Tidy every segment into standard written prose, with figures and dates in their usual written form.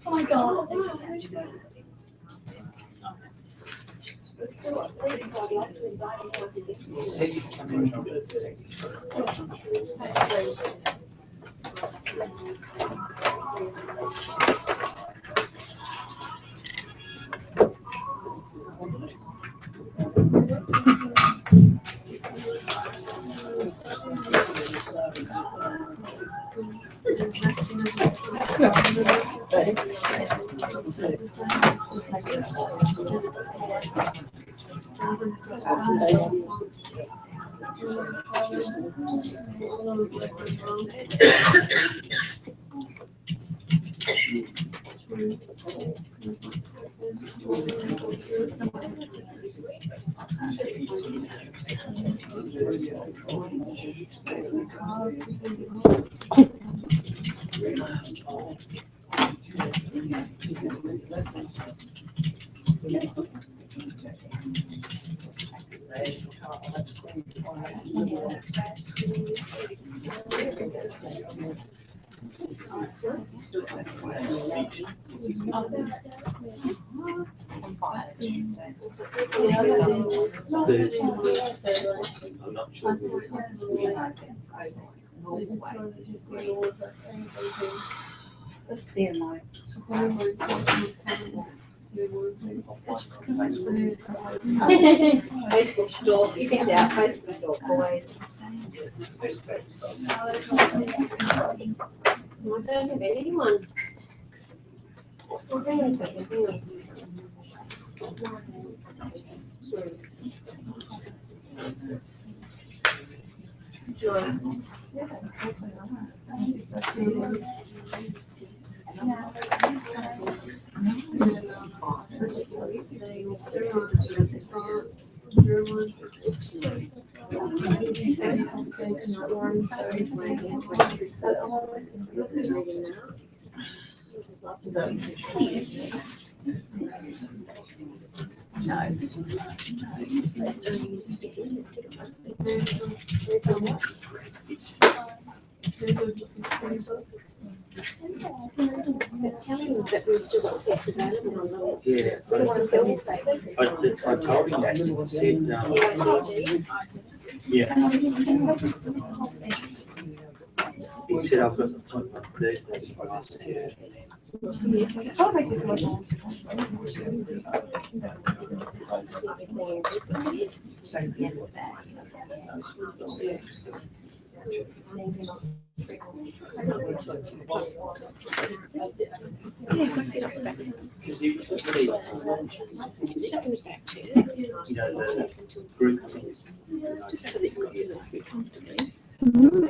Oh my god. I'm not sure. That's their life. Facebook stalk, you can doubt Facebook stalk always. I don't have anyone. Oh, hang on a second, hang on. Tell him that we've still got seats available on the. Yeah. We don't want to fill it. I told him that. He said, yeah. He said, I've got an appointment Thursday, so I asked him. Yeah, go sit up the back. Because he was really, Sit up in the back too. you know, the group things. Just so that you've got to sit comfortably. Bread.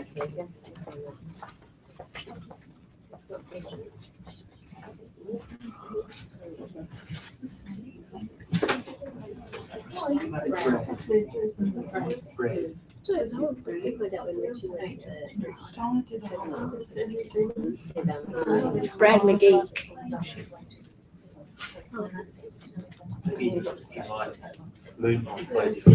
Brad McGee. Moonlight by different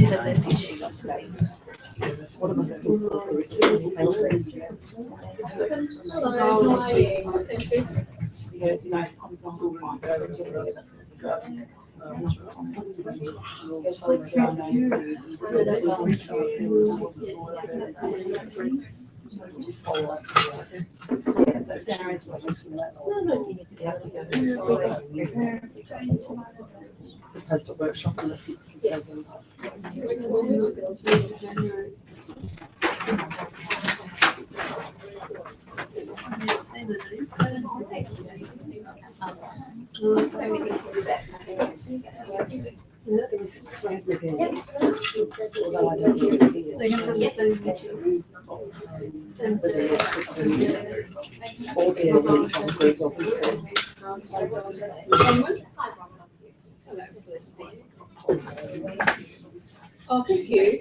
The postal workshop on the 6th of Although I don't really see it. All the evidence on group officers. Oh, thank you.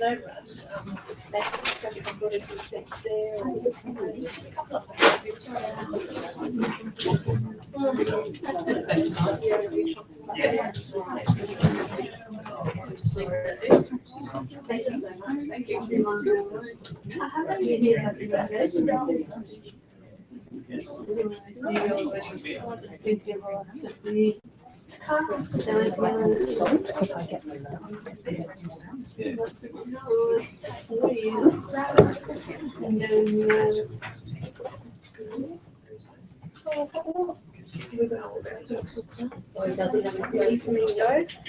Because I get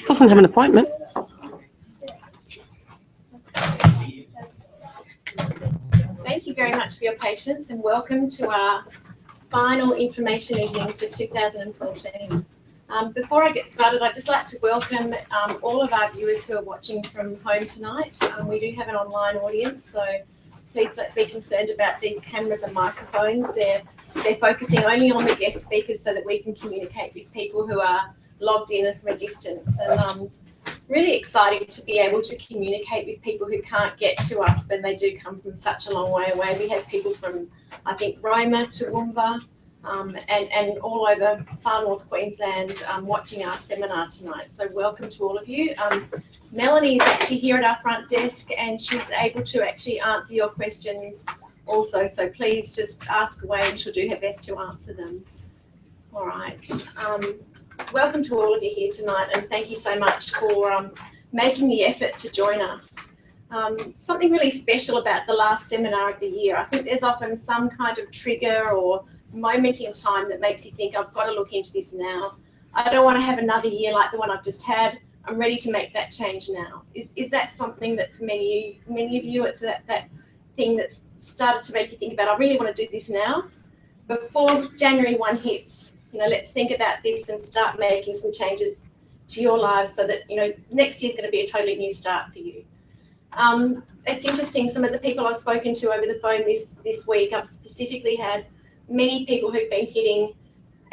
Doesn't have an appointment. Thank you very much for your patience and welcome to our final information evening for 2014. Before I get started, I'd just like to welcome all of our viewers who are watching from home tonight. We do have an online audience, so please don't be concerned about these cameras and microphones. They're focusing only on the guest speakers so that we can communicate with people who are logged in from a distance. And really exciting to be able to communicate with people who can't get to us when they do come from such a long way away. We have people from, I think, Roma, Toowoomba, and all over far north Queensland watching our seminar tonight. So welcome to all of you. Melanie is actually here at our front desk and she's able to actually answer your questions also. So please just ask away and she'll do her best to answer them. All right. Welcome to all of you here tonight and thank you so much for making the effort to join us. Something really special about the last seminar of the year. I think there's often some kind of trigger or moment in time that makes you think, I've got to look into this now. I don't want to have another year like the one I've just had. I'm ready to make that change now. Is that something that for many of you, it's that thing that's started to make you think about, I really want to do this now? Before January 1 hits, let's think about this and start making some changes to your lives so that, next year's going to be a totally new start for you. It's interesting, some of the people I've spoken to over the phone this week, I've specifically had many people who've been hitting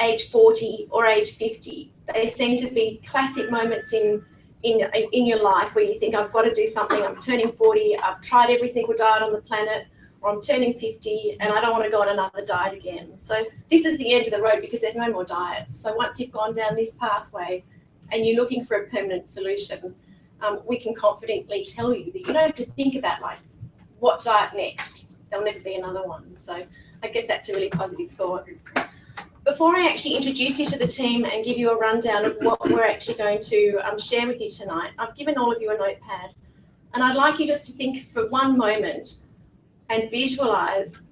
age 40 or age 50. They seem to be classic moments in your life where you think, I've got to do something. I'm turning 40, I've tried every single diet on the planet, or I'm turning 50 and I don't want to go on another diet again. So this is the end of the road because there's no more diet. So once you've gone down this pathway and you're looking for a permanent solution, we can confidently tell you that you don't have to think about what diet next. There'll never be another one. So I guess that's a really positive thought. Before I actually introduce you to the team and give you a rundown of what we're actually going to share with you tonight, I've given all of you a notepad. And I'd like you just to think for one moment and visualise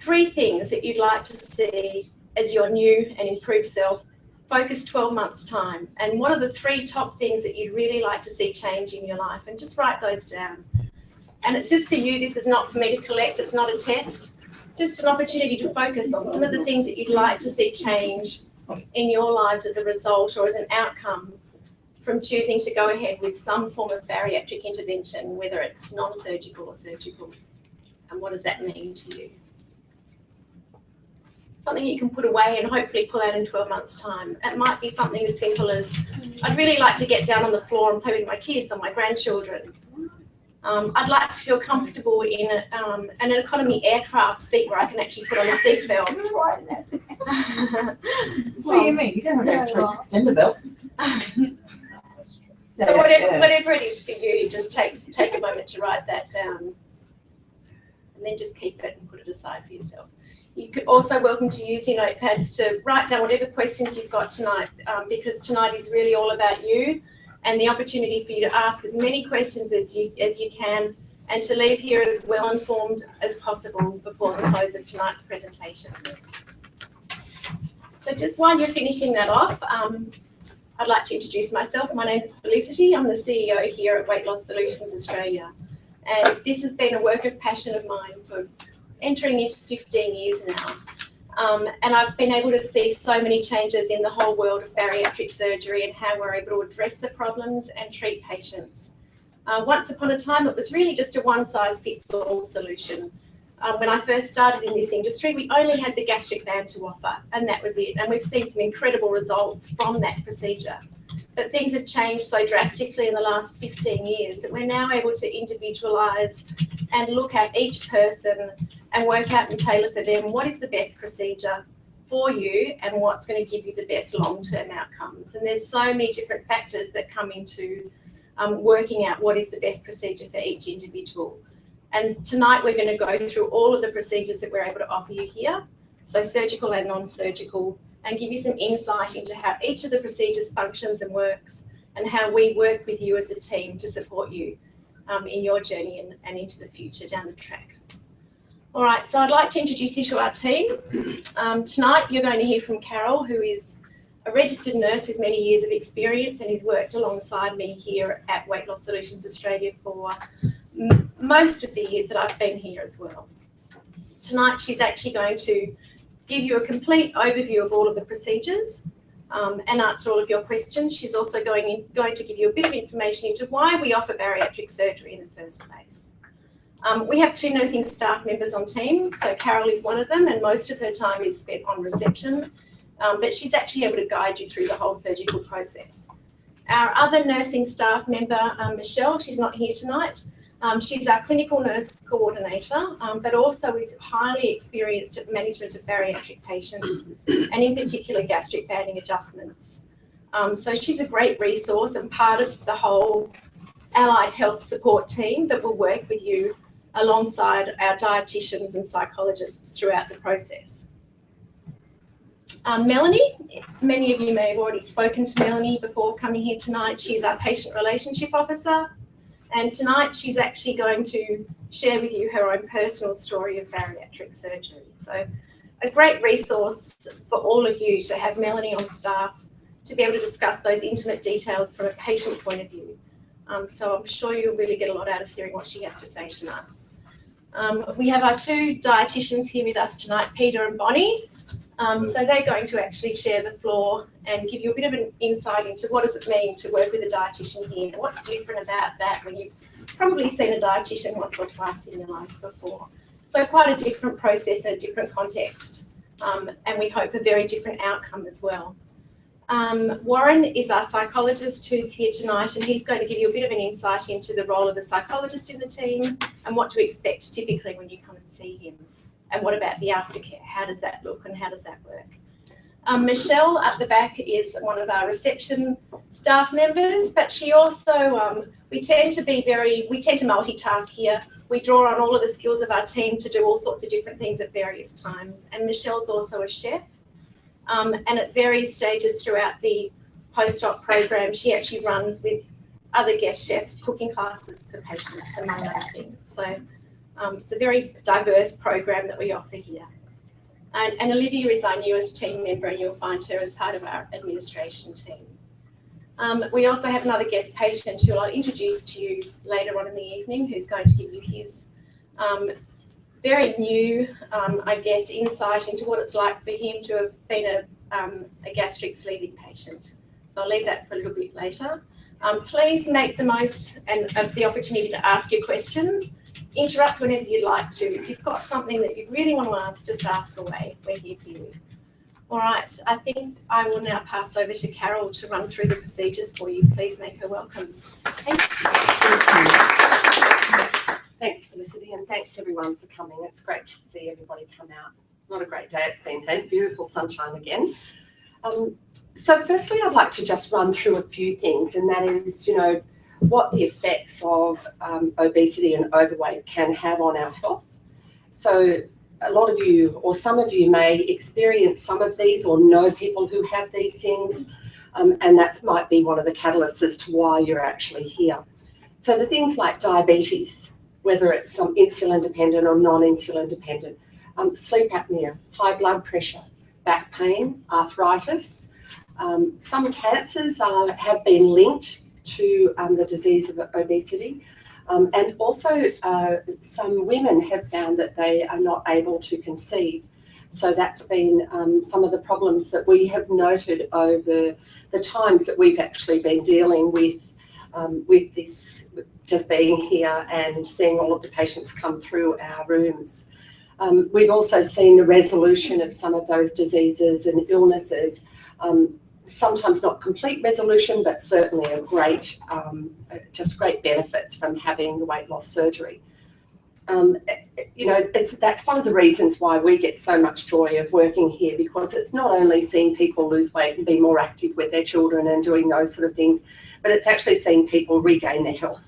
3 things that you'd like to see as your new and improved self, focus 12 months' time. And what are the 3 top things that you'd really like to see change in your life? And just write those down. And it's just for you. This is not for me to collect. It's not a test. Just an opportunity to focus on some of the things that you'd like to see change in your lives as a result or as an outcome from choosing to go ahead with some form of bariatric intervention, whether it's non-surgical or surgical. And what does that mean to you? Something you can put away and hopefully pull out in 12 months' time. It might be something as simple as, I'd really like to get down on the floor and play with my kids or my grandchildren. I'd like to feel comfortable in an economy aircraft seat where I can actually put on a seatbelt. What do you mean? You don't have to throw extender belt. So whatever it is for you, just take a moment to write that down. And then just keep it and put it aside for yourself. You could also welcome to use your notepads to write down whatever questions you've got tonight, because tonight is really all about you and the opportunity for you to ask as many questions as you can and to leave here as well informed as possible before the close of tonight's presentation. So just while you're finishing that off, I'd like to introduce myself. My name is Felicity. I'm the CEO here at Weight Loss Solutions Australia. And this has been a work of passion of mine for entering into 15 years now. And I've been able to see so many changes in the whole world of bariatric surgery and how we're able to address the problems and treat patients. Once upon a time, it was really just a one-size-fits-all solution. When I first started in this industry, we only had the gastric band to offer, and that was it. And we've seen some incredible results from that procedure. But things have changed so drastically in the last 15 years that we're now able to individualise and look at each person and work out and tailor for them what is the best procedure for you and what's going to give you the best long-term outcomes. And there's so many different factors that come into working out what is the best procedure for each individual. And tonight we're going to go through all of the procedures that we're able to offer you here, so surgical and non-surgical, and give you some insight into how each of the procedures functions and works and how we work with you as a team to support you in your journey and into the future down the track. All right, so I'd like to introduce you to our team. Tonight you're going to hear from Carol, who is a registered nurse with many years of experience and has worked alongside me here at Weight Loss Solutions Australia for most of the years that I've been here as well. Tonight she's actually going to give you a complete overview of all of the procedures and answer all of your questions. She's also going to give you a bit of information into why we offer bariatric surgery in the first place. We have 2 nursing staff members on team, so Carol is one of them, and most of her time is spent on reception, but she's actually able to guide you through the whole surgical process. Our other nursing staff member, Michelle, she's not here tonight. She's our clinical nurse coordinator, but also is highly experienced at management of bariatric patients and in particular gastric banding adjustments. So she's a great resource and part of the whole allied health support team that will work with you alongside our dietitians and psychologists throughout the process. Melanie, many of you may have already spoken to Melanie before coming here tonight. She's our patient relationship officer. And tonight she's actually going to share with you her own personal story of bariatric surgery. So a great resource for all of you to have Melanie on staff to be able to discuss those intimate details from a patient point of view. So I'm sure you'll really get a lot out of hearing what she has to say tonight. We have our 2 dietitians here with us tonight, Peter and Bonnie. So they're going to actually share the floor and give you a bit of an insight into what does it mean to work with a dietitian here and what's different about that when you've probably seen a dietitian once or twice in your life before. So quite a different process and a different context, and we hope a very different outcome as well. Warren is our psychologist who's here tonight, and he's going to give you a bit of an insight into the role of a psychologist in the team and what to expect typically when you come and see him. And what about the aftercare? How does that look and how does that work? Michelle at the back is one of our reception staff members, but she also, we tend to multitask here. We draw on all of the skills of our team to do all sorts of different things at various times. And Michelle's also a chef. And at various stages throughout the post-op program, she actually runs with other guest chefs cooking classes for patients, among other things. So it's a very diverse program that we offer here. And Olivia is our newest team member, and you'll find her as part of our administration team. We also have another guest patient who I'll introduce to you later on in the evening, who's going to give you his very new, insight into what it's like for him to have been a gastric sleeving patient. So I'll leave that for a little bit later. Please make the most of the opportunity to ask your questions interrupt whenever you'd like to. If you've got something that you really want to ask, just ask away. We're here for you. All right, I think I will now pass over to Carol to run through the procedures for you. Please make her welcome. Thank you. Thanks, Felicity, and thanks everyone for coming. It's great to see everybody come out. What a great day it's been, hey? Beautiful sunshine again. So firstly, I'd like to just run through a few things, and that is, what the effects of obesity and overweight can have on our health. So a lot of you, or some of you, may experience some of these or know people who have these things, and that might be one of the catalysts as to why you're actually here. So the things like diabetes, whether it's some insulin dependent or non-insulin dependent, sleep apnea, high blood pressure, back pain, arthritis. Some cancers have been linked to the disease of obesity. And also some women have found that they are not able to conceive. So that's been some of the problems that we have noted over the times that we've actually been dealing with this, just being here and seeing all of the patients come through our rooms. We've also seen the resolution of some of those diseases and illnesses, sometimes not complete resolution, but certainly a great, just great benefits from having the weight loss surgery. That's one of the reasons why we get so much joy of working here, because it's not only seeing people lose weight and be more active with their children and doing those sort of things, but it's actually seeing people regain their health.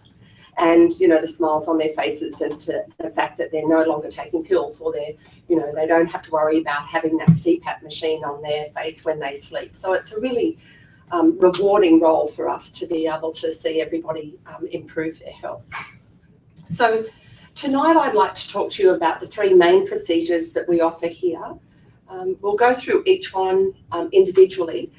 And, the smiles on their faces as to the fact that they're no longer taking pills, or they don't have to worry about having that CPAP machine on their face when they sleep. So it's a really rewarding role for us to be able to see everybody improve their health. So tonight I'd like to talk to you about the three main procedures that we offer here. We'll go through each one individually.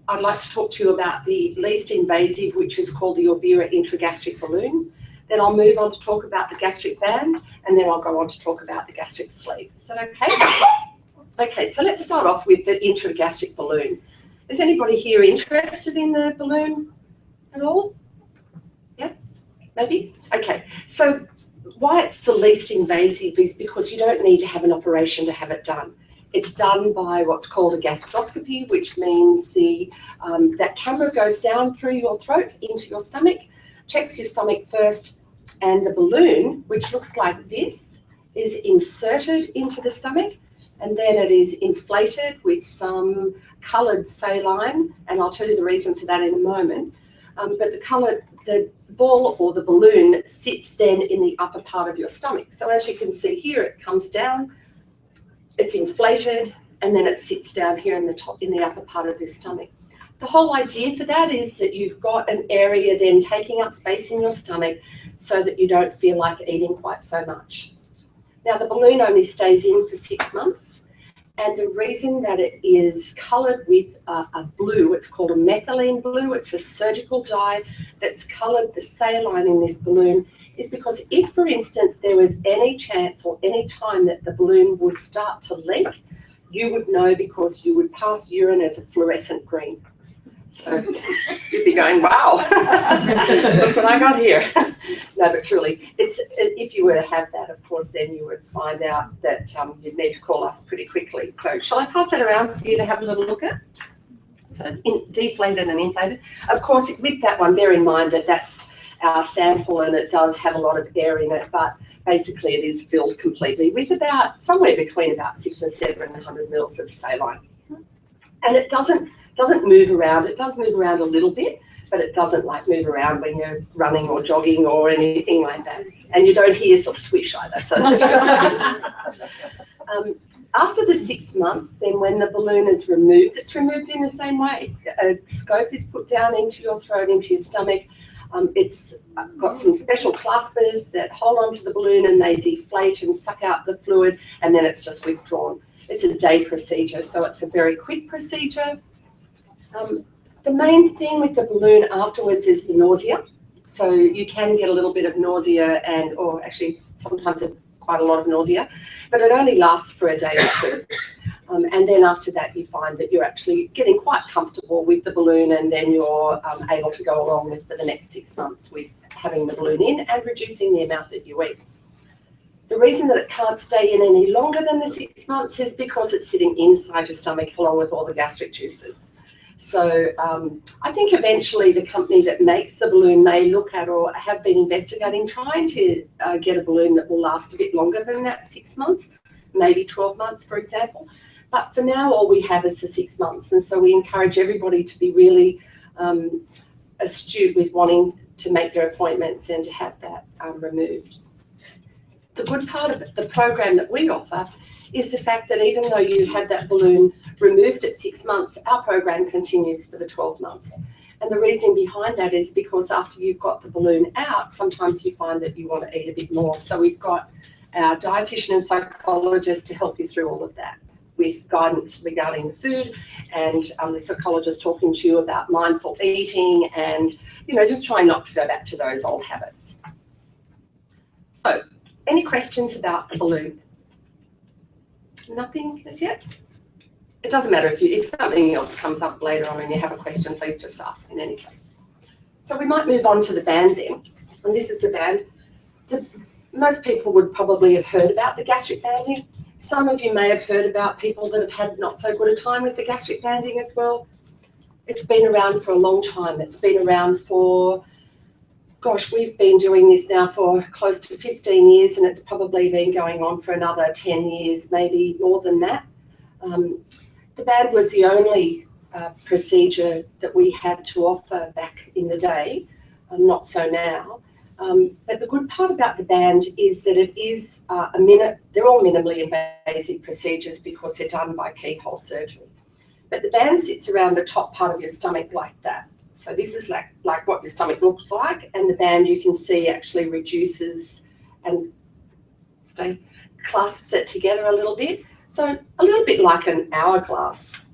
I'd like to talk to you about the least invasive, which is called the Orbira intragastric balloon. Then I'll move on to talk about the gastric band, and then I'll go on to talk about the gastric sleeve. Is that okay? Okay, so let's start off with the intragastric balloon. Is anybody here interested in the balloon at all? Yeah, maybe? Okay, so why it's the least invasive is because you don't need to have an operation to have it done. It's done by what's called a gastroscopy, which means that camera goes down through your throat into your stomach, checks your stomach first, and the balloon, which looks like this, is inserted into the stomach, and then it is inflated with some coloured saline, and I'll tell you the reason for that in a moment. But the ball or the balloon sits then in the upper part of your stomach. So as you can see here, it comes down, it's inflated, and then it sits down here in the upper part of the stomach. The whole idea for that is that you've got an area then taking up space in your stomach so that you don't feel like eating quite so much. Now, the balloon only stays in for 6 months, and the reason that it is coloured with a blue, it's called a methylene blue, it's a surgical dye that's coloured the saline in this balloon, is because if, for instance, there was any chance or any time that the balloon would start to leak, you would know because you would pass urine as a fluorescent green. So you'd be going, wow, look what I got here. No, but truly, if you were to have that, of course, then you would find out that you'd need to call us pretty quickly. So shall I pass that around for you to have a little look at? So deflated and inflated. Of course, with that one, bear in mind that that's our sample and it does have a lot of air in it, but basically it is filled completely with somewhere between about 600 and 700 mils of saline. And it doesn't move around. It does move around a little bit, but it doesn't move around when you're running or jogging or anything like that. And you don't hear sort of swish either. So that's really after the 6 months, then when the balloon is removed, it's removed in the same way. A scope is put down into your throat, into your stomach. It's got some special claspers that hold onto the balloon and they deflate and suck out the fluid, and then it's just withdrawn. It's a day procedure, so it's a very quick procedure. The main thing with the balloon afterwards is the nausea. So you can get a little bit of nausea or actually sometimes quite a lot of nausea, but it only lasts for a day or two. And then after that, you find that you're actually getting quite comfortable with the balloon, and then you're able to go along with for the next 6 months with having the balloon in and reducing the amount that you eat. The reason that it can't stay in any longer than the 6 months is because it's sitting inside your stomach along with all the gastric juices. So I think eventually the company that makes the balloon may look at or have been investigating trying to get a balloon that will last a bit longer than that 6 months, maybe 12 months, for example. But for now, all we have is the 6 months. And so we encourage everybody to be really astute with wanting to make their appointments and to have that removed. The good part of it, the program that we offer, is the fact that even though you had that balloon removed at 6 months, our program continues for the 12 months. And the reasoning behind that is because after you've got the balloon out, sometimes you find that you want to eat a bit more. So we've got our dietitian and psychologist to help you through all of that, with guidance regarding the food, and the psychologist talking to you about mindful eating and, just trying not to go back to those old habits. So, any questions about the balloon? Nothing as yet? It doesn't matter if something else comes up later on and you have a question, please just ask in any case. So we might move on to the band then. And this is the band. Most people would probably have heard about the gastric banding. Some of you may have heard about people that have had not so good a time with the gastric banding as well. It's been around for a long time. It's been around for, gosh, we've been doing this now for close to 15 years, and it's probably been going on for another 10 years, maybe more than that. The band was the only procedure that we had to offer back in the day, not so now. But the good part about the band is that it is they're all minimally invasive procedures because they're done by keyhole surgery. But the band sits around the top part of your stomach like that. So this is like what your stomach looks like, and the band you can see actually reduces and clasps it together a little bit. So a little bit like an hourglass.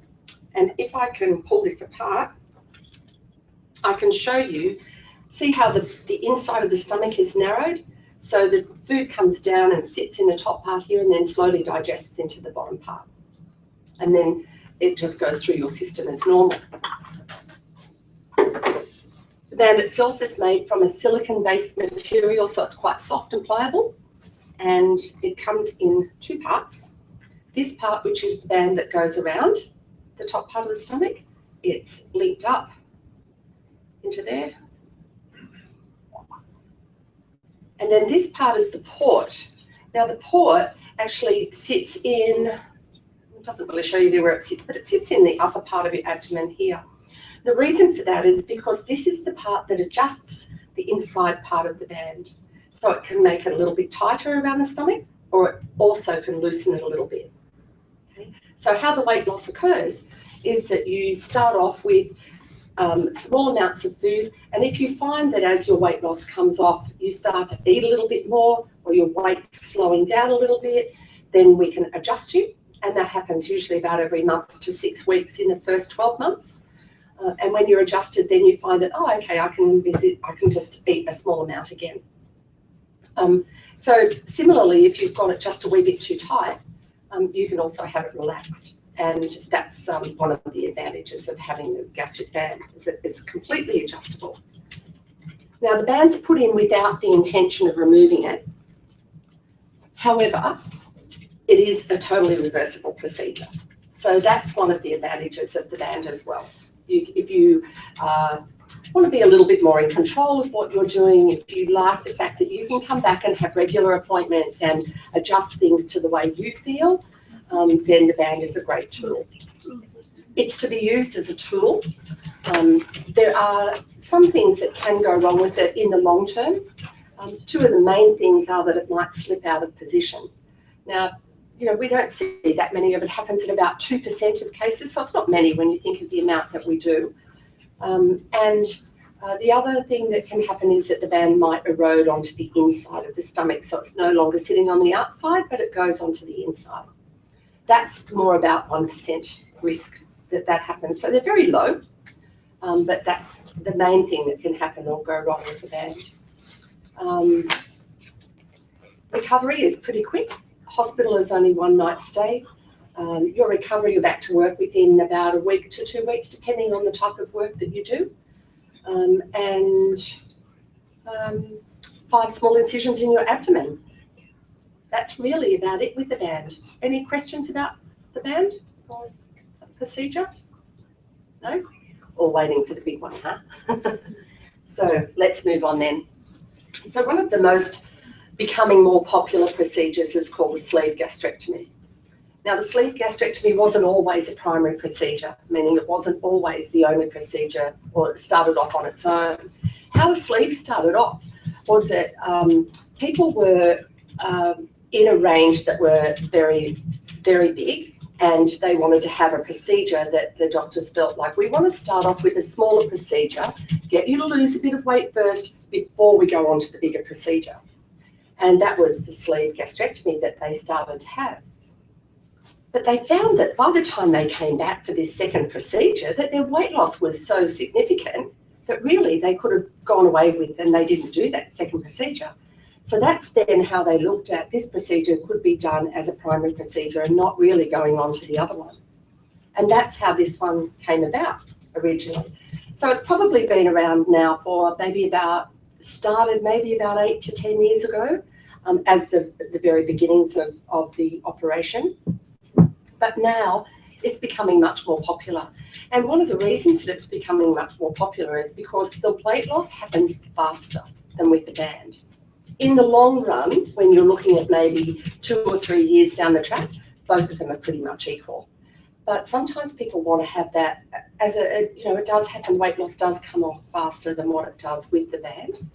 And if I can pull this apart, I can show you, see how the inside of the stomach is narrowed. So the food comes down and sits in the top part here and then slowly digests into the bottom part. And then it just goes through your system as normal. The band itself is made from a silicon-based material, so it's quite soft and pliable. And it comes in two parts. This part, which is the band that goes around the top part of the stomach, it's linked up into there. And then this part is the port. Now the port actually sits in, it doesn't really show you there where it sits, but it sits in the upper part of your abdomen here. The reason for that is because this is the part that adjusts the inside part of the band. So it can make it a little bit tighter around the stomach, or it also can loosen it a little bit. Okay? So how the weight loss occurs is that you start off with small amounts of food, and if you find that as your weight loss comes off, you start to eat a little bit more, or your weight's slowing down a little bit, then we can adjust you, and that happens usually about every month to 6 weeks in the first 12 months. And when you're adjusted, then you find that, oh, okay, I can just eat a small amount again. So similarly, if you've got it just a wee bit too tight, you can also have it relaxed. And that's one of the advantages of having the gastric band, is that it's completely adjustable. Now, the band's put in without the intention of removing it. However, it is a totally reversible procedure. So that's one of the advantages of the band as well. If you want to be a little bit more in control of what you're doing, if you like the fact that you can come back and have regular appointments and adjust things to the way you feel, then the band is a great tool. It's to be used as a tool. There are some things that can go wrong with it in the long term. Two of the main things are that it might slip out of position. Now, we don't see that many of it. Happens in about 2% of cases, so it's not many when you think of the amount that we do. The other thing that can happen is that the band might erode onto the inside of the stomach, so it's no longer sitting on the outside, but it goes onto the inside. That's more about 1% risk that happens. So they're very low, but that's the main thing that can happen or go wrong with the band. Recovery is pretty quick. Hospital is only 1 night stay. Your recovery, you're back to work within about a week to 2 weeks, depending on the type of work that you do. 5 small incisions in your abdomen. that's really about it with the band. Any questions about the band or the procedure? No? All waiting for the big one, huh? So let's move on then. So one of the most becoming more popular procedures is called the sleeve gastrectomy. Now, the sleeve gastrectomy wasn't always a primary procedure, meaning it wasn't always the only procedure, or it started off on its own. How the sleeve started off was that people were in a range that were very, very big, and they wanted to have a procedure that the doctors felt like, we want to start off with a smaller procedure, get you to lose a bit of weight first before we go on to the bigger procedure. And that was the sleeve gastrectomy that they started to have. But they found that by the time they came back for this second procedure, that their weight loss was so significant that really they could have gone away with, and they didn't do that second procedure. So that's then how they looked at this procedure could be done as a primary procedure and not really going on to the other one. And that's how this one came about originally. So it's probably been around now for started maybe about 8 to 10 years ago, as the very beginnings of the operation. But now it's becoming much more popular. And one of the reasons that it's becoming much more popular is because the weight loss happens faster than with the band. In the long run, when you're looking at maybe 2 or 3 years down the track, both of them are pretty much equal. But sometimes people want to have that as it does happen, weight loss does come off faster than what it does with the band.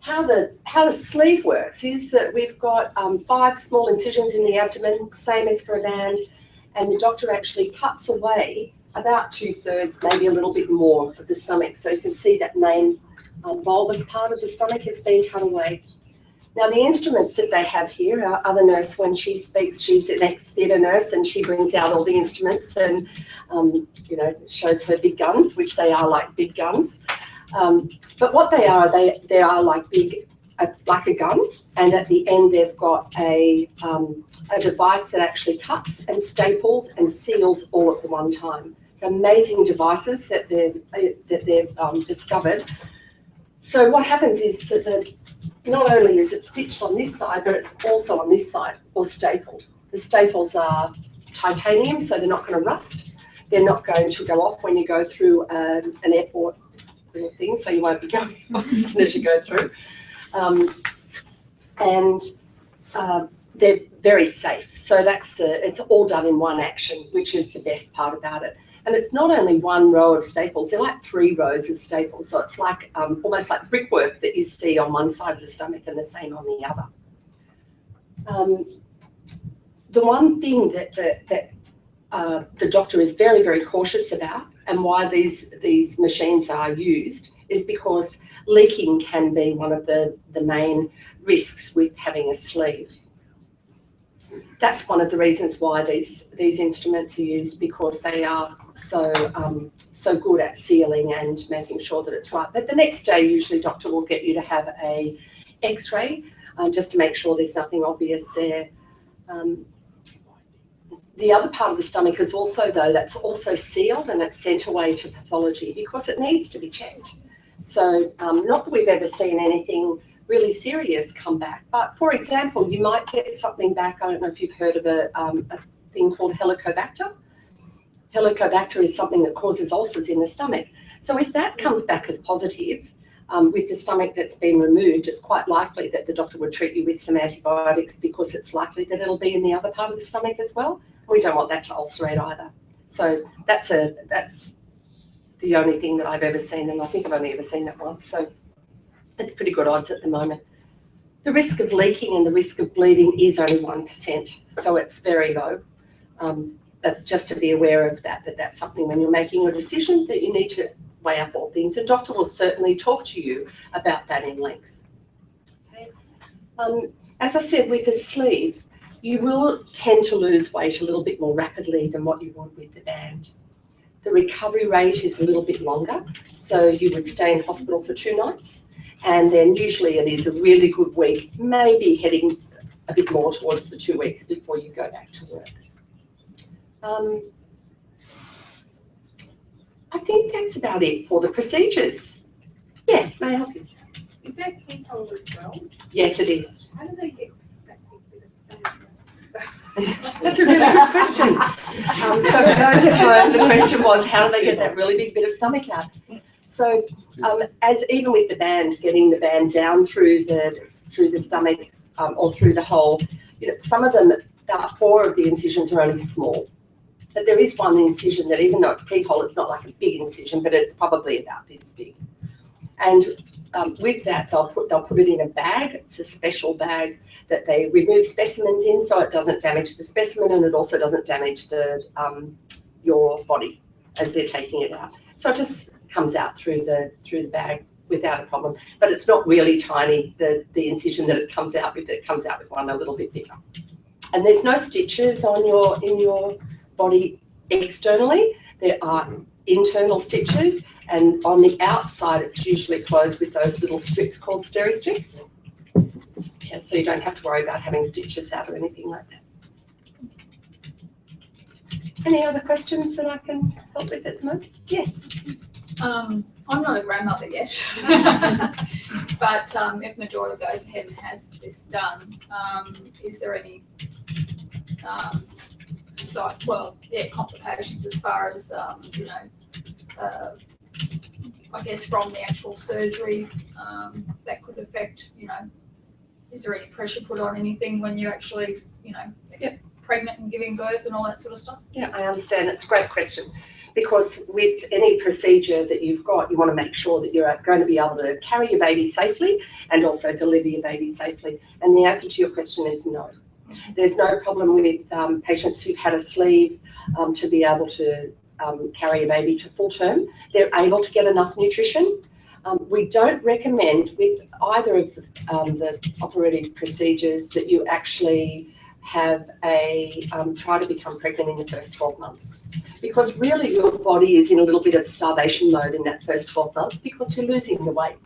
How the sleeve works is that we've got 5 small incisions in the abdomen, same as for a band, and the doctor actually cuts away about 2/3, maybe a little bit more of the stomach. So you can see that main bulbous part of the stomach has been cut away. Now, the instruments that they have here, our other nurse, when she speaks, she's an ex-theatre nurse, and she brings out all the instruments and, shows her big guns, which they are like big guns. But what they are like like a gun, and at the end they've got a device that actually cuts and staples and seals all at the one time. It's amazing devices that they've discovered. So what happens is that not only is it stitched on this side, but it's also on this side, or stapled. The staples are titanium, so they're not going to rust. They're not going to go off when you go through an airport thing, so you won't be going off as soon as you go through. They're very safe. So it's all done in one action, which is the best part about it. And it's not only one row of staples, they're like 3 rows of staples. So it's like almost like brickwork that you see on one side of the stomach and the same on the other. The one thing that the doctor is very, very cautious about, and why these machines are used, is because leaking can be one of the main risks with having a sleeve. That's one of the reasons why these instruments are used, because they are so good at sealing and making sure that it's right. But the next day, usually doctor will get you to have a X-ray just to make sure there's nothing obvious there. The other part of the stomach is also, though, that's also sealed, and it's sent away to pathology because it needs to be checked. So not that we've ever seen anything really serious come back, but for example, you might get something back. I don't know if you've heard of a thing called Helicobacter. Helicobacter is something that causes ulcers in the stomach. So if that comes back as positive, with the stomach that's been removed, it's quite likely that the doctor would treat you with some antibiotics, because it's likely that it'll be in the other part of the stomach as well. We don't want that to ulcerate either. So that's the only thing that I've ever seen, and I think I've only ever seen that once. So it's pretty good odds at the moment. The risk of leaking and the risk of bleeding is only 1%, so it's very low. But just to be aware of that's something when you're making a decision that you need to weigh up all things. The doctor will certainly talk to you about that in length. Okay. As I said, with the sleeve, you will tend to lose weight a little bit more rapidly than what you would with the band. The recovery rate is a little bit longer, so you would stay in hospital for 2 nights, and then usually it is a really good week, maybe heading a bit more towards the 2 weeks before you go back to work. I think that's about it for the procedures. Yes, may I help you? Is that keyhole as well? Yes, it is. How do they get that That's a really good question. So for those at home, the question was, how do they get that really big bit of stomach out? So as even with the band, getting the band down through the stomach or through the hole, some of them, about 4 of the incisions are only small. But there is one incision that, even though it's keyhole, it's not like a big incision, but it's probably about this big. And with that, they'll put it in a bag. It's a special bag that they remove specimens in, so it doesn't damage the specimen, and it also doesn't damage the your body as they're taking it out. So it just comes out through the bag without a problem. But it's not really tiny. The incision that it comes out with one a little bit bigger. And there's no stitches in your body externally. There are internal stitches, and on the outside it's usually closed with those little strips called steri-strips. Yeah, so you don't have to worry about having stitches out or anything like that. Any other questions that I can help with at the moment? Yes. I'm not a grandmother yet, but if my daughter goes ahead and has this done, is there any complications as far as I guess from the actual surgery that could affect, is there any pressure put on anything when you're actually, Yep. pregnant and giving birth and all that sort of stuff? Yeah, I understand. It's a great question, because with any procedure that you've got, you want to make sure that you're going to be able to carry your baby safely and also deliver your baby safely. And the answer to your question is no. There's no problem with patients who've had a sleeve to be able to carry a baby to full term. They're able to get enough nutrition. We don't recommend with either of the operative procedures that you actually have try to become pregnant in the first 12 months, because really your body is in a little bit of starvation mode in that first 12 months because you're losing the weight.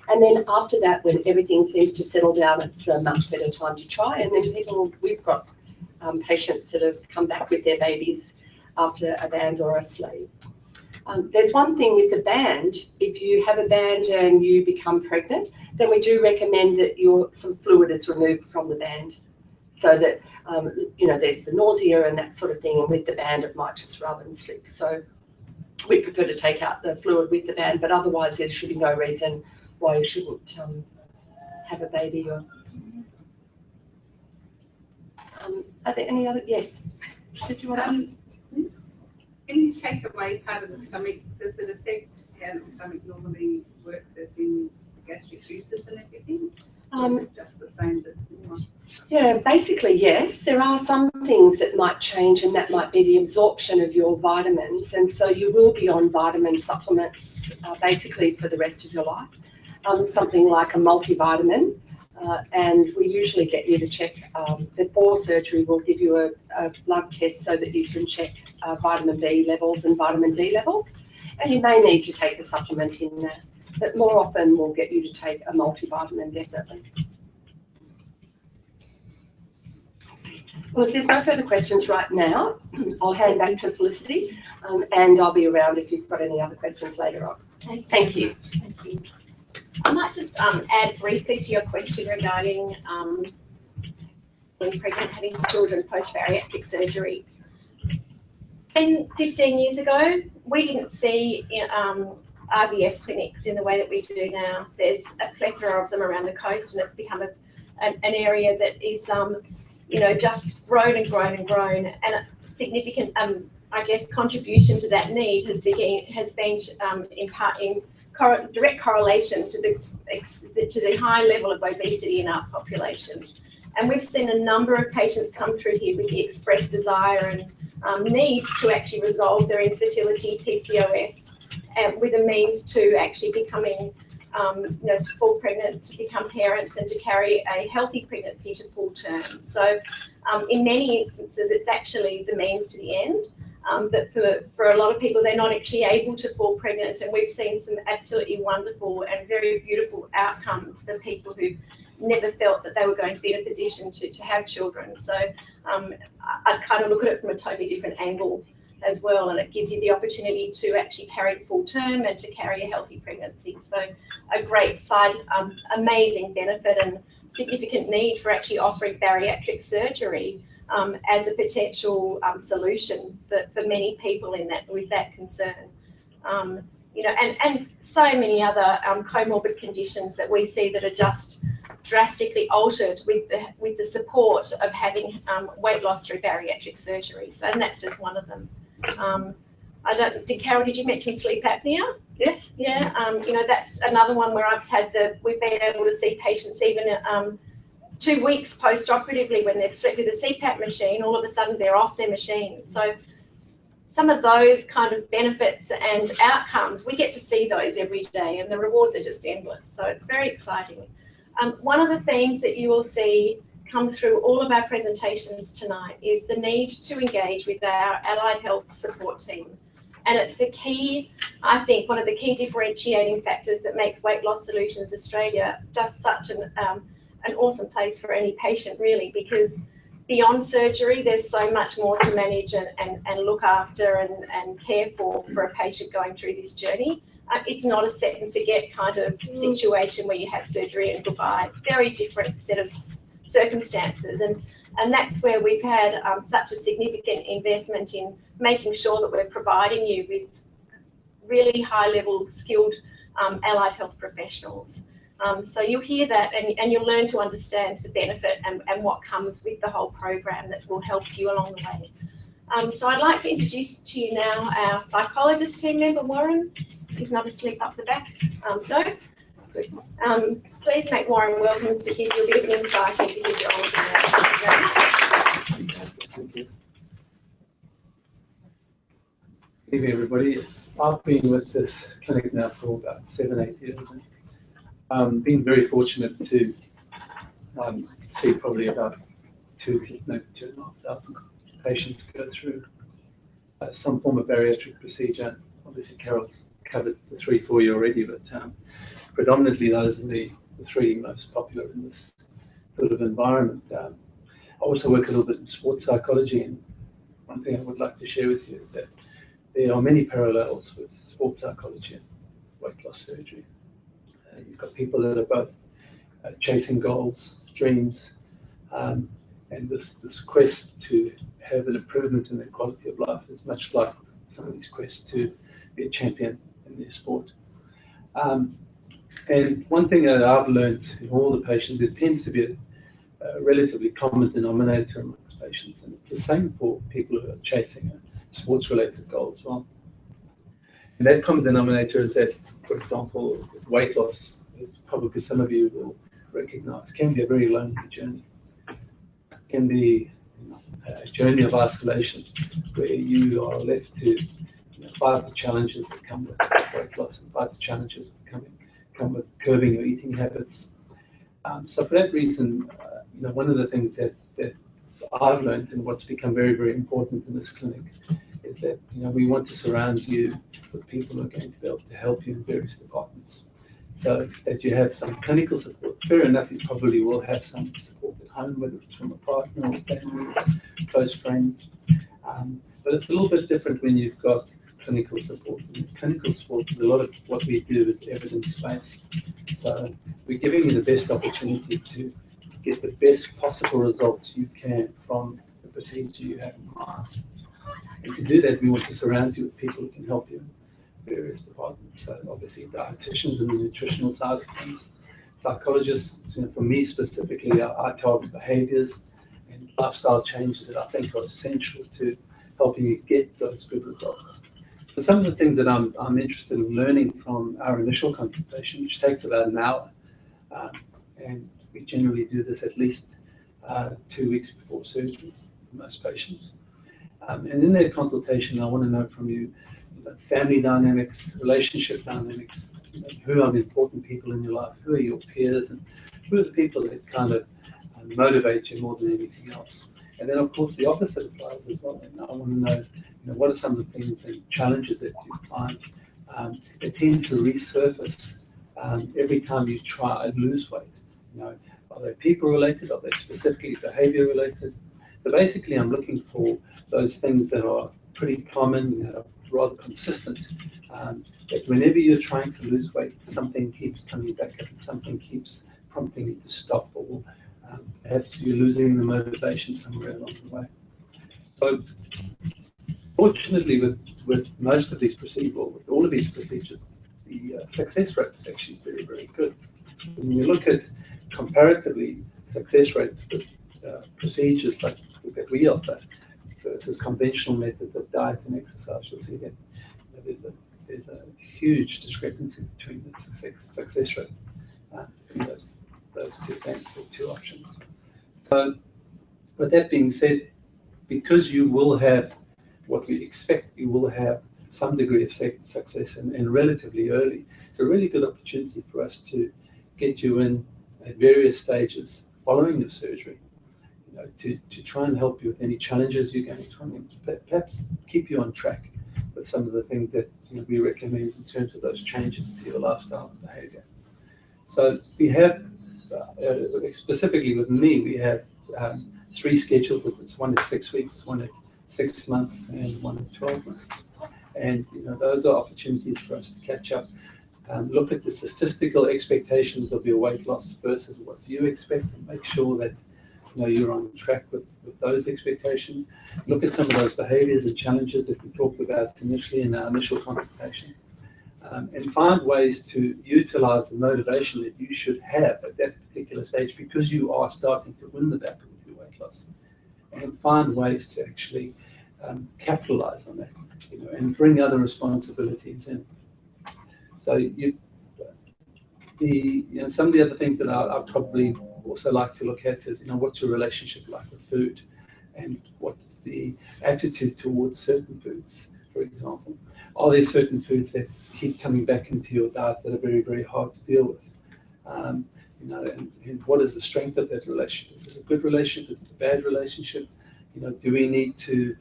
And then after that, when everything seems to settle down, it's a much better time to try. And then we've got patients that have come back with their babies after a band or a sleeve. There's one thing with the band. If you have a band and you become pregnant, then we do recommend that some fluid is removed from the band, so that there's the nausea and that sort of thing. And with the band, it might just rub and slip. So we prefer to take out the fluid with the band, but otherwise there should be no reason why you shouldn't have a baby. Or are there any other? Yes. Did you want to ask? When you take away part of the stomach, does it affect how the stomach normally works, as in gastric juices and everything? Or is it just the same as it's more? Yeah, basically yes. There are some things that might change, and that might be the absorption of your vitamins. And so you will be on vitamin supplements basically for the rest of your life. Something like a multivitamin. And we usually get you to check before surgery. We'll give you a blood test so that you can check vitamin B levels and vitamin D levels, and you may need to take a supplement in that, but more often we'll get you to take a multivitamin, definitely. Well, if there's no further questions right now, I'll hand back to Felicity, and I'll be around if you've got any other questions later on. Thank you. Thank you. I might just add briefly to your question regarding being pregnant, having children post-bariatric surgery. 10, 15 years ago, we didn't see IVF clinics in the way that we do now. There's a plethora of them around the coast, and it's become an area that is, just grown and grown and grown. And a significant, I guess, contribution to that need has been in part in direct correlation to the high level of obesity in our population. And we've seen a number of patients come through here with the express desire and need to actually resolve their infertility, PCOS, with a means to actually becoming, to fall pregnant, to become parents, and to carry a healthy pregnancy to full term. So in many instances, it's actually the means to the end. But for a lot of people, they're not actually able to fall pregnant, and we've seen some absolutely wonderful and very beautiful outcomes for people who never felt that they were going to be in a position to have children. So I kind of look at it from a totally different angle as well, and it gives you the opportunity to actually carry to full term and to carry a healthy pregnancy. So a great side, amazing benefit, and significant need for actually offering bariatric surgery as a potential solution for many people with that concern. And so many other comorbid conditions that we see that are just drastically altered with the support of having weight loss through bariatric surgery. So, and that's just one of them. Carol, did you mention sleep apnea? Yes, yeah. That's another one where we've been able to see patients even 2 weeks post-operatively when they've slept with a CPAP machine, all of a sudden they're off their machine. So some of those kind of benefits and outcomes, we get to see those every day, and the rewards are just endless. So it's very exciting. One of the themes that you will see come through all of our presentations tonight is the need to engage with our allied health support team. And it's the key, I think, one of the key differentiating factors that makes Weight Loss Solutions Australia just such an awesome place for any patient, really, because beyond surgery, there's so much more to manage and look after and care for a patient going through this journey. It's not a set and forget kind of situation where you have surgery and goodbye. Very different set of circumstances. And that's where we've had such a significant investment in making sure that we're providing you with really high-level skilled allied health professionals. So you'll hear that and you'll learn to understand the benefit and what comes with the whole program that will help you along the way. So I'd like to introduce to you now our psychologist team member, Warren. He's not asleep up the back. No? Good. Please make Warren welcome to give you a bit of an insight into his role. Thank you. Good evening, everybody. I've been with this clinic now for about 7-8 years. And been very fortunate to see probably about 2,500 patients go through some form of bariatric procedure. Obviously, Carol's covered the 3-4 year already, but predominantly those are the 3 most popular in this sort of environment. I also work a little bit in sports psychology, and one thing I would like to share with you is that there are many parallels with sports psychology and weight loss surgery. You've got people that are both chasing goals, dreams, and this quest to have an improvement in their quality of life is much like somebody's quest to be a champion in their sport. And one thing that I've learned in all the patients, it tends to be a relatively common denominator amongst patients, and it's the same for people who are chasing a sports-related goal as well. And that common denominator is that, for example, weight loss, as probably some of you will recognize, can be a very lonely journey. It can be a journey of isolation where you are left to fight the challenges that come with weight loss and fight the challenges that come with curbing your eating habits. So for that reason, one of the things that I've learned and what's become very, very important in this clinic is that we want to surround you with people who are going to be able to help you in various departments. So that you have some clinical support. Fair enough, you probably will have some support at home, whether it's from a partner or family, or close friends. But it's a little bit different when you've got clinical support. And clinical support, a lot of what we do is evidence-based. So we're giving you the best opportunity to get the best possible results you can from the procedure you have in mind. And to do that, we want to surround you with people who can help you in various departments. So obviously dietitians and the nutritional side of things, psychologists, for me specifically, I target behaviors and lifestyle changes that I think are essential to helping you get those good results. So some of the things that I'm interested in learning from our initial consultation, which takes about an hour, and we generally do this at least 2 weeks before surgery for most patients. And in that consultation, I want to know from you family dynamics, relationship dynamics, who are the important people in your life, who are your peers, and who are the people that kind of motivate you more than anything else. And then, of course, the opposite applies as well. And I want to know, what are some of the things and challenges that you find that tend to resurface every time you try and lose weight. Are they people related? Are they specifically behavior related? So basically, I'm looking for those things that are pretty common, that are rather consistent. That whenever you're trying to lose weight, something keeps coming back up and something keeps prompting you to stop, or perhaps you're losing the motivation somewhere along the way. So fortunately, with most of these procedures, or with all of these procedures, the success rate is actually very, very good. When you look at comparatively success rates with procedures like that we offer versus conventional methods of diet and exercise, you'll see that there's a huge discrepancy between the success rates between those two things, or two options. So with that being said, because you will have what we expect, you will have some degree of success and relatively early, it's a really good opportunity for us to get you in at various stages following your surgery, to try and help you with any challenges you're going through, and perhaps keep you on track with some of the things that we recommend in terms of those changes to your lifestyle and behavior. So we have, specifically with me, we have 3 scheduled visits, one at 6 weeks, one at 6 months, and one at 12 months. And those are opportunities for us to catch up, look at the statistical expectations of your weight loss versus what you expect, and make sure that you're on track with those expectations. Look at some of those behaviors and challenges that we talked about initially in our initial consultation, and find ways to utilize the motivation that you should have at that particular stage, because you are starting to win the battle with your weight loss, and find ways to actually capitalize on that, and bring other responsibilities in. So some of the other things that I'd probably also like to look at is, what's your relationship like with food, and what's the attitude towards certain foods, for example. Are there certain foods that keep coming back into your diet that are very, very hard to deal with? And what is the strength of that relationship? Is it a good relationship? Is it a bad relationship? Do we need to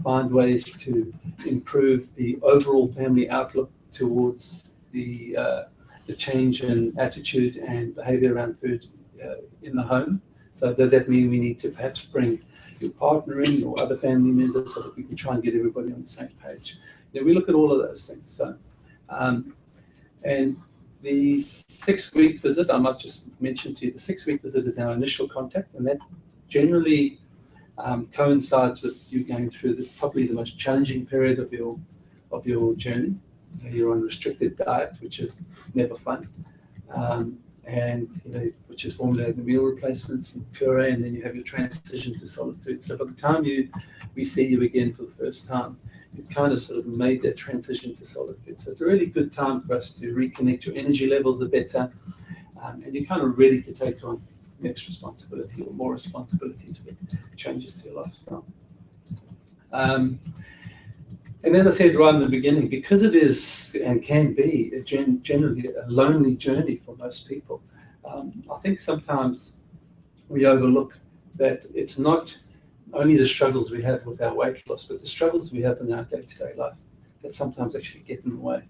find ways to improve the overall family outlook towards the change in attitude and behavior around food in the home? So does that mean we need to perhaps bring your partner in, or other family members, so that we can try and get everybody on the same page? We look at all of those things. So, and the 6-week visit, I might just mention to you, the 6-week visit is our initial contact, and that generally coincides with you going through probably the most challenging period of your journey. You're on restricted diet, which is never fun, and which is formulating meal replacements and puree, and then you have your transition to solid food. So by the time we see you again for the first time, you've kind of sort of made that transition to solid food. So it's a really good time for us to reconnect. Your energy levels are better, and you're kind of ready to take on next responsibility, or more responsibilities with changes to your lifestyle. And as I said right in the beginning, because it is and can be generally a lonely journey for most people, I think sometimes we overlook that it's not only the struggles we have with our weight loss, but the struggles we have in our day-to-day life that sometimes actually get in the way.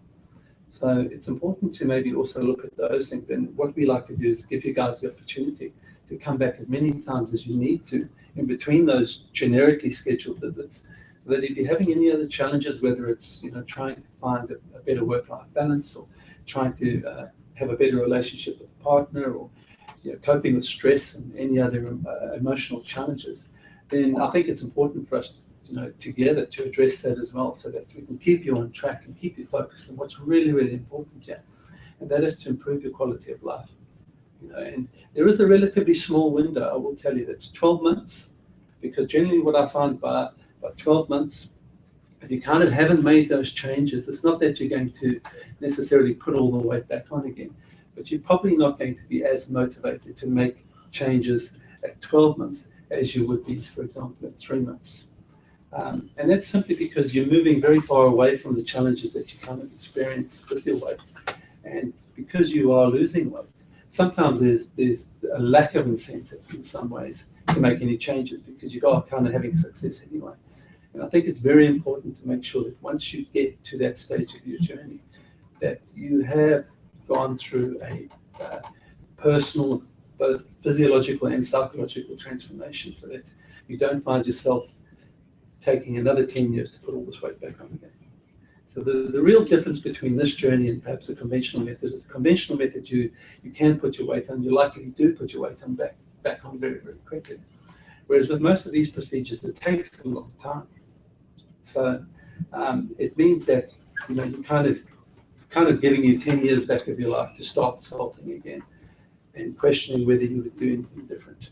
So it's important to maybe also look at those things. And what we like to do is give you guys the opportunity to come back as many times as you need to in between those generically scheduled visits, so that if you're having any other challenges, whether it's trying to find a better work-life balance, or trying to have a better relationship with a partner, or coping with stress and any other emotional challenges, then I think it's important for us together to address that as well, so that we can keep you on track and keep you focused on what's really, really important here, and that is to improve your quality of life. And there is a relatively small window, I will tell you, that's 12 months, because generally what I find by 12 months, if you kind of haven't made those changes, it's not that you're going to necessarily put all the weight back on again, but you're probably not going to be as motivated to make changes at 12 months as you would be, for example, at 3 months. And that's simply because you're moving very far away from the challenges that you kind of experience with your weight. And because you are losing weight, sometimes there's a lack of incentive in some ways to make any changes, because you are kind of having success anyway. And I think it's very important to make sure that once you get to that stage of your journey, that you have gone through a personal, both physiological and psychological transformation, so that you don't find yourself taking another 10 years to put all this weight back on again. So the real difference between this journey and perhaps a conventional method is a conventional method you can put your weight on, you likely do put your weight on back on very, very quickly. Whereas with most of these procedures, it takes a long time. So it means that you're kind of giving you 10 years back of your life to start this whole thing again and questioning whether you would do anything different.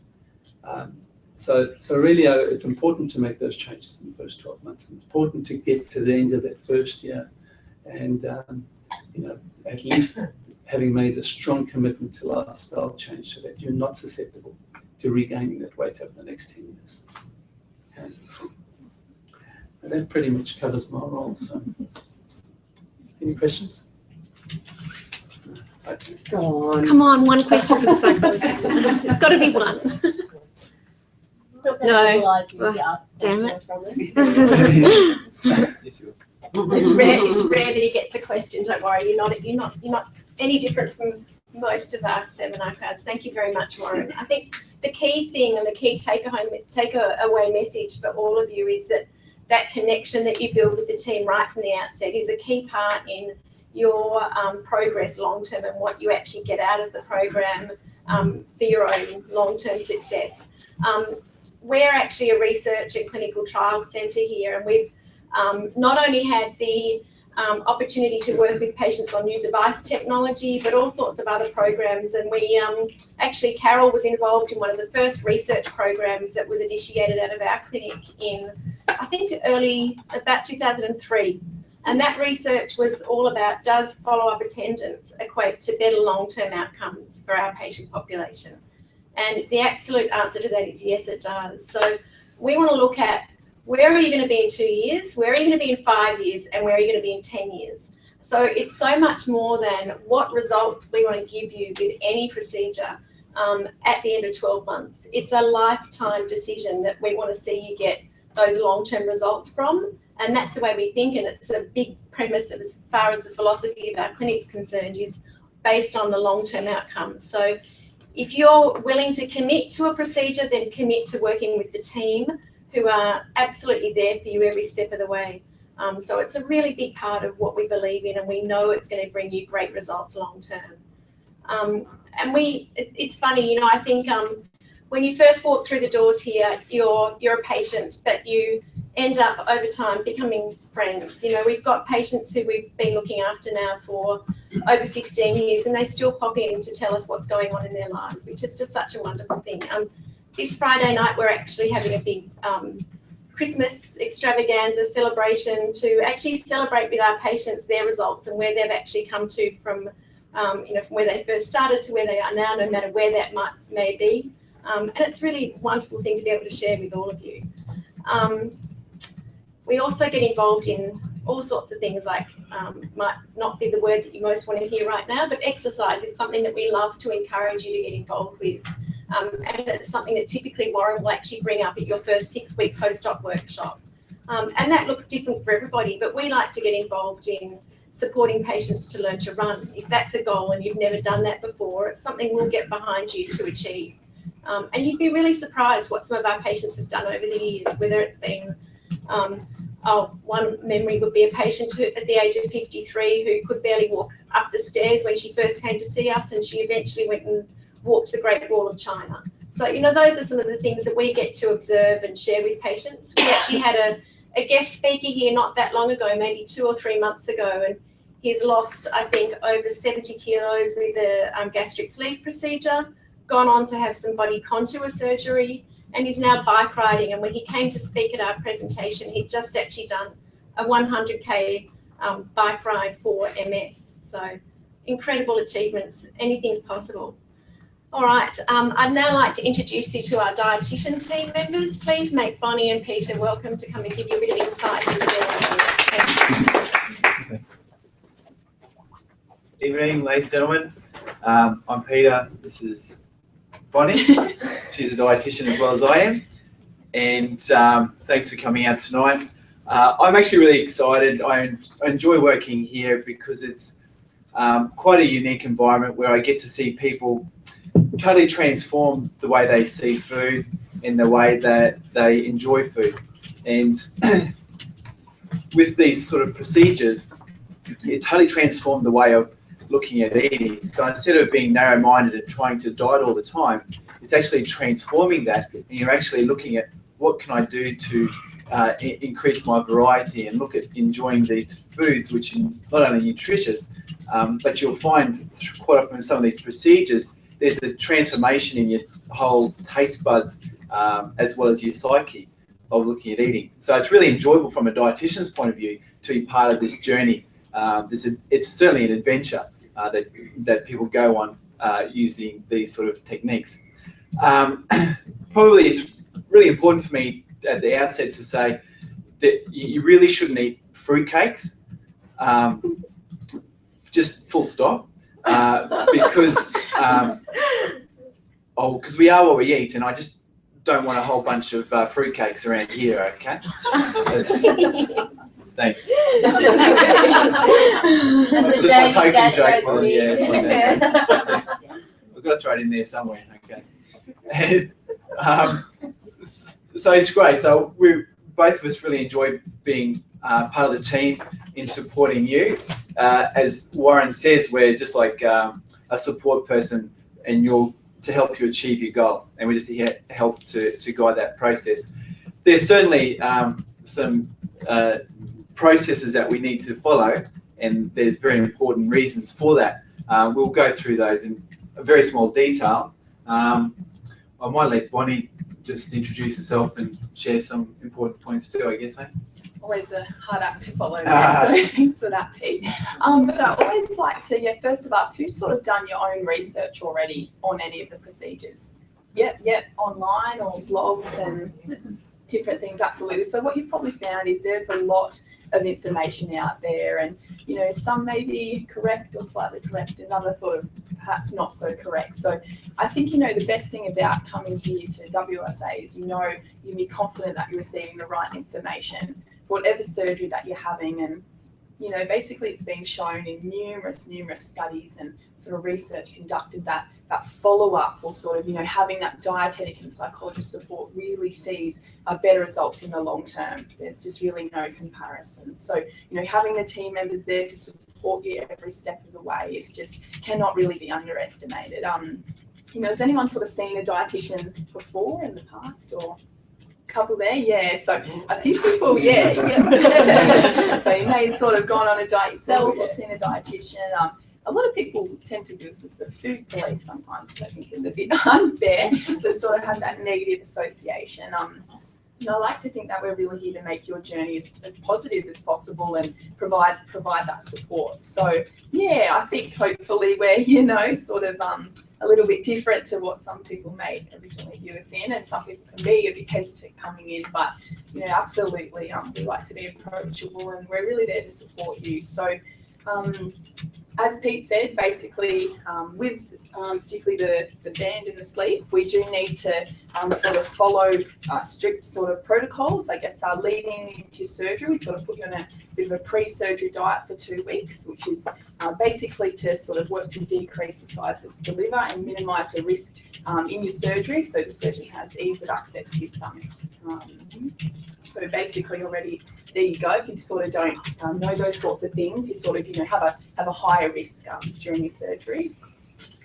So really, it's important to make those changes in the first 12 months. It's important to get to the end of that first year, and at least having made a strong commitment to lifestyle change, so that you're not susceptible to regaining that weight over the next 10 years. And that pretty much covers my role. So, any questions? Okay. Go on. Come on, one question for the psychologist. There's got to be one. No. Damn it. It's rare that he gets a question. Don't worry, you're not any different from most of our seminar crowds. Thank you very much, Warren. I think the key thing and the key takeaway message for all of you is that connection that you build with the team right from the outset is a key part in your progress long term and what you actually get out of the program for your own long-term success. We're actually a research and clinical trials centre here, and we've not only had the opportunity to work with patients on new device technology, but all sorts of other programs. And we actually, Carol was involved in one of the first research programs that was initiated out of our clinic in, I think, about 2003. And that research was all about, does follow-up attendance equate to better long-term outcomes for our patient population? And the absolute answer to that is yes, it does. So we want to look at, where are you going to be in 2 years? Where are you going to be in 5 years? And where are you going to be in 10 years? So it's so much more than what results we want to give you with any procedure at the end of 12 months. It's a lifetime decision that we want to see you get those long-term results from. And that's the way we think. And it's a big premise as far as the philosophy of our clinic's concerned, is based on the long-term outcomes. So if you're willing to commit to a procedure, then commit to working with the team who are absolutely there for you every step of the way. So it's a really big part of what we believe in, and we know it's going to bring you great results long term. And it's funny, I think when you first walk through the doors here, you're a patient, but you end up over time becoming friends. We've got patients who we've been looking after now for over 15 years, and they still pop in to tell us what's going on in their lives, which is just such a wonderful thing. This Friday night, we're actually having a big Christmas extravaganza celebration to actually celebrate with our patients their results and where they've actually come to from where they first started to where they are now, no matter where that may be. And it's really a wonderful thing to be able to share with all of you. We also get involved in all sorts of things like, might not be the word that you most want to hear right now, but exercise is something that we love to encourage you to get involved with. And it's something that typically Warren will actually bring up at your first 6-week post-op workshop. And that looks different for everybody, but we like to get involved in supporting patients to learn to run. If that's a goal and you've never done that before, it's something we'll get behind you to achieve. And you'd be really surprised what some of our patients have done over the years, whether it's been, one memory would be a patient who, at the age of 53, who could barely walk up the stairs when she first came to see us, and she eventually went and walked the Great Wall of China. So, those are some of the things that we get to observe and share with patients. We actually had a guest speaker here not that long ago, maybe 2 or 3 months ago, and he's lost, I think, over 70 kilos with a gastric sleeve procedure, gone on to have some body contour surgery, and he's now bike riding. And when he came to speak at our presentation, he'd just actually done a 100K bike ride for MS. So incredible achievements. Anything's possible. All right, I'd now like to introduce you to our dietitian team members. Please make Bonnie and Peter welcome to come and give you a bit of insight into their lives. Evening, ladies and gentlemen. I'm Peter. This is Bonnie. She's a dietitian as well as I am. And thanks for coming out tonight. I'm actually really excited. I enjoy working here because it's quite a unique environment where I get to see people totally transform the way they see food and the way that they enjoy food. And with these sort of procedures, it totally transformed the way of looking at eating. So instead of being narrow-minded and trying to diet all the time, it's actually transforming that, and you're actually looking at what can I do to increase my variety and look at enjoying these foods, which are not only nutritious, but you'll find quite often in some of these procedures, there's a transformation in your whole taste buds as well as your psyche of looking at eating. So it's really enjoyable from a dietitian's point of view to be part of this journey. It's certainly an adventure that people go on using these sort of techniques. Probably it's really important for me at the outset to say that you really shouldn't eat fruitcakes, just full stop, because we are what we eat, and I just don't want a whole bunch of fruitcakes around here, okay? Thanks. It's just my token joke. Well, yeah, it's my dad. We've got to throw it in there somewhere, okay? So it's great. So both of us really enjoy being part of the team in supporting you. As Warren says, we're just like a support person, and to help you achieve your goal, and we're just here to help to guide that process. There's certainly some processes that we need to follow, and there's very important reasons for that. We'll go through those in a very small detail. I might let Bonnie just introduce herself and share some important points too, I guess. Always a hard act to follow there, so thanks for that, Pete. But I always like to, first of all, ask, have you sort of done your own research already on any of the procedures? Yep, online or blogs and different things, absolutely. So what you've probably found is there's a lot of information out there, and some may be correct or slightly correct, and others sort of perhaps not so correct. So I think the best thing about coming here to WLSA is you'll be confident that you're receiving the right information for whatever surgery that you're having, and basically it's been shown in numerous studies and sort of research conducted that follow-up or sort of having that dietetic and psychologist support really sees better results in the long term. There's just really no comparison. So having the team members there to support you every step of the way is just cannot really be underestimated. Has anyone sort of seen a dietitian before in the past, or couple there? Yeah, so a few people, yeah. So you may have sort of gone on a diet yourself or seen a dietitian. A lot of people tend to do this as the food police sometimes, which I think is a bit unfair, so sort of have that negative association. I like to think that we're really here to make your journey as positive as possible and provide that support. So yeah, I think hopefully we're sort of a little bit different to what some people may originally view us in, and some people can be a bit hesitant coming in, but absolutely we like to be approachable, and we're really there to support you. So as Pete said, basically with particularly the band and the sleeve, we do need to sort of follow strict sort of protocols. I guess leading into surgery, we sort of put you on a bit of a pre-surgery diet for 2 weeks, which is basically to sort of work to decrease the size of the liver and minimise the risk in your surgery, so the surgeon has ease of access to your stomach. So basically already there you go. If you sort of don't know those sorts of things, you sort of have a higher risk during your surgeries.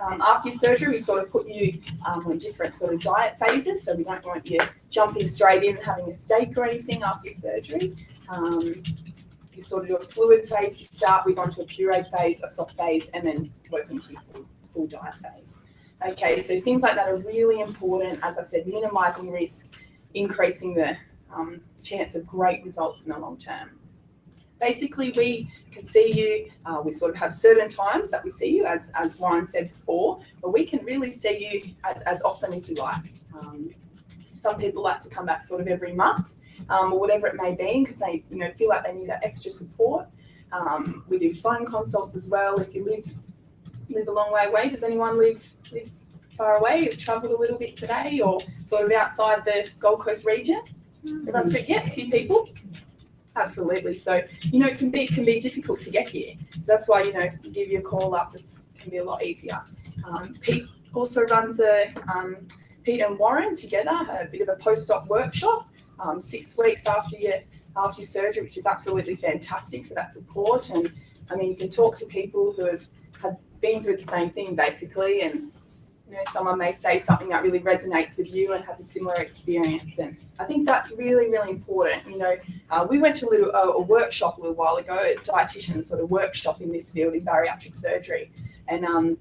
After your surgery, we sort of put you on different sort of diet phases, so we don't want you jumping straight in and having a steak or anything after your surgery. You sort of do a fluid phase to start with, onto a pureed phase, a soft phase, and then work into your full diet phase. Okay, so things like that are really important. As I said, minimising risk, increasing the chance of great results in the long term. Basically, we can see you, we sort of have certain times that we see you, as Warren said before, but we can really see you as often as you like. Some people like to come back sort of every month, or whatever it may be, because they feel like they need that extra support. We do phone consults as well. If you live a long way away, does anyone live far away? You've travelled a little bit today, or sort of outside the Gold Coast region? Everyone's great. Yeah, a few people. Absolutely. So it can be difficult to get here. So that's why give you a call up. It can be a lot easier. Pete also runs Pete and Warren together a bit of a post-op workshop. 6 weeks after your after your surgery, which is absolutely fantastic for that support. And I mean, you can talk to people who have been through the same thing basically, and you know, someone may say something that really resonates with you and has a similar experience. And I think that's really, really important. You know, we went to a workshop a little while ago, a dietitian sort of workshop in this field in bariatric surgery. And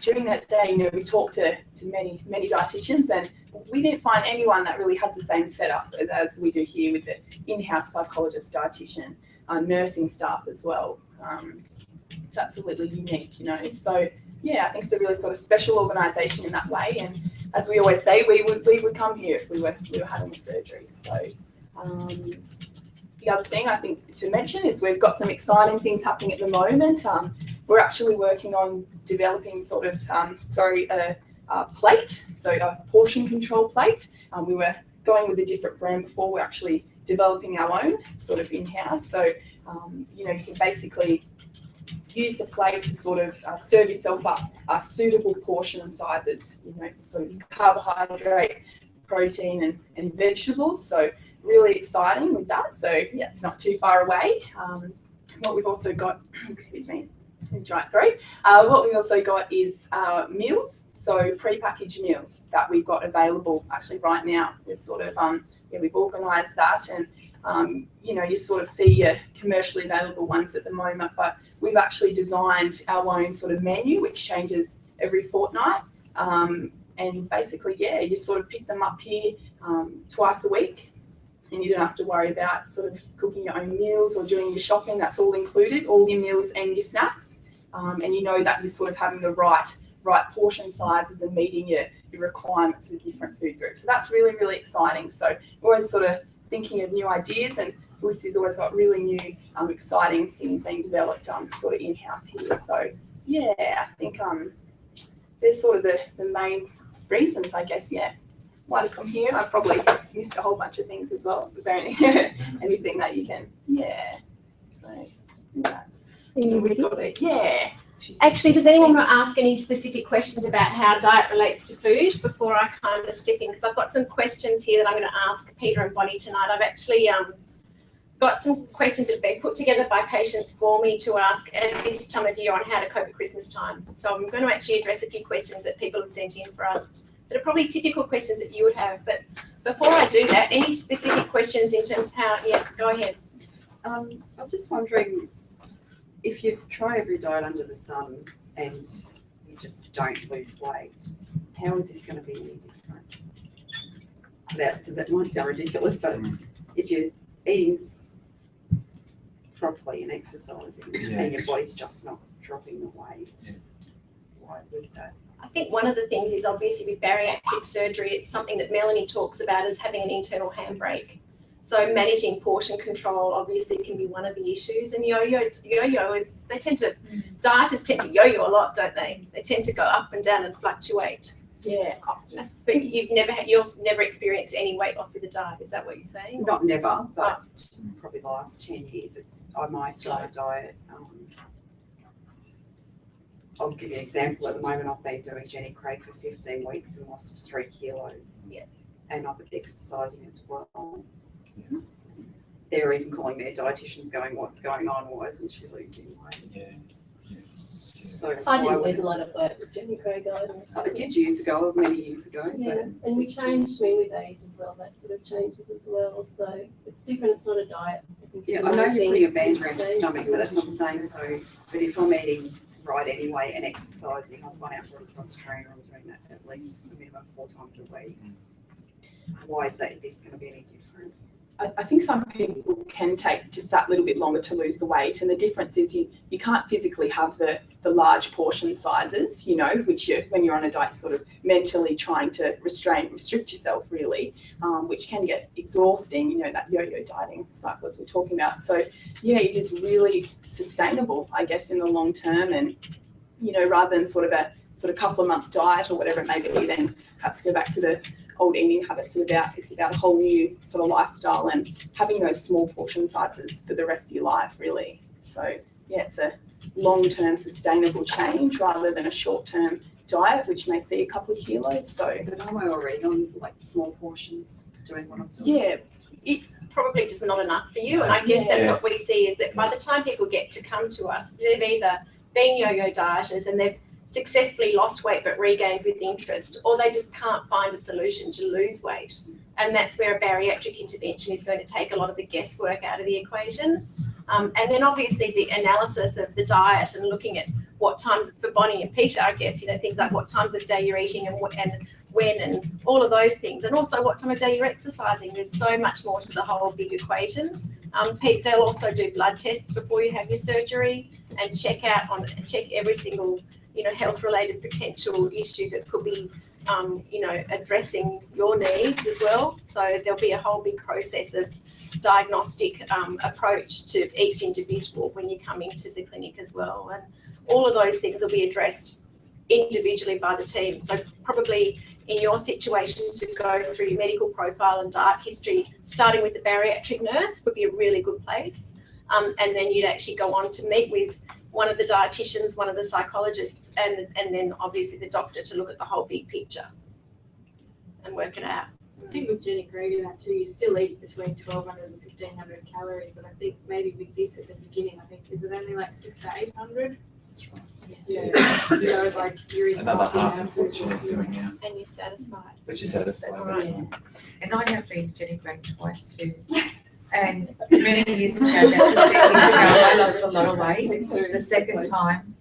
during that day, you know, we talked to many dietitians, and we didn't find anyone that really has the same setup as we do here with the in-house psychologist, dietitian, nursing staff as well. It's absolutely unique, you know. So yeah, I think it's a really sort of special organisation in that way. And as we always say, we would come here if we were having a surgery. So the other thing I think to mention is we've got some exciting things happening at the moment. We're actually working on developing sort of a plate, so a portion control plate. We were going with a different brand before. We're actually developing our own sort of in-house. So you know, you can basically use the plate to sort of serve yourself up suitable portion sizes, you know, sort of carbohydrate, protein and vegetables. So really exciting with that. So yeah, it's not too far away. What we've also got, excuse me, giant throat. What we also got is meals, so pre-packaged meals that we've got available actually right now. We're sort of, yeah, we've organised that, and you know, you sort of see your commercially available ones at the moment, but we've actually designed our own sort of menu, which changes every fortnight. And basically, yeah, you sort of pick them up here twice a week, and you don't have to worry about sort of cooking your own meals or doing your shopping. That's all included, all your meals and your snacks. And you know that you're sort of having the right portion sizes and meeting your requirements with different food groups. So that's really, really exciting. So we're always sort of thinking of new ideas, and Felicity's always got really new, exciting things being developed sort of in-house here. So yeah, I think there's sort of the main reasons, I guess, yeah, why to come here. I've probably missed a whole bunch of things as well. Is there anything that you can, yeah. So that's, Are you ready? Yeah. Actually, does anyone want to ask any specific questions about how diet relates to food before I kind of step in? Because I've got some questions here that I'm going to ask Peter and Bonnie tonight. I've actually got some questions that have been put together by patients for me to ask at this time of year on how to cope at Christmas time. So I'm going to actually address a few questions that people have sent in for us that are probably typical questions that you would have. But before I do that, any specific questions in terms of how, yeah, go ahead. I was just wondering, if you've tried every diet under the sun and you just don't lose weight, how is this going to be any different? That might sound ridiculous, but if you're eating properly and exercising and your body's just not dropping the weight, why would that? I think one of the things is obviously with bariatric surgery, it's something that Melanie talks about as having an internal handbrake. So managing portion control obviously can be one of the issues, and yo-yo is, they tend to, dieters tend to yo-yo a lot, don't they? They tend to go up and down and fluctuate. Yeah. But you've never experienced any weight loss with a diet, is that what you're saying? Not never, but probably the last 10 years, I might start a diet. I'll give you an example. At the moment, I've been doing Jenny Craig for 15 weeks and lost 3 kilos. Yeah. And I've been exercising as well. Yeah. They're even calling their dietitians going, what's going on? Why isn't she losing weight? Yeah. So I didn't lose a lot of weight with Jenny Craig either. I did years ago, many years ago. Yeah, and we changed me with age as well. That sort of changes as well. So it's different. It's not a diet. Yeah, I know you're putting a band around your stomach, but that's not saying so. But if I'm eating right anyway and exercising, I've gone out for a cross trainer. I'm doing that at least a minimum 4 times a week. Why is this going to be any different? I think some people can take just that little bit longer to lose the weight, and the difference is you can't physically have the large portion sizes, you know, which when you're on a diet, sort of mentally trying to restrict yourself really, which can get exhausting, you know, that yo-yo dieting cycle as we're talking about. So yeah, it is really sustainable, I guess, in the long term, and you know, rather than sort of a couple of month diet or whatever it may be, then perhaps go back to the old eating habits. It's about a whole new sort of lifestyle and having those small portion sizes for the rest of your life, really. So yeah, it's a long-term sustainable change rather than a short-term diet, which may see a couple of kilos. So, but am I already on like small portions doing what I'm doing? Yeah, probably just not enough for you. And I guess that's what we see is that by the time people get to come to us, they've either been yo-yo dieters and they've successfully lost weight but regained with interest, or they just can't find a solution to lose weight. And that's where a bariatric intervention is going to take a lot of the guesswork out of the equation. And then obviously the analysis of the diet and looking at what time for Bonnie and Peter, I guess, things like what times of day you're eating and when and all of those things, and also what time of day you're exercising. There's so much more to the whole big equation. Pete, they'll also do blood tests before you have your surgery and check every single health-related potential issue that could be addressing your needs as well. So there'll be a whole big process of diagnostic approach to each individual when you come into the clinic as well, and all of those things will be addressed individually by the team. So probably in your situation, to go through your medical profile and diet history, starting with the bariatric nurse would be a really good place. And then you'd actually go on to meet with one of the dietitians, one of the psychologists, and then obviously the doctor to look at the whole big picture and work it out. I think with Jenny agreed with that too. You still eat between 1,200 and 1,500 calories, but I think maybe with this at the beginning, is it only like 600 to 800? That's right. Yeah. So it's like you're eating Another half of food. what you're doing now, And you're satisfied. but you're satisfied. Right. And I have been Jenny Gray twice too. And many years ago, about 15 years ago, I lost a lot of weight. The second time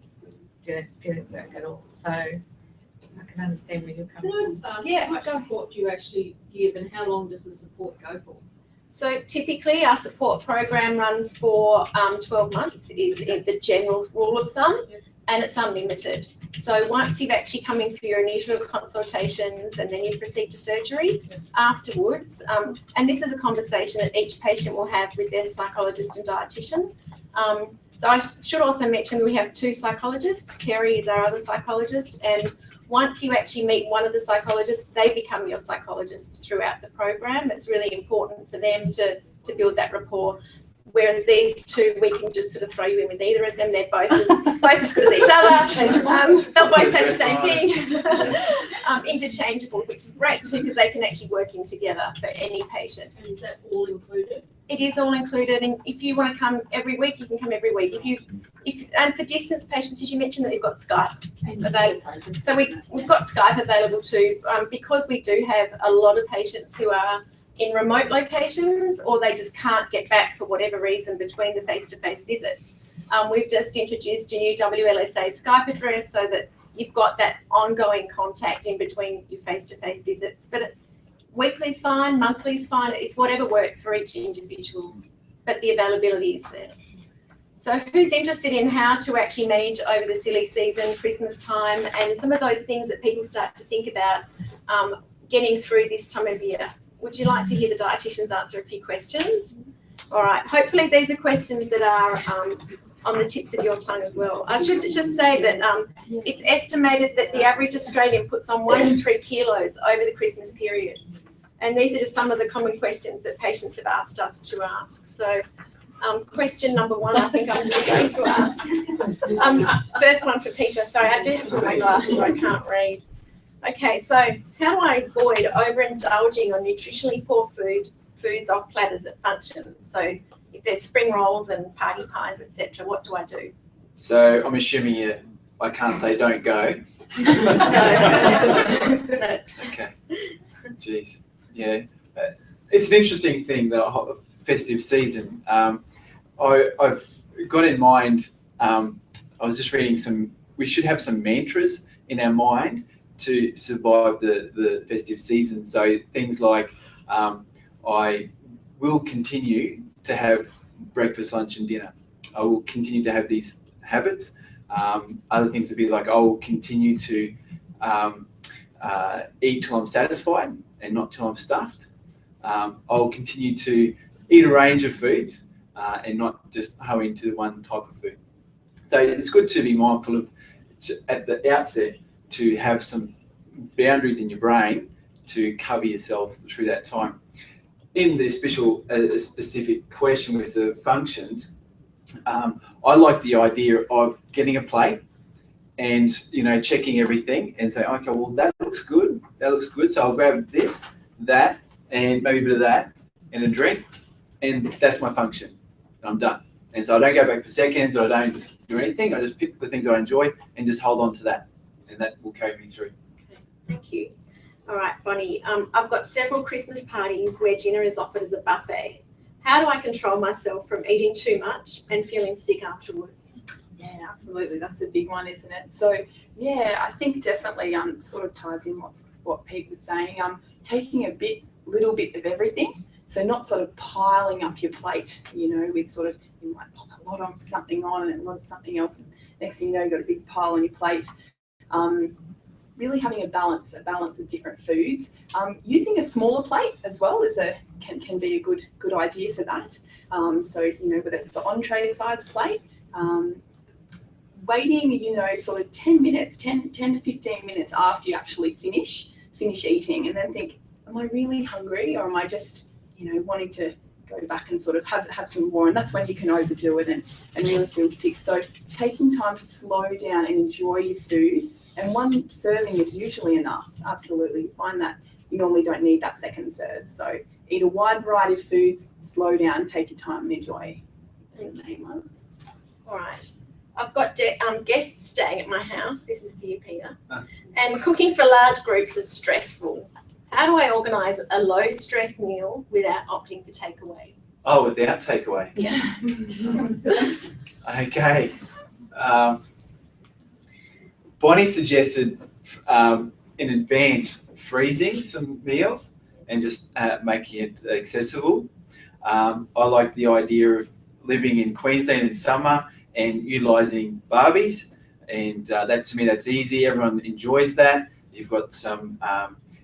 didn't work at all. So I can understand where you're coming Can I from. just ask, Yeah, how much go support do you actually give and how long does the support go for? So typically our support program runs for 12 months is the general rule of thumb, and it's unlimited. So once you've actually come in for your initial consultations and then you proceed to surgery afterwards, and this is a conversation that each patient will have with their psychologist and dietitian. So I should also mention we have 2 psychologists. Kerry is our other psychologist, and once you actually meet one of the psychologists, they become your psychologist throughout the program. It's really important for them to build that rapport. Whereas these 2, we can just sort of throw you in with either of them. They're both as good as each other. They'll both say the same thing. Interchangeable, which is great too, because they can actually work in together for any patient. And is that all included? It is all included, and if you want to come every week, you can come every week. And for distance patients, as you mentioned, that we've got Skype available. So we've got Skype available too, because we do have a lot of patients who are in remote locations, or they just can't get back for whatever reason between the face-to-face visits. We've just introduced a new WLSA Skype address so that you've got that ongoing contact in between your face-to-face visits. But weekly's fine, monthly's fine. It's whatever works for each individual, but the availability is there. So who's interested in how to actually manage over the silly season, Christmas time, and some of those things that people start to think about getting through this time of year? Would you like to hear the dietitians answer a few questions? All right, hopefully these are questions that are on the tips of your tongue as well. I should just say that it's estimated that the average Australian puts on 1 to 3 kilos over the Christmas period. And these are just some of the common questions that patients have asked us to ask. So question number 1, I think I'm just going to ask. First one for Peter. Sorry, I do have to put my glasses, I can't read. Okay, so how do I avoid overindulging on nutritionally poor foods off platters at functions? So if there's spring rolls and party pies, etc., what do I do? So I'm assuming I can't say don't go. No. Okay. Jeez. Yeah. It's an interesting thing, the whole festive season. I've got in mind, I was just reading we should have some mantras in our mind to survive the festive season. So things like, I will continue to have breakfast, lunch and dinner. I will continue to have these habits. Other things would be like, I will continue to eat till I'm satisfied and not till I'm stuffed. I'll continue to eat a range of foods and not just hoe into one type of food. So it's good to be mindful of, at the outset, to have some boundaries in your brain to cover yourself through that time. In the specific question with the functions, I like the idea of getting a plate and checking everything and say, okay, well that looks good, so I'll grab this, that, and maybe a bit of that and a drink. and that's my function. I'm done. And so I don't go back for seconds, or I don't do anything. I just pick the things I enjoy and just hold on to that, and that will carry me through. Thank you. All right, Bonnie, I've got several Christmas parties where dinner is offered as a buffet. How do I control myself from eating too much and feeling sick afterwards? Yeah, absolutely. That's a big one, isn't it? So yeah, I think definitely sort of ties in what Pete was saying. Taking a little bit of everything. So not sort of piling up your plate, with sort of, you might pop a lot of something on and then a lot of something else. And next thing you know, you've got a big pile on your plate. Really having a balance of different foods. Using a smaller plate as well can be a good idea for that. So whether it's the entree size plate, waiting sort of 10 to 15 minutes after you actually finish eating, and then think, am I really hungry, or am I just wanting to go back and sort of have some more? And that's when you can overdo it and really feel sick. So taking time to slow down and enjoy your food. And one serving is usually enough. Absolutely. You find that you normally don't need that second serve. So eat a wide variety of foods, slow down, take your time and enjoy. All right. I've got guests staying at my house. This is for you, Peter. And cooking for large groups is stressful. How do I organise a low stress meal without opting for takeaway? Oh, without takeaway. Yeah. Okay. Bonnie suggested in advance freezing some meals and just making it accessible. I like the idea of living in Queensland in summer and utilising barbies, and that, to me, that's easy. Everyone enjoys that. You've got some,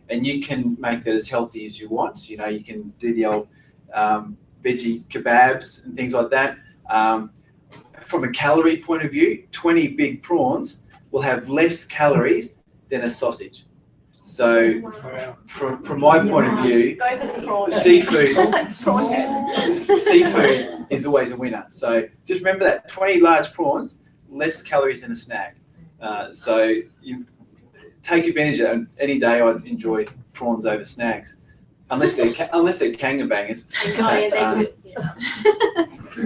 and you can make that as healthy as you want. You can do the old veggie kebabs and things like that. From a calorie point of view, 20 big prawns will have less calories than a sausage. So from my point of view, seafood is always a winner. So just remember that 20 large prawns, less calories than a snack. So you take advantage of it. Any day I'd enjoy prawns over snacks, unless they're kangabangers. Oh, yeah, they're good.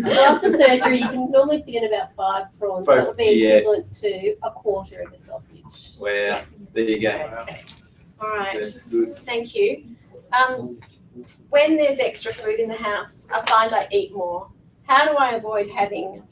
After surgery, you can normally fit in about 5 prawns. So that would be equivalent to a quarter of a sausage. Well, there you go. Okay. All right. That's good. Thank you. When there's extra food in the house, I find I eat more. How do I avoid having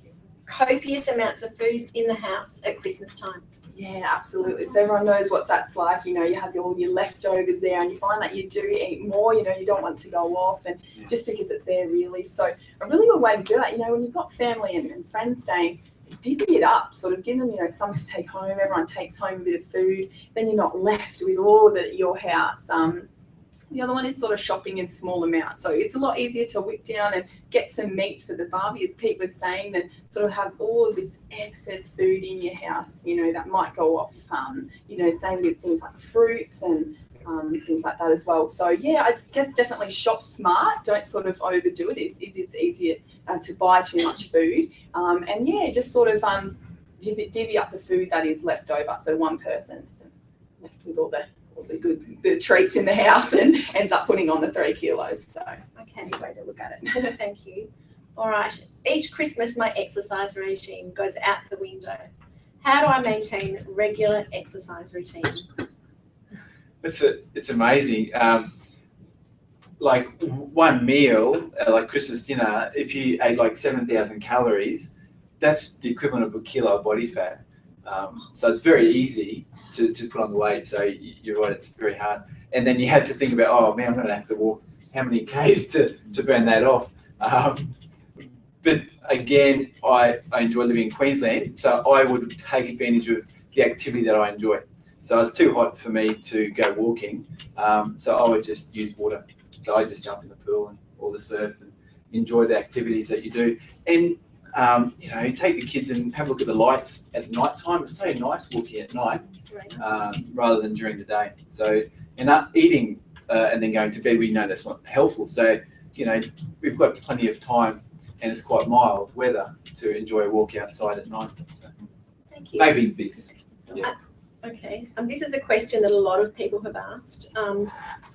copious amounts of food in the house at Christmas time? Yeah, absolutely. So everyone knows what that's like. You have all your leftovers there, and you find that you do eat more. You don't want to go off, and just because it's there, really. So a really good way to do that, when you've got family and friends staying, divvy it up. Sort of give them, some to take home. Everyone takes home a bit of food. Then you're not left with all of it at your house. The other one is sort of shopping in small amounts. So it's a lot easier to whip down and get some meat for the barbie, as Pete was saying, than sort of have all of this excess food in your house, that might go off. Same with things like fruits and things like that as well. So yeah, I guess definitely shop smart. Don't sort of overdo it. It is easier to buy too much food. And yeah, just sort of divvy up the food that is left over. So one person isn't left with all the treats in the house and ends up putting on the 3 kilos. So Okay. that's a way to look at it. Thank you. All right. Each Christmas, my exercise regime goes out the window. How do I maintain a regular exercise routine? It's amazing. Like one meal, like Christmas dinner, if you ate like 7,000 calories, that's the equivalent of a kilo of body fat. So it's very easy to put on the weight. So you're right, it's very hard. And then you had to think about, oh man, I'm going to have to walk how many Ks to burn that off. But again, I enjoy living in Queensland, so I would take advantage of the activity that I enjoy. So it's too hot for me to go walking, so I would just use water. So I just jump in the pool or the surf and enjoy the activities that you do. And take the kids and have a look at the lights at night time. It's so nice walking at night rather than during the day. So, and eating and then going to bed, we know that's not helpful. So, we've got plenty of time and it's quite mild weather to enjoy a walk outside at night. So, Thank you. maybe this. Yeah. Okay. This is a question that a lot of people have asked.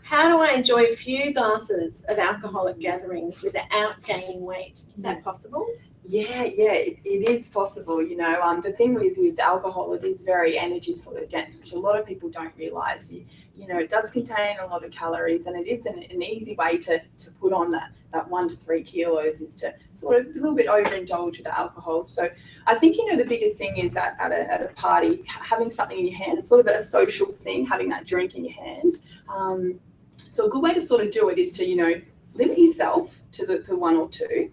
How do I enjoy a few glasses of alcohol at gatherings without gaining weight? Is that possible? Yeah, it is possible. You know, the thing with alcohol, it is very energy sort of dense, which a lot of people don't realise. You know, it does contain a lot of calories, and it is an easy way to put on that 1 to 3 kilos is to sort of a little bit overindulge with the alcohol. So I think, you know, the biggest thing is at a party, having something in your hand, it's sort of a social thing, having that drink in your hand. So a good way to sort of do it is to, you know, limit yourself to the 1 or 2.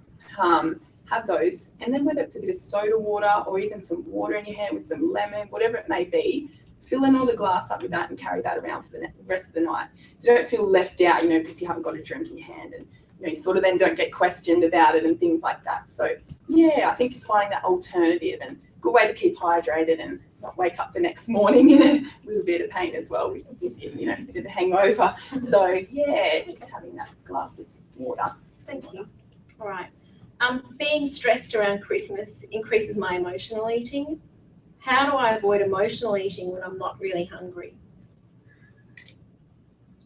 Have those, and then whether it's a bit of soda water or even some water in your hand with some lemon, whatever it may be, fill another glass up with that and carry that around for the rest of the night. So you don't feel left out, you know, because you haven't got a drink in your hand, and you know, you sort of then don't get questioned about it and things like that. So yeah, I think just finding that alternative and good way to keep hydrated and not wake up the next morning in a little bit of pain as well with you know, a bit of a hangover. So yeah, just having that glass of water. Thank you. All right. Being stressed around Christmas increases my emotional eating. How do I avoid emotional eating when I'm not really hungry?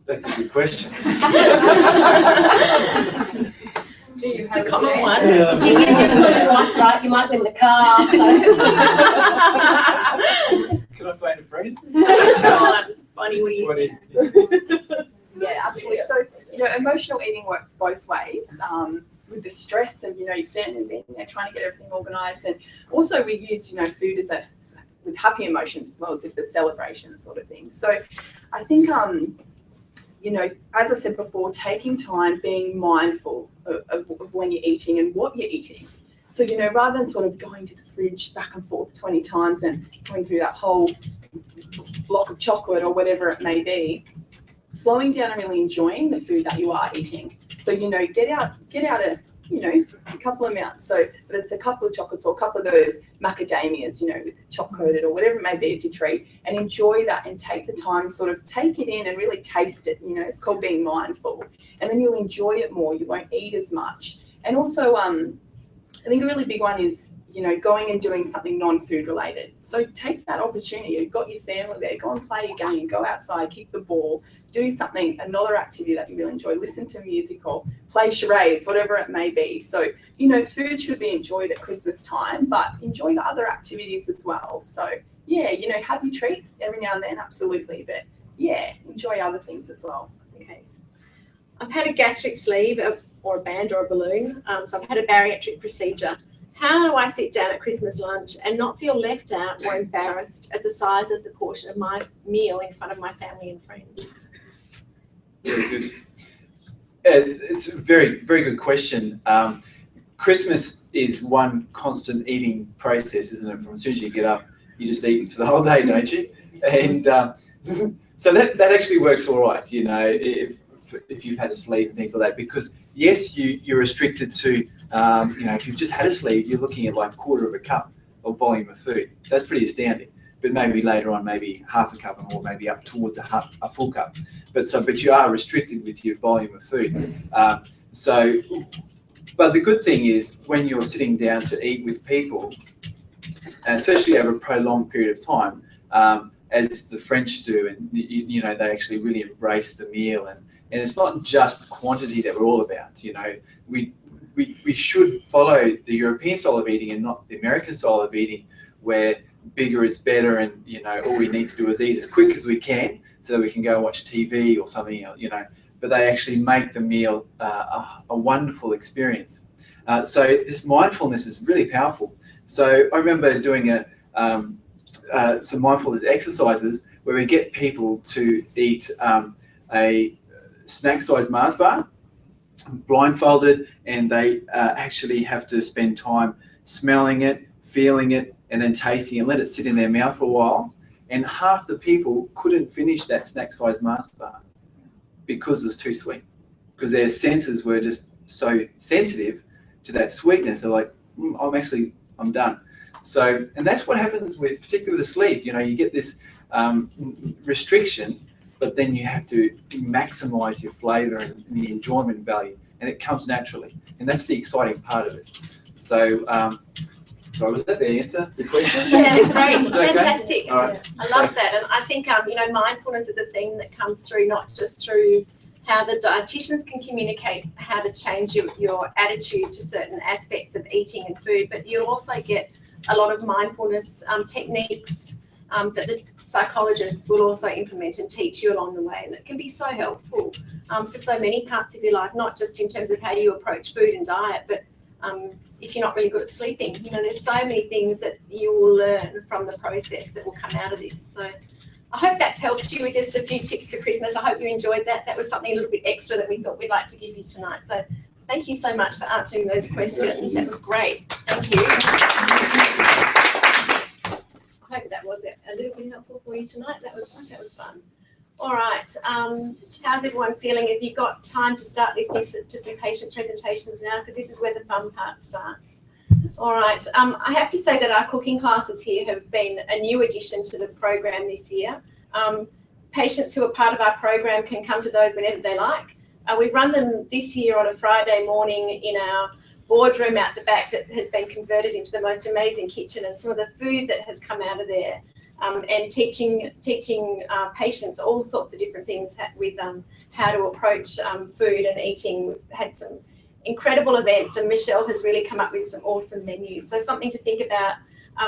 That's a good question. Do you It's have a common a one. Yeah. You get this one right, you might win the car, so. Can I phone a friend? Come on, Bonnie, what do you think? Yeah, absolutely. So, you know, emotional eating works both ways. With the stress of, you know, your family being there trying to get everything organised, and also we use, you know, food as with happy emotions as well, with the celebration sort of thing. So I think, you know, as I said before, taking time, being mindful of when you're eating and what you're eating. So, you know, rather than sort of going to the fridge back and forth 20 times and going through that whole block of chocolate or whatever it may be, slowing down and really enjoying the food that you are eating. So, you know, get out a, you know, a couple of amounts. So, but it's a couple of chocolates or a couple of those macadamias, you know, with chocolate coated or whatever it may be as your treat, and enjoy that and take the time, sort of take it in and really taste it. You know, it's called being mindful, and then you'll enjoy it more. You won't eat as much. And also, I think a really big one is, you know, going and doing something non-food related. So take that opportunity. You've got your family there. Go and play a game. Go outside, kick the ball, do something, another activity that you really enjoy. Listen to music or play charades, whatever it may be. So, you know, food should be enjoyed at Christmas time, but enjoy the other activities as well. So, yeah, you know, have your treats every now and then, absolutely. But, yeah, enjoy other things as well, in case. I've had a gastric sleeve or a band or a balloon. So I've had a bariatric procedure. How do I sit down at Christmas lunch and not feel left out or embarrassed at the size of the portion of my meal in front of my family and friends? Very good. It's a very, very good question. Christmas is one constant eating process, isn't it? From as soon as you get up, you just eat for the whole day, don't you? And so that actually works all right, you know, if you've had a sleeve and things like that, because yes, you're restricted to, you know, if you've just had a sleeve, you're looking at like 1/4 of a cup of volume of food. So that's pretty astounding. But maybe later on, maybe 1/2 cup or maybe up towards a full cup. But you are restricted with your volume of food. But the good thing is when you're sitting down to eat with people, and especially over a prolonged period of time, as the French do, and you know, they actually really embrace the meal, and it's not just quantity that we're all about. You know, we should follow the European style of eating and not the American style of eating, where bigger is better, and you know, all we need to do is eat as quick as we can so that we can go and watch TV or something, you know. But they actually make the meal a wonderful experience. So this mindfulness is really powerful. So I remember doing some mindfulness exercises where we get people to eat a snack-sized Mars bar, blindfolded, and they actually have to spend time smelling it, feeling it, and then tasting and let it sit in their mouth for a while. And half the people couldn't finish that snack-sized Mars bar because it was too sweet, because their senses were just so sensitive to that sweetness. They're like, I'm done. So, and that's what happens with, particularly with sleep. You know, you get this restriction, but then you have to maximize your flavor and the enjoyment value, and it comes naturally. And that's the exciting part of it. So, sorry, was that the answer to the question? Yeah, great, Okay? fantastic. All right. I love that, and I think you know, mindfulness is a theme that comes through not just through how the dietitians can communicate how to change your attitude to certain aspects of eating and food, but you'll also get a lot of mindfulness techniques that the psychologists will also implement and teach you along the way, and it can be so helpful for so many parts of your life, not just in terms of how you approach food and diet, but if you're not really good at sleeping. You know, there's so many things that you will learn from the process that will come out of this. So I hope that's helped you with just a few tips for Christmas. I hope you enjoyed that. That was something a little bit extra that we thought we'd like to give you tonight. So thank you so much for answering those questions. That was great. Thank you. I hope that was a little bit helpful for you tonight. That was fun. All right. How's everyone feeling? Have you got time to start listening to some patient presentations now? Because this is where the fun part starts. All right. I have to say that our cooking classes here have been a new addition to the program this year. Patients who are part of our program can come to those whenever they like. We run them this year on a Friday morning in our boardroom out the back that has been converted into the most amazing kitchen, and some of the food that has come out of there, and teaching patients all sorts of different things with how to approach food and eating. We've had some incredible events, and Michelle has really come up with some awesome menus. So something to think about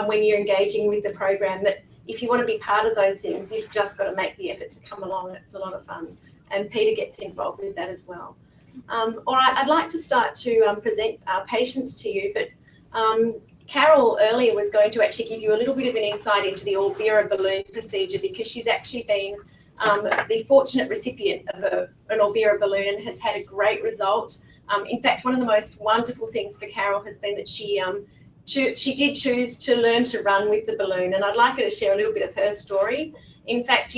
when you're engaging with the program, that if you want to be part of those things, you've just got to make the effort to come along. It's a lot of fun, and Peter gets involved with that as well. All right, I'd like to start to present our patients to you, but Carol earlier was going to actually give you a little bit of an insight into the Orbira balloon procedure, because she's actually been the fortunate recipient of an Orbira balloon and has had a great result. In fact, one of the most wonderful things for Carol has been that she did choose to learn to run with the balloon, and I'd like her to share a little bit of her story. In fact,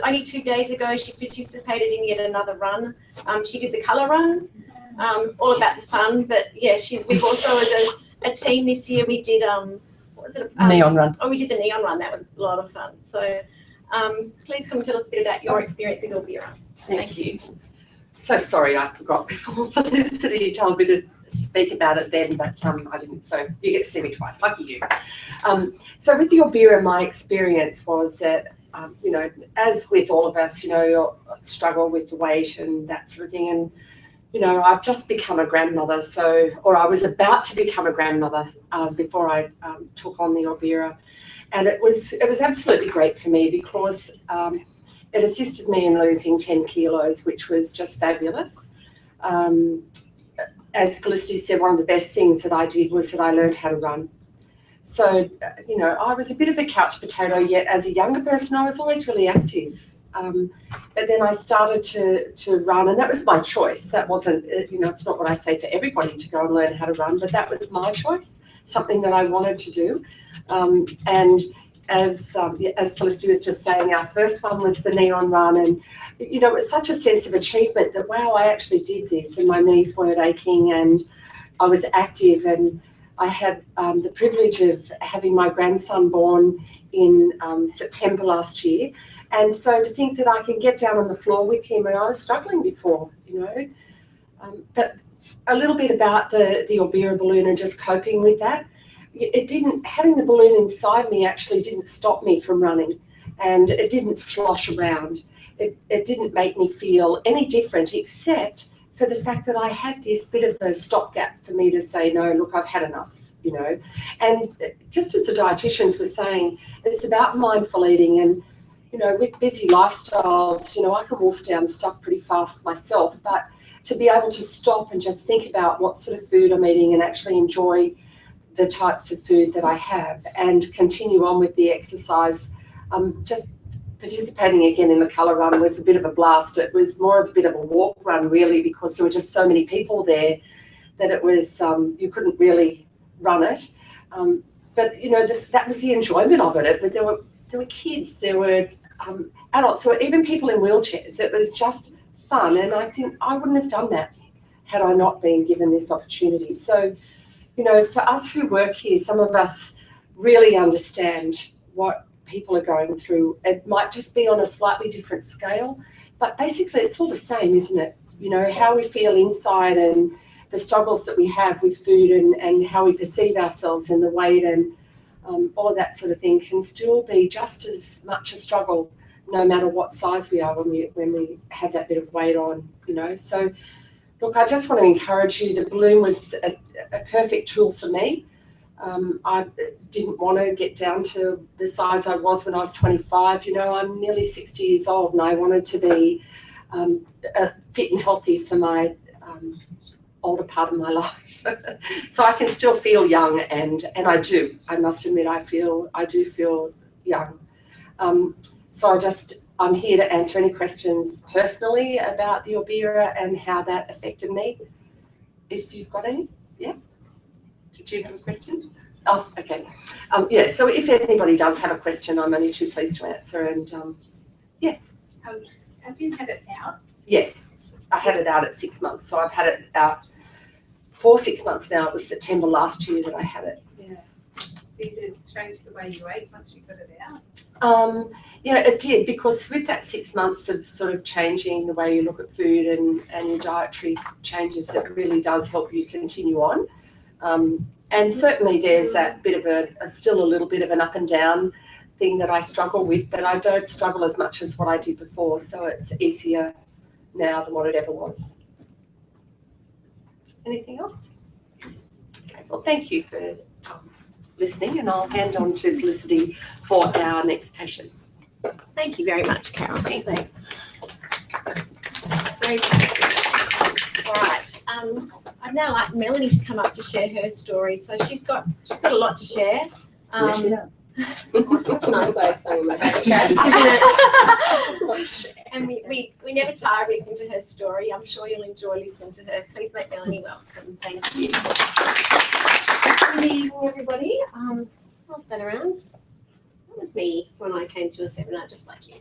only 2 days ago, she participated in yet another run. She did the colour run, all about the fun. But yeah, we've also as a team this year, we did what was it? Neon run. Oh, we did the neon run. That was a lot of fun. So please come and tell us a bit about your experience with Orbira. Thank you. So sorry, I forgot before Felicity. You told me to speak about it then, but I didn't. So you get to see me twice. Lucky you. So with the Orbira, my experience was that, you know, as with all of us, you know, you struggle with the weight and that sort of thing. And, you know, I've just become a grandmother, or I was about to become a grandmother before I took on the Orbira. And it was absolutely great for me, because it assisted me in losing 10 kilos, which was just fabulous. As Felicity said, one of the best things that I did was that I learned how to run. So, you know, I was a bit of a couch potato, yet as a younger person, I was always really active. But then I started to run, and that was my choice. That wasn't, you know, it's not what I say for everybody to go and learn how to run, but that was my choice, something that I wanted to do. And as Felicity was just saying, our first one was the neon run, and you know, it was such a sense of achievement that, wow, I actually did this, and my knees weren't aching, and I was active, and I had the privilege of having my grandson born in September last year, and so to think that I can get down on the floor with him, and I was struggling before, you know, but a little bit about the Orbira balloon and just coping with that. Having the balloon inside me actually didn't stop me from running, and it didn't slosh around. It didn't make me feel any different, except for the fact that I had this bit of a stopgap for me to say, no, look, I've had enough, you know. And just as the dietitians were saying, it's about mindful eating, and, you know, with busy lifestyles, you know, I can wolf down stuff pretty fast myself, but to be able to stop and just think about what sort of food I'm eating and actually enjoy the types of food that I have and continue on with the exercise. Just participating again in the colour run was a bit of a blast. It was more of a bit of a walk run, really, because there were just so many people there that it was, you couldn't really run it. But, you know, that was the enjoyment of it. There were kids, there were adults, there were even people in wheelchairs. It was just fun, and I think I wouldn't have done that had I not been given this opportunity. So, you know, for us who work here, some of us really understand what people are going through. It might just be on a slightly different scale, but basically it's all the same, isn't it? You know, how we feel inside and the struggles that we have with food and how we perceive ourselves and the weight and all of that sort of thing can still be just as much a struggle no matter what size we are when we have that bit of weight on, you know. So look, I just want to encourage you. The balloon was a perfect tool for me. I didn't want to get down to the size I was when I was 25. You know, I'm nearly 60 years old, and I wanted to be fit and healthy for my older part of my life. So I can still feel young, and I do. I must admit, I do feel young. So I'm here to answer any questions personally about the Orbira and how that affected me. If you've got any, yes? Did you have a question? Oh, okay. Yeah, so if anybody does have a question, I'm only too pleased to answer. And yes? Have you had it out? Yes, I had it out at 6 months. So I've had it out for 6 months now. It was September last year that I had it. Yeah. Did it change the way you ate once you got it out? Yeah, it did, because with that 6 months of sort of changing the way you look at food and your dietary changes, it really does help you continue on. And certainly there's that bit of still a little bit of an up and down thing that I struggle with, but I don't struggle as much as what I did before. So it's easier now than what it ever was. Anything else? Okay, well, thank you for listening, and I'll hand on to Felicity for our next patient. Thank you very much, Carol. Thanks. All right. I'd now like Melanie to come up to share her story. So she's got a lot to share. Yes, she does. Such a nice way of saying that. And we never tire of listening to her story. I'm sure you'll enjoy listening to her. Please make Melanie welcome. Thank you. Good evening, everybody. Pass that around. That was me when I came to a seminar, just like you.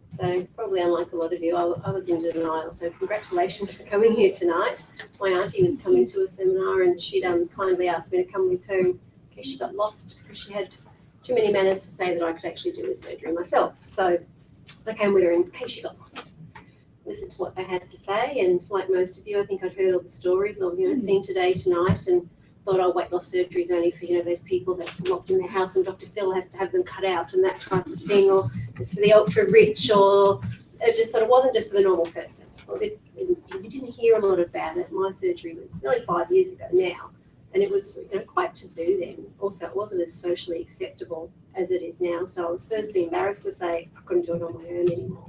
So probably unlike a lot of you, I was in denial. So congratulations for coming here tonight. My auntie was coming to a seminar, and she'd kindly asked me to come with her in case she got lost, because she had too many manners to say that I could actually do with surgery myself. So I came with her in case she got lost. Listened to what they had to say, and like most of you, I think I'd heard all the stories of, seen today, tonight, and thought, oh, weight loss surgery is only for, those people that are locked in their house and Dr. Phil has to have them cut out and that type of thing, or it's for the ultra rich, or it just sort of wasn't just for the normal person. Well, you didn't hear a lot about it. My surgery was nearly 5 years ago now, and it was quite taboo then. Also, it wasn't as socially acceptable as it is now. So I was firstly embarrassed to say I couldn't do it on my own anymore.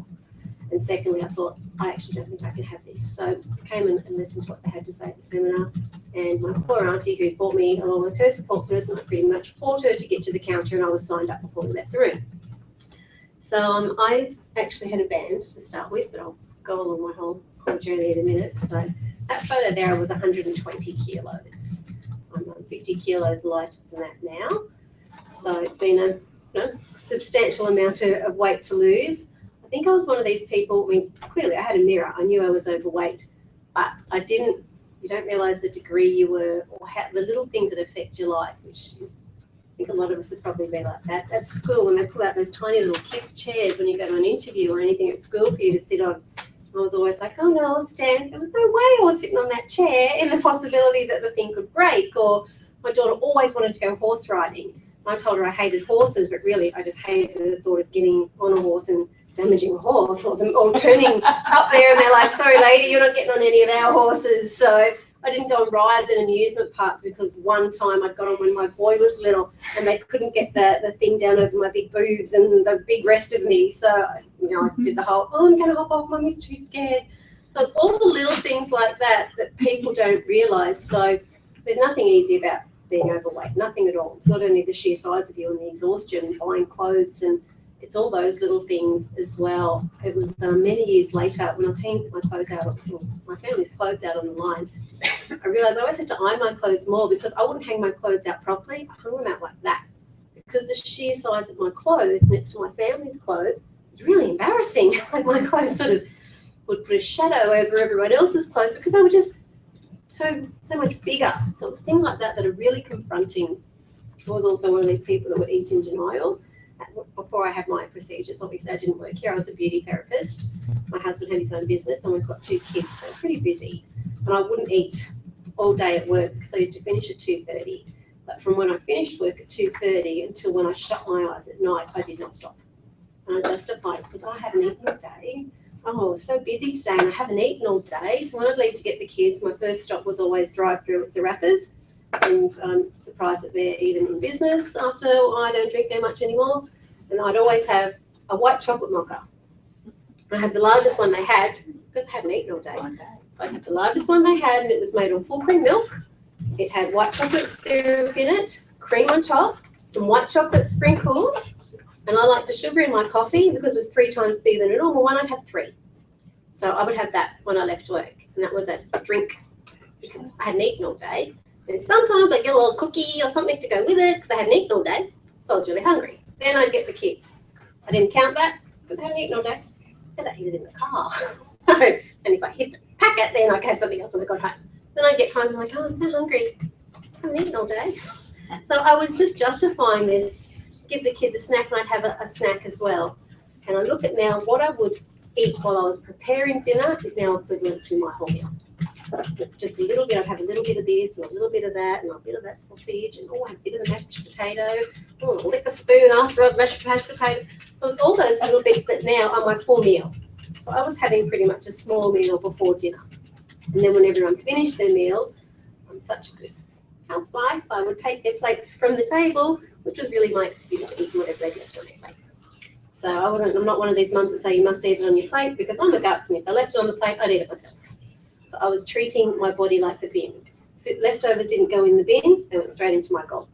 And secondly, I thought, I actually don't think I can have this. So I came and listened to what they had to say at the seminar. And my poor auntie, who brought me along as her support person, I pretty much fought her to get to the counter, and I was signed up before we left the room. So I actually had a band to start with, but I'll go along my whole journey in a minute. So that photo there, I was 120 kilos. I'm 50 kilos lighter than that now. So it's been a substantial amount of weight to lose. I think I was one of these people, clearly I had a mirror. I knew I was overweight, but you don't realise the degree you were, or how, the little things that affect your life, which is, I think a lot of us would probably be like that. At school, when they pull out those tiny little kids' chairs when you go to an interview or anything at school for you to sit on, I was always like, oh no, I'll stand. There was no way I was sitting on that chair, in the possibility that the thing could break. Or my daughter always wanted to go horse riding. I told her I hated horses, but really I just hated the thought of getting on a horse and damaging a horse, or turning up there and they're like, sorry lady, you're not getting on any of our horses. So I didn't go on rides and amusement parks, because one time I got on when my boy was little and they couldn't get the thing down over my big boobs and the big rest of me. So, I did the whole, oh, I'm going to hop off, Mummy's too scared. So it's all the little things like that people don't realise. So there's nothing easy about being overweight, nothing at all. It's not only the sheer size of you and the exhaustion, buying clothes, and it's all those little things as well. It was many years later when I was hanging my clothes out, my family's clothes out on the line, I realised I always had to iron my clothes more, because I wouldn't hang my clothes out properly. I hung them out like that, because the sheer size of my clothes next to my family's clothes was really embarrassing. Like my clothes sort of would put a shadow over everyone else's clothes, because they were just so much bigger. So it was things like that that are really confronting. I was also one of these people that would eat in denial. Before I had my procedures, obviously I didn't work here. I was a beauty therapist. My husband had his own business, and we've got 2 kids, so pretty busy. And I wouldn't eat all day at work, because I used to finish at 2:30. But from when I finished work at 2:30 until when I shut my eyes at night, I did not stop. And I justified it because I hadn't eaten all day. Oh, I was so busy today and I haven't eaten all day. So when I'd leave to get the kids, my first stop was always drive through at Zaraffa's. And I'm surprised that they're even in business after I don't drink there much anymore. And I'd always have a white chocolate mocha. I had the largest one they had because I hadn't eaten all day. I had the largest one they had and it was made on full cream milk. It had white chocolate syrup in it, cream on top, some white chocolate sprinkles, and I like the sugar in my coffee because it was 3 times bigger than a normal one. I'd have 3. So I would have that when I left work, and that was a drink because I hadn't eaten all day. And sometimes I'd get a little cookie or something to go with it because I hadn't eaten all day, so I was really hungry. Then I'd get the kids. I didn't count that because I hadn't eaten all day. Then I'd eat it in the car. And if I hit the packet, then I could have something else when I got home. Then I get home and I'm like, oh, I'm not hungry. I haven't eaten all day. So I was just justifying this, give the kids a snack and I'd have a snack as well. And I look at now what I would eat while I was preparing dinner is now equivalent to my whole meal. Just a little bit, I'd have a little bit of this and a little bit of that and a bit of that sausage and oh, I have a bit of the mashed potato. Oh, I'll lick the spoon after I've mashed potato. So it's all those little bits that now are my full meal. So I was having pretty much a small meal before dinner. And then when everyone finished their meals, I'm such a good housewife, I would take their plates from the table, which was really my excuse to eat whatever they left on their plate. So I'm not one of these mums that say you must eat it on your plate because I'm a guts and if I left it on the plate, I'd eat it myself. So I was treating my body like the bin. If leftovers didn't go in the bin, they went straight into my gob.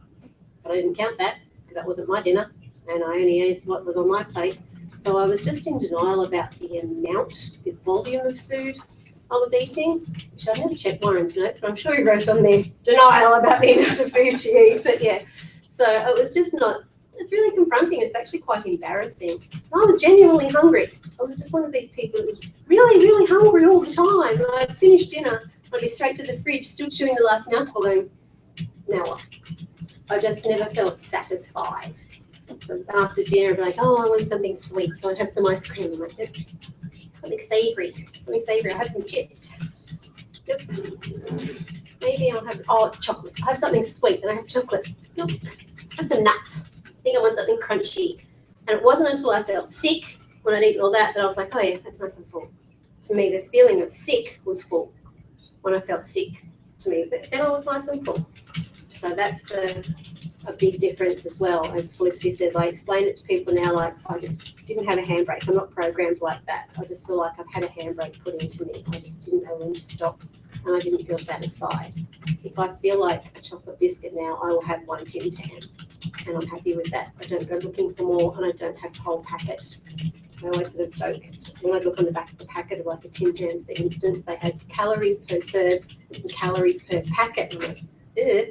But I didn't count that because that wasn't my dinner and I only ate what was on my plate. So I was just in denial about the amount, the volume of food I was eating, which I never checked Warren's notes, but I'm sure he wrote on there denial about the amount of food she eats. But yeah, so it was just not, it's really confronting. It's actually quite embarrassing. And I was genuinely hungry. I was just one of these people that was really, really hungry all the time. And I'd finish dinner, I'd be straight to the fridge, still chewing the last mouthful going, now what? I just never felt satisfied. So after dinner, I'd be like, oh, I want something sweet. So I'd have some ice cream. I'm like, something savoury. I have some chips. Yep. Maybe I'll have, chocolate. I have something sweet and I have chocolate. Yep. I have some nuts. I think I want something crunchy. And it wasn't until I felt sick when I'd eaten all that I was like, oh yeah, that's nice and full. To me, the feeling of sick was full when I felt sick to me. But then I was nice and full. So that's a big difference as well. As Felicity says, I explain it to people now like I just didn't have a handbrake. I'm not programmed like that. I just feel like I've had a handbrake put into me. I just didn't know when to stop and I didn't feel satisfied. If I feel like a chocolate biscuit now, I will have 1 Tim Tam and I'm happy with that. I don't go looking for more and I don't have the whole packet. I always sort of joke when I look on the back of the packet of like a Tim Tams, for instance, they had calories per serve and calories per packet. And I'm like, ugh.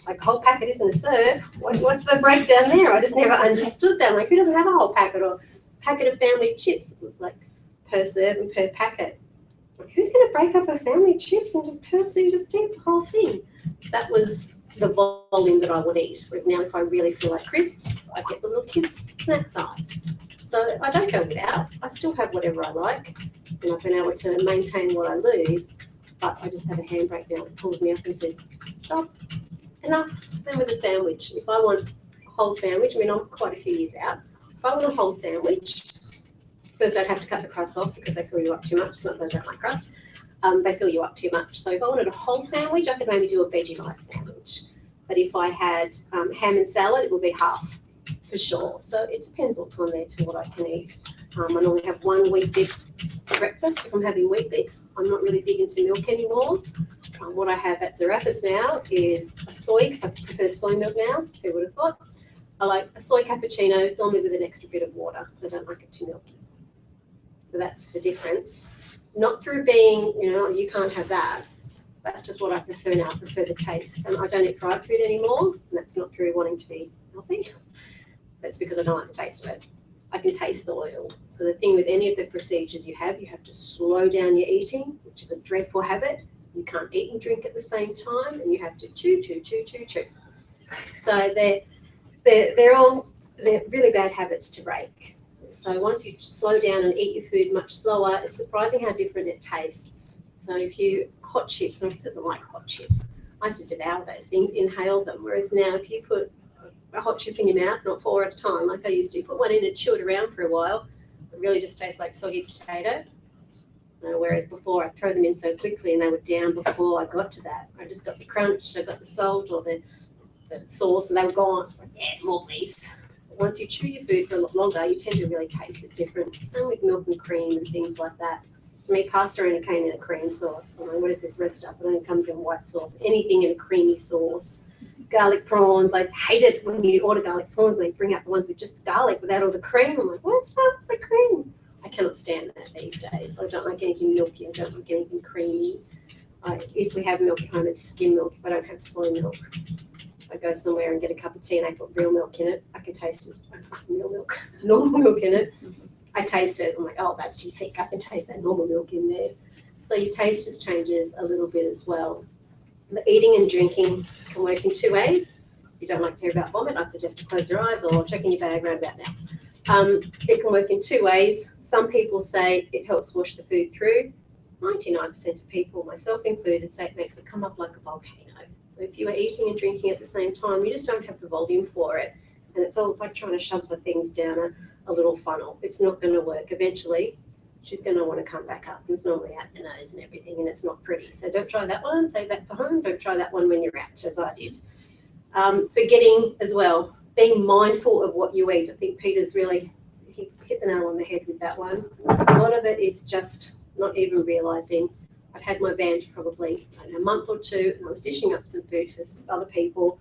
Like a whole packet isn't a serve. What's the breakdown there? I just never understood that. Like, who doesn't have a whole packet or packet of family chips? It was like per serve and per packet. Like, who's going to break up a family chips into per serve? Just eat the whole thing. That was the volume that I would eat. Whereas now, if I really feel like crisps, I get the little kids' snack size. So I don't go without. I still have whatever I like, and I've been able to maintain what I lose. But I just have a handbrake now that pulls me up and says, stop. Enough. Same with a sandwich. If I want a whole sandwich, I mean, I'm quite a few years out. If I want a whole sandwich, first I'd have to cut the crust off because they fill you up too much. It's not that I don't like crust. They fill you up too much. So if I wanted a whole sandwich, I could maybe do a Vegemite sandwich. But if I had ham and salad, it would be half for sure. So it depends what's on there to what I can eat. I normally have 1 Weet-Bix for breakfast if I'm having Weet-Bix. I'm not really big into milk anymore. What I have at Zaraffa's now is a soy, because I prefer soy milk now. Who would have thought? I like a soy cappuccino, normally with an extra bit of water. I don't like it too milky. So that's the difference. Not through being, you can't have that. That's just what I prefer now. I prefer the taste. And I don't eat fried food anymore. And that's not through wanting to be healthy. That's because I don't like the taste of it. I can taste the oil. So the thing with any of the procedures you have to slow down your eating, which is a dreadful habit. You can't eat and drink at the same time, and you have to chew. So they're really bad habits to break. So once you slow down and eat your food much slower, it's surprising how different it tastes. So if you hot chips, and who doesn't like hot chips? I used to devour those things, inhale them. Whereas now, if you put a hot chip in your mouth, not 4 at a time like I used to. Put one in and chew it around for a while. It really just tastes like soggy potato. Whereas before I'd throw them in so quickly and they were down before I got to that. I just got the crunch, I got the salt or the sauce and they were gone. It's like, yeah, more please. But once you chew your food for a lot longer, you tend to really taste it different. Same with milk and cream and things like that. To me, pasta only came in a cream sauce. I mean, what is this red stuff? It only comes in white sauce. Anything in a creamy sauce. Garlic prawns, I hate it when you order garlic prawns and they bring out the ones with just garlic without all the cream. I'm like, what's the cream? I cannot stand that these days. I don't like anything milky. I don't like anything creamy. If we have milk at home, it's skim milk. If I don't have soy milk, if I go somewhere and get a cup of tea and I put real milk in it, I can taste it. Real milk, normal milk in it. I taste it. I'm like, oh, that's too thick. I can taste that normal milk in there. So your taste just changes a little bit as well. The eating and drinking can work in 2 ways. If you don't like to hear about vomit, I suggest to close your eyes or check in your bag right about now. It can work in 2 ways. Some people say it helps wash the food through. 99% of people, myself included, say it makes it come up like a volcano. So if you are eating and drinking at the same time, you just don't have the volume for it. And it's like trying to shove the things down a little funnel. It's not going to work. Eventually, she's going to want to come back up. It's normally out the nose and everything, and it's not pretty. So don't try that one. Save that for home. Don't try that one when you're out, as I did. Forgetting as well. Being mindful of what you eat. I think Peter's really hit the nail on the head with that one. A lot of it is just not even realising. I'd had my band probably a month or 2 and I was dishing up some food for other people,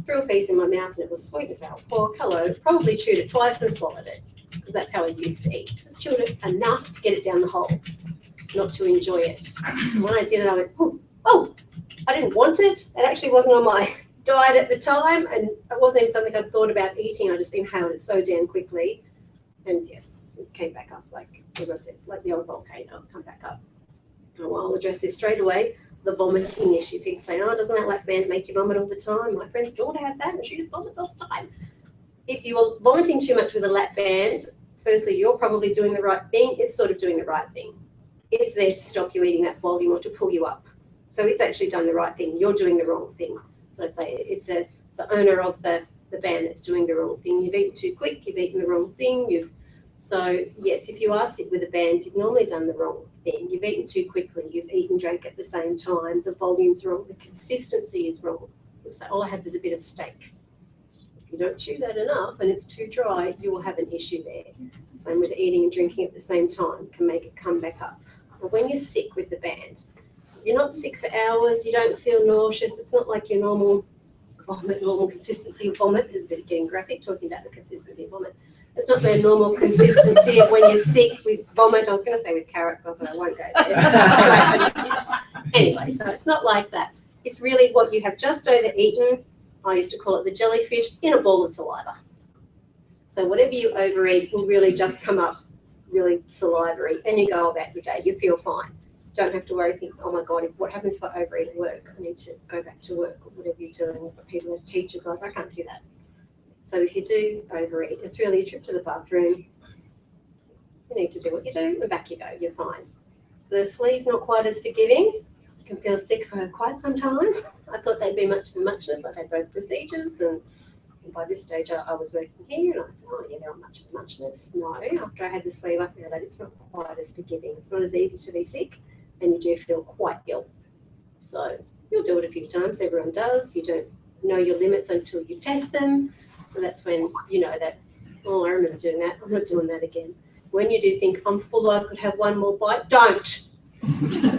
threw a piece in my mouth and it was sweet as hell. Pork, hello, probably chewed it twice and swallowed it because that's how I used to eat. Just chewed it enough to get it down the hole, not to enjoy it. And when I did it, I went, oh, I didn't want it. It actually wasn't on my diet at the time and it wasn't even something I'd thought about eating. I just inhaled it so damn quickly. And yes, it came back up like I said, like the old volcano, come back up. And I'll address this straight away. The vomiting issue. People say, oh, doesn't that lap band make you vomit all the time? My friend's daughter had that and she just vomits all the time. If you are vomiting too much with a lap band, firstly, you're probably doing the right thing. It's sort of doing the right thing. It's there to stop you eating that volume or to pull you up. So it's actually done the right thing. You're doing the wrong thing. So I say it's the owner of the band that's doing the wrong thing. You've eaten too quick. You've eaten the wrong thing. So yes, if you are sick with a band, you've normally done the wrong thing. You've eaten too quickly. You've eaten and drank at the same time. The volume's wrong. The consistency is wrong. You'll say, all I had was a bit of steak. If you don't chew that enough and it's too dry, you will have an issue there. Same with eating and drinking at the same time can make it come back up. But when you're sick with the band, you're not sick for hours. You don't feel nauseous. It's not like your normal vomit, normal consistency of vomit. This is a bit getting graphic, talking about the consistency of vomit. It's not the normal consistency of when you're sick with vomit. I was going to say with carrots, but I won't go there. Anyway, so it's not like that. It's really what you have just overeaten. I used to call it the jellyfish in a ball of saliva. So whatever you overeat will really just come up really salivary and you go about your day. You feel fine. Don't have to worry, think, oh my God, what happens if I overeat at work? I need to go back to work or whatever you're doing. People that are teachers like, I can't do that. So if you do overeat, it's really a trip to the bathroom. You need to do what you do and back you go, you're fine. The sleeve's not quite as forgiving. You can feel sick for quite some time. I thought they'd be much of a muchness. I'd had both procedures and by this stage I was working here and I said, oh yeah, they're not much of a muchness. No, after I had the sleeve, I found that it's not quite as forgiving. It's not as easy to be sick and you do feel quite ill. So you'll do it a few times, everyone does. You don't know your limits until you test them. So that's when you know that, oh, I remember doing that. I'm not doing that again. When you do think, I'm full, I could have one more bite, don't.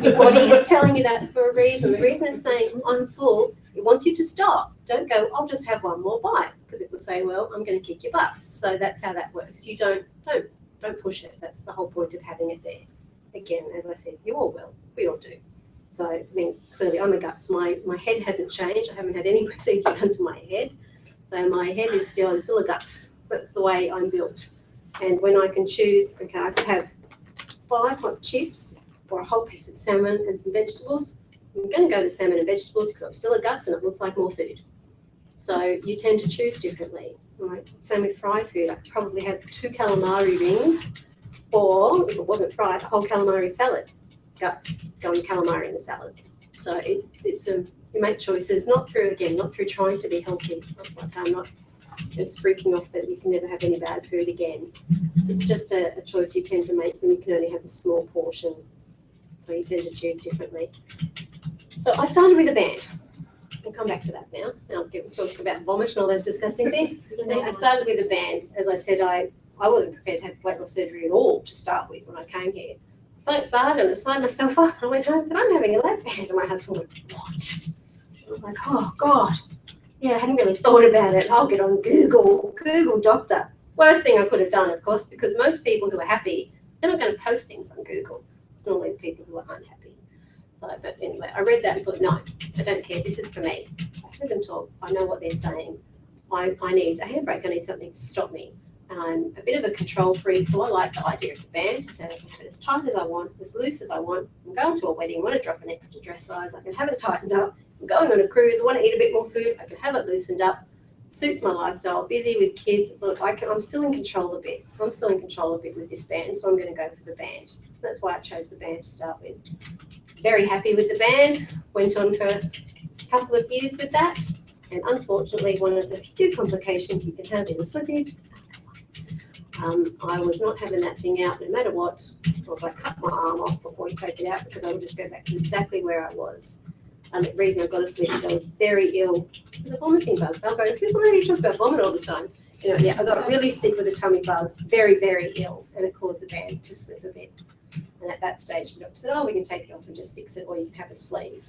Your body is telling you that for a reason. The reason it's saying, I'm full, it wants you to stop. Don't go, I'll just have one more bite. Because it will say, well, I'm going to kick your butt. So that's how that works. You don't push it. That's the whole point of having it there. Again, as I said, you all will. We all do. So, I mean, clearly I'm a guts. My head hasn't changed. I haven't had any procedure done to my head. So my head is still a guts. That's the way I'm built. And when I can choose, okay, I could have 5 hot chips or a whole piece of salmon and some vegetables. I'm going to go to salmon and vegetables because I'm still a guts and it looks like more food. So you tend to choose differently. Like, same with fried food. I could probably have 2 calamari rings or, if it wasn't fried, a whole calamari salad. Guts, going calamari in the salad. So you make choices, not through trying to be healthy. That's why I say I'm not It's freaking off that you can never have any bad food again. It's just a choice you tend to make when you can only have a small portion. So you tend to choose differently. So I started with a band. We'll come back to that now. Now we talked about vomit and all those disgusting things. I started with a band. As I said, I wasn't prepared to have weight loss surgery at all to start with when I came here. So excited and I signed myself up. I went home and said, I'm having a lap band. And my husband went, what? I was like, oh God. Yeah, I hadn't really thought about it. I'll get on Google doctor. Worst thing I could have done, of course, because most people who are happy, they're not going to post things on Google. It's normally people who are unhappy. So, but anyway, I read that and thought, no, I don't care. This is for me. I heard them talk. I know what they're saying. I need a handbrake. I need something to stop me. And I'm a bit of a control freak, so I like the idea of the band, so I can have it as tight as I want, as loose as I want. I'm going to a wedding, I want to drop an extra dress size, I can have it tightened up. I'm going on a cruise, I want to eat a bit more food, I can have it loosened up. Suits my lifestyle, busy with kids. Look, I'm still in control a bit. So I'm still in control a bit with this band, so I'm going to go for the band. So that's why I chose the band to start with. Very happy with the band, went on for a couple of years with that. And unfortunately, one of the few complications you can have is slippage. I was not having that thing out no matter what. Or if I cut my arm off before you take it out, because I would just go back to exactly where I was. The reason I got a slippage, I was very ill with a vomiting bug. They'll go, who's the lady who talks about vomit all the time? You know, yeah, I got really sick with a tummy bug, very, very ill, and it caused the band to slip a bit. And at that stage, the doctor said, oh, we can take it off and just fix it, or you can have a sleeve.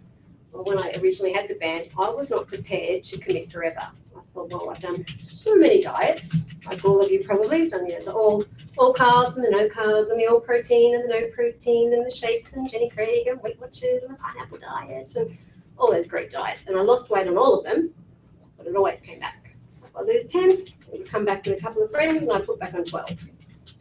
Well, when I originally had the band, I was not prepared to commit forever. I thought, well, I've done so many diets, like all of you probably, I've done, you know, the all carbs and the no carbs and the all protein and the no protein and the shakes and Jenny Craig and Weight Watchers and the pineapple diet and all those great diets. And I lost weight on all of them, but it always came back. So if I lose 10, it would come back with a couple of friends and I put back on 12.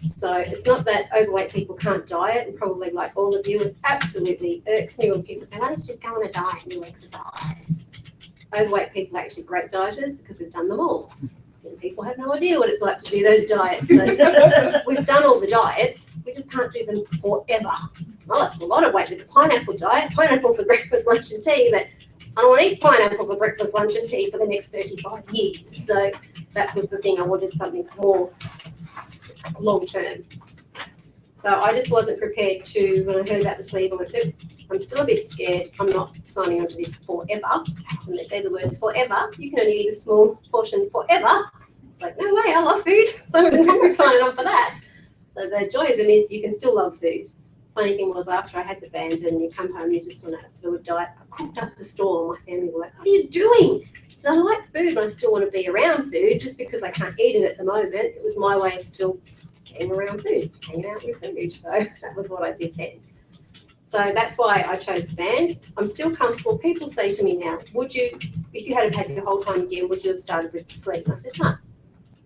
So it's not that overweight people can't diet, and probably like all of you, it absolutely irks me when people say, why don't you just go on a diet and do exercise? Overweight people are actually great dieters because we've done them all. And people have no idea what it's like to do those diets. So we've done all the diets, we just can't do them forever. I lost a lot of weight with the pineapple diet, pineapple for breakfast, lunch and tea, but I don't want to eat pineapple for breakfast, lunch and tea for the next 35 years. So that was the thing, I wanted something more long term. So I just wasn't prepared to, when I heard about the sleeve, I went, nope, I'm still a bit scared. I'm not signing on to this forever. When they say the words forever, you can only eat a small portion forever. It's like, no way, I love food. So I'm not signing on for that. So the joy of them is you can still love food. Funny thing was, after I had the band and you come home, you're just on a fluid diet, I cooked up a storm. My family were like, what are you doing? So I like food, but I still want to be around food. Just because I can't eat it at the moment, it was my way of still getting around food, hanging out with food. So that was what I did then. So that's why I chose the band. I'm still comfortable. People say to me now, would you, if you had had your whole time again, would you have started with the sleeve? And I said, no.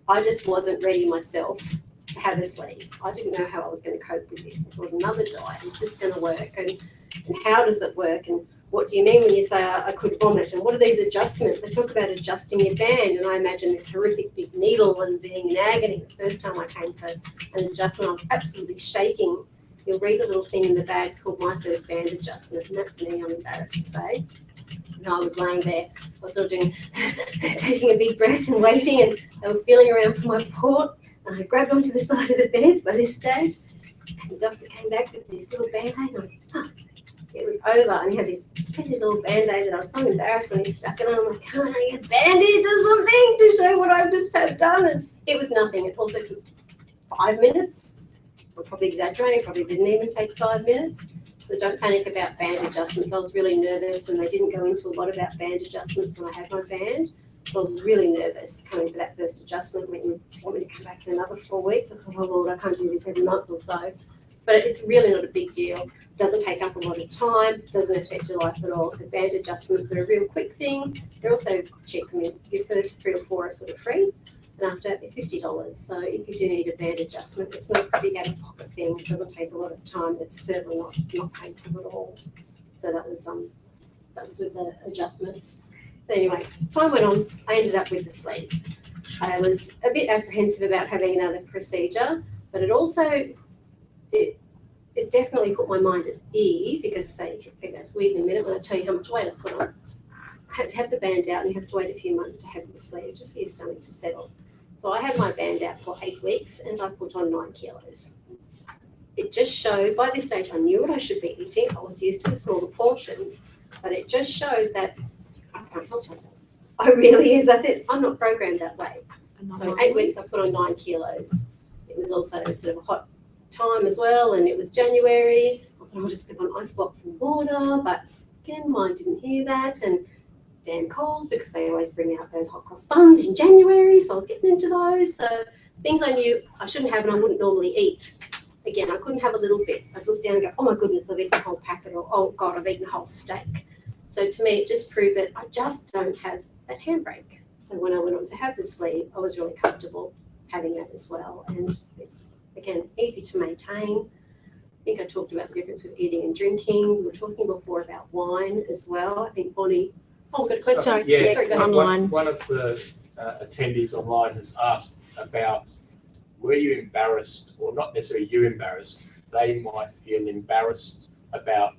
I just wasn't ready myself to have a sleeve. I didn't know how I was going to cope with this. I thought, another diet, is this going to work? And how does it work? And what do you mean when you say I could vomit? And what are these adjustments? They talk about adjusting your band, and I imagine this horrific big needle and being in agony. The first time I came for an adjustment, I was absolutely shaking. You'll read a little thing in the bag, it's called My First Band Adjustment, and that's me, I'm embarrassed to say. And I was laying there, I was sort of doing, taking a big breath and waiting, and they were feeling around for my port, and I grabbed onto the side of the bed by this stage, and the doctor came back with this little band-aid, and I went, oh, it was over, and he had this fizzy little band-aid that I was so embarrassed when he stuck it on. I'm like, can't I get a bandage or something to show what I've just have done? And it was nothing. It also took 5 minutes. I'm probably exaggerating, probably didn't even take 5 minutes. So don't panic about band adjustments. I was really nervous, and they didn't go into a lot about band adjustments when I had my band. So I was really nervous coming for that first adjustment. When you want me to come back in another 4 weeks, I thought, oh Lord, I can't do this every month or so. But it's really not a big deal. Doesn't take up a lot of time, doesn't affect your life at all. So band adjustments are a real quick thing. They're also cheap. I mean, your first 3 or 4 are sort of free, and after that they're $50. So if you do need a band adjustment, it's not a big out-of-pocket thing. It doesn't take a lot of time. It's certainly not painful at all. So that was with the adjustments. But anyway, time went on. I ended up with the sleeve. I was a bit apprehensive about having another procedure, but it also it definitely put my mind at ease. You're going to say, okay, that's weird in a minute when I tell you how much weight I put on. I had to have the band out and you have to wait a few months to have the sleeve just for your stomach to settle. So I had my band out for 8 weeks and I put on 9 kilos. It just showed, by this stage I knew what I should be eating. I was used to the smaller portions, but it just showed that I can't help myself. I really is. I said, I'm not programmed that way. So in 8 weeks I put on 9 kilos. It was also sort of a hot time as well, and it was January. I thought I'll just live on ice blocks and water, but again, mine didn't hear that. And damn Coles, because they always bring out those hot cross buns in January, so I was getting into those. So things I knew I shouldn't have and I wouldn't normally eat. Again, I couldn't have a little bit. I'd look down and go, oh my goodness, I've eaten a whole packet, or oh God, I've eaten a whole steak. So to me, it just proved that I just don't have that handbrake. So when I went on to have the sleeve, I was really comfortable having that as well. And it's, again, easy to maintain. I think I talked about the difference with eating and drinking. We were talking before about wine as well. I think Bonnie, oh, got a question. Sorry, Sorry, go ahead. Online. One of the attendees online has asked about, were you embarrassed, or not necessarily you embarrassed, they might feel embarrassed about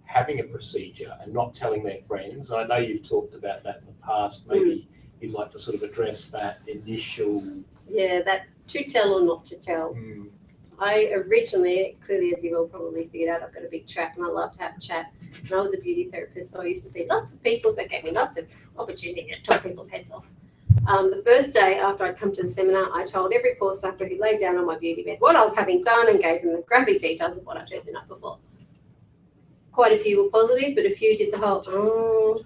having a procedure and not telling their friends. I know you've talked about that in the past. Maybe you'd like to sort of address that initial. Yeah, that to tell or not to tell. I originally, clearly as you all probably figured out, I've got a big chat and I love to have a chat. And I was a beauty therapist, so I used to see lots of people, so it gave me lots of opportunity to talk people's heads off. The first day after I'd come to the seminar, I told every poor sucker who lay down on my beauty bed what I was having done and gave them the graphic details of what I'd heard the night before. Quite a few were positive, but a few did the whole,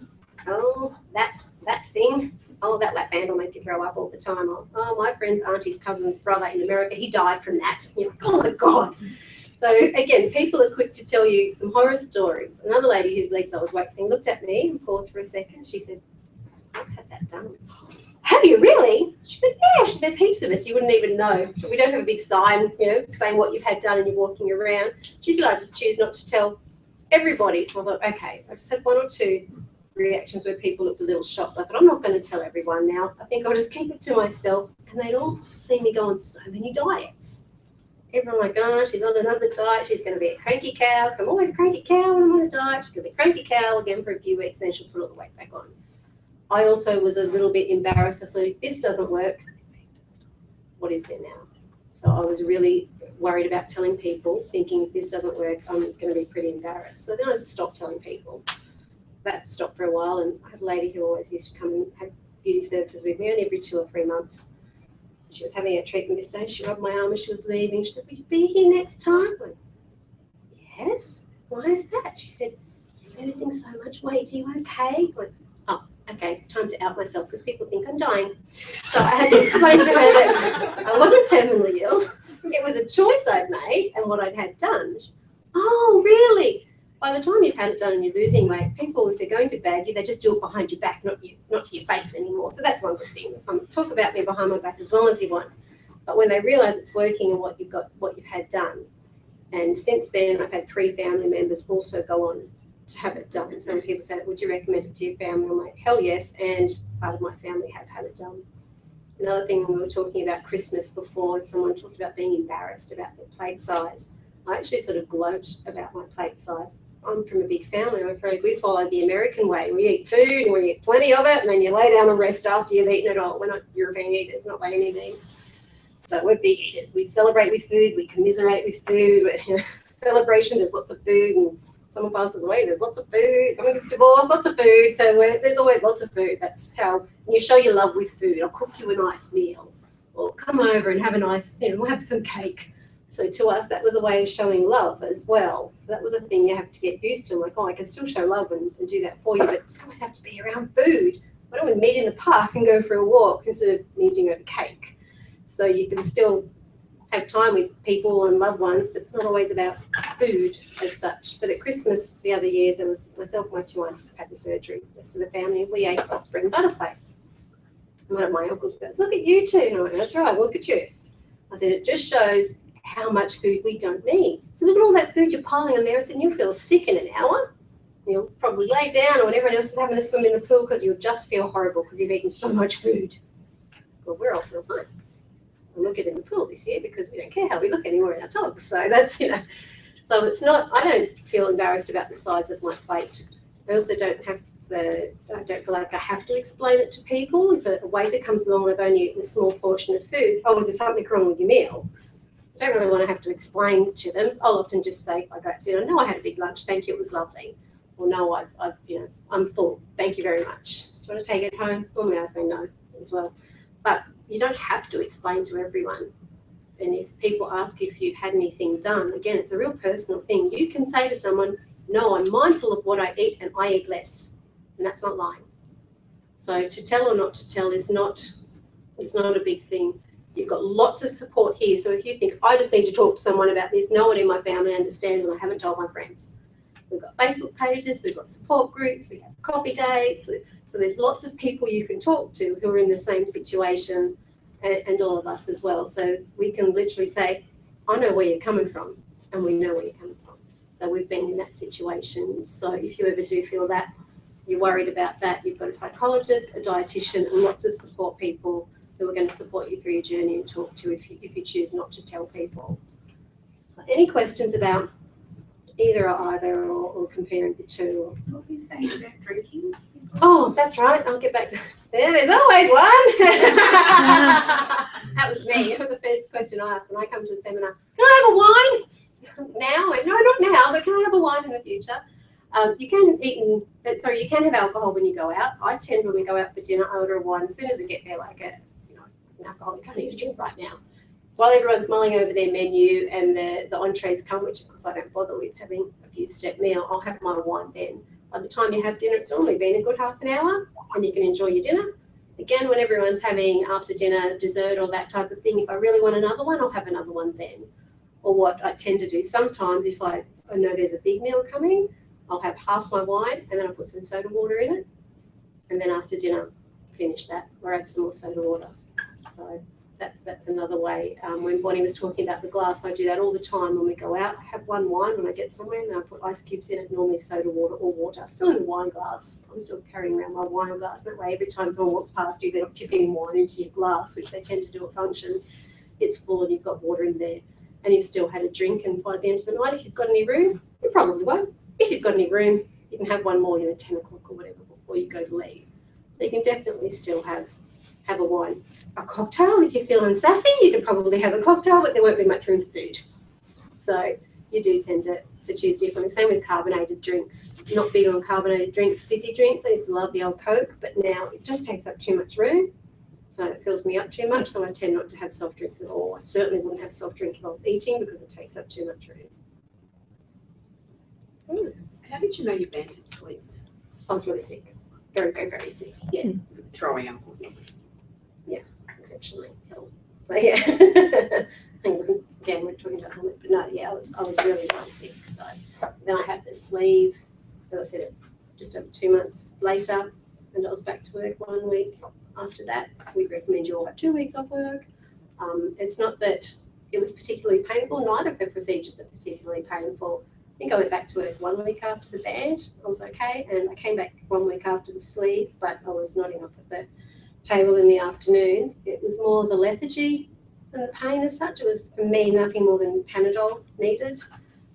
that thing. Oh, that lap band will make you throw up all the time. Oh, my friend's auntie's cousin's brother in America, he died from that. You're like, oh my God. So again, people are quick to tell you some horror stories. Another lady whose legs I was waxing looked at me and paused for a second. She said, I've had that done. Have you really? She said, yeah, there's heaps of us. You wouldn't even know. We don't have a big sign, saying what you've had done and you're walking around. She said, I just choose not to tell everybody. So I thought, okay, I just had 1 or 2 reactions where people looked a little shocked. I thought, I'm not going to tell everyone now. I think I'll just keep it to myself. And they'd all see me go on so many diets. Everyone like, oh, she's on another diet. She's going to be a cranky cow. Because I'm always a cranky cow when I'm on a diet. She's going to be a cranky cow again for a few weeks. Then she'll put all the weight back on. I also was a little bit embarrassed. I thought, if this doesn't work, what is there now? So I was really worried about telling people, thinking if this doesn't work, I'm going to be pretty embarrassed. So then I stopped telling people. That stopped for a while, and I had a lady who always used to come and have beauty services with me, and every 2 or 3 months. She was having a treatment this day. She rubbed my arm as she was leaving. She said, will you be here next time? I went, yes. Why is that? She said, you're losing so much weight. Are you okay? I went, oh, okay, it's time to out myself because people think I'm dying. So I had to explain to her that I wasn't terminally ill. It was a choice I'd made and what I'd had done. Oh, really? By the time you've had it done and you're losing weight, people, if they're going to bag you, they just do it behind your back, not to your face anymore. So that's one good thing. Talk about me behind my back as long as you want. But when they realise it's working and what you've had done. And since then, I've had 3 family members also go on to have it done. Some people say, would you recommend it to your family? I'm like, hell yes. And part of my family have had it done. Another thing, we were talking about Christmas before, and someone talked about being embarrassed about their plate size. I actually sort of gloat about my plate size. I'm from a big family, I'm afraid. We follow the American way. We eat food and we eat plenty of it, and then you lay down and rest after you've eaten it all. We're not European eaters, not by any means. So we're big eaters. We celebrate with food, we commiserate with food. Celebrations, there's lots of food, and someone passes away, there's lots of food. Someone gets divorced, lots of food. So there's always lots of food. That's how you show your love with food. I'll cook you a nice meal, or come over and have a nice, we'll have some cake. So to us, that was a way of showing love as well. So that was a thing you have to get used to. Like, oh, I can still show love and do that for you, but it always have to be around food. Why don't we meet in the park and go for a walk instead of meeting over cake? So you can still have time with people and loved ones, but it's not always about food as such. But at Christmas the other year, there was myself and my 2 aunts had the surgery. The rest of the family, we ate off bread and butter plates. And one of my uncles goes, look at you two. And I went, that's right, look at you. I said, it just shows how much food we don't need. So look at all that food you're piling on there. I said, you'll feel sick in an hour. You'll probably lay down, or when everyone else is having to swim in the pool, because you'll just feel horrible because you've eaten so much food. Well, we're all feel fine. We'll get in the pool this year because we don't care how we look anymore in our togs. So that's, so it's not, I don't feel embarrassed about the size of my plate I also don't feel like I have to explain it to people. If a waiter comes along and I've only eaten a small portion of food, oh, is there something wrong with your meal? I don't really want to have to explain to them. I'll often just say, if I go out to dinner, no, I had a big lunch, thank you, it was lovely. Or no, I'm full, thank you very much. Do you want to take it home? Normally I say no as well. But you don't have to explain to everyone. And if people ask you if you've had anything done, again, it's a real personal thing. You can say to someone, no, I'm mindful of what I eat and I eat less. And that's not lying. So to tell or not to tell is not a big thing. You've got lots of support here. So if you think, I just need to talk to someone about this, no one in my family understands and I haven't told my friends. We've got Facebook pages, we've got support groups, we have coffee dates. So there's lots of people you can talk to who are in the same situation, and all of us as well. So we can literally say, I know where you're coming from, and we know where you're coming from. So we've been in that situation. So if you ever do feel that you're worried about that, you've got a psychologist, a dietitian, and lots of support people who are going to support you through your journey and talk to you if you choose not to tell people. So any questions about either or comparing the two? What were you saying about drinking? Oh, that's right. I'll get back to there's always one. That was me. It was the first question I asked when I come to a seminar. Can I have a wine? Now? No, not now, but can I have a wine in the future? You can have alcohol when you go out. I tend, when we go out for dinner, I order a wine as soon as we get there, like an alcoholic, I need a drink right now. While everyone's mulling over their menu and the entrees come, which of course I don't bother with having a few step meal, I'll have my wine then. By the time you have dinner, it's normally been a good half an hour and you can enjoy your dinner. Again, when everyone's having after dinner dessert or that type of thing, if I really want another one, I'll have another one then. Or what I tend to do sometimes, if I know there's a big meal coming, I'll have half my wine and then I'll put some soda water in it. And then after dinner, finish that or add some more soda water. So that's another way. When Bonnie was talking about the glass, I do that all the time when we go out. I have one wine when I get somewhere and then I put ice cubes in it, normally soda water or water, still in the wine glass. I'm still carrying around my wine glass. That way every time someone walks past you, they're not tipping wine into your glass, which they tend to do at functions. It's full and you've got water in there and you've still had a drink, and by the end of the night, if you've got any room, you probably won't. If you've got any room, you can have one more, 10 o'clock or whatever before you go to leave. So you can definitely still have a wine. A cocktail, if you're feeling sassy, you can probably have a cocktail, but there won't be much room for food. So you do tend to choose differently. Same with carbonated drinks. Not big on carbonated drinks, fizzy drinks. I used to love the old Coke, but now it just takes up too much room. So it fills me up too much, so I tend not to have soft drinks at all. I certainly wouldn't have soft drink if I was eating because it takes up too much room. How did you know your band had slipped? I was really sick. Very, very, very sick. Yeah. Throwing up or something. Yeah, exceptionally ill. But yeah. Again, we're talking about helmet, but no, yeah, I was really, really sick. So then I had the sleeve, as I said, just over 2 months later, and I was back to work 1 week. After that, we recommend you all have 2 weeks off work. It's not that it was particularly painful. Neither of the procedures are particularly painful. I think I went back to work 1 week after the band. I was okay, and I came back 1 week after the sleeve, but I was nodding off at the table in the afternoons. It was more the lethargy than the pain as such. It was, for me, nothing more than Panadol needed.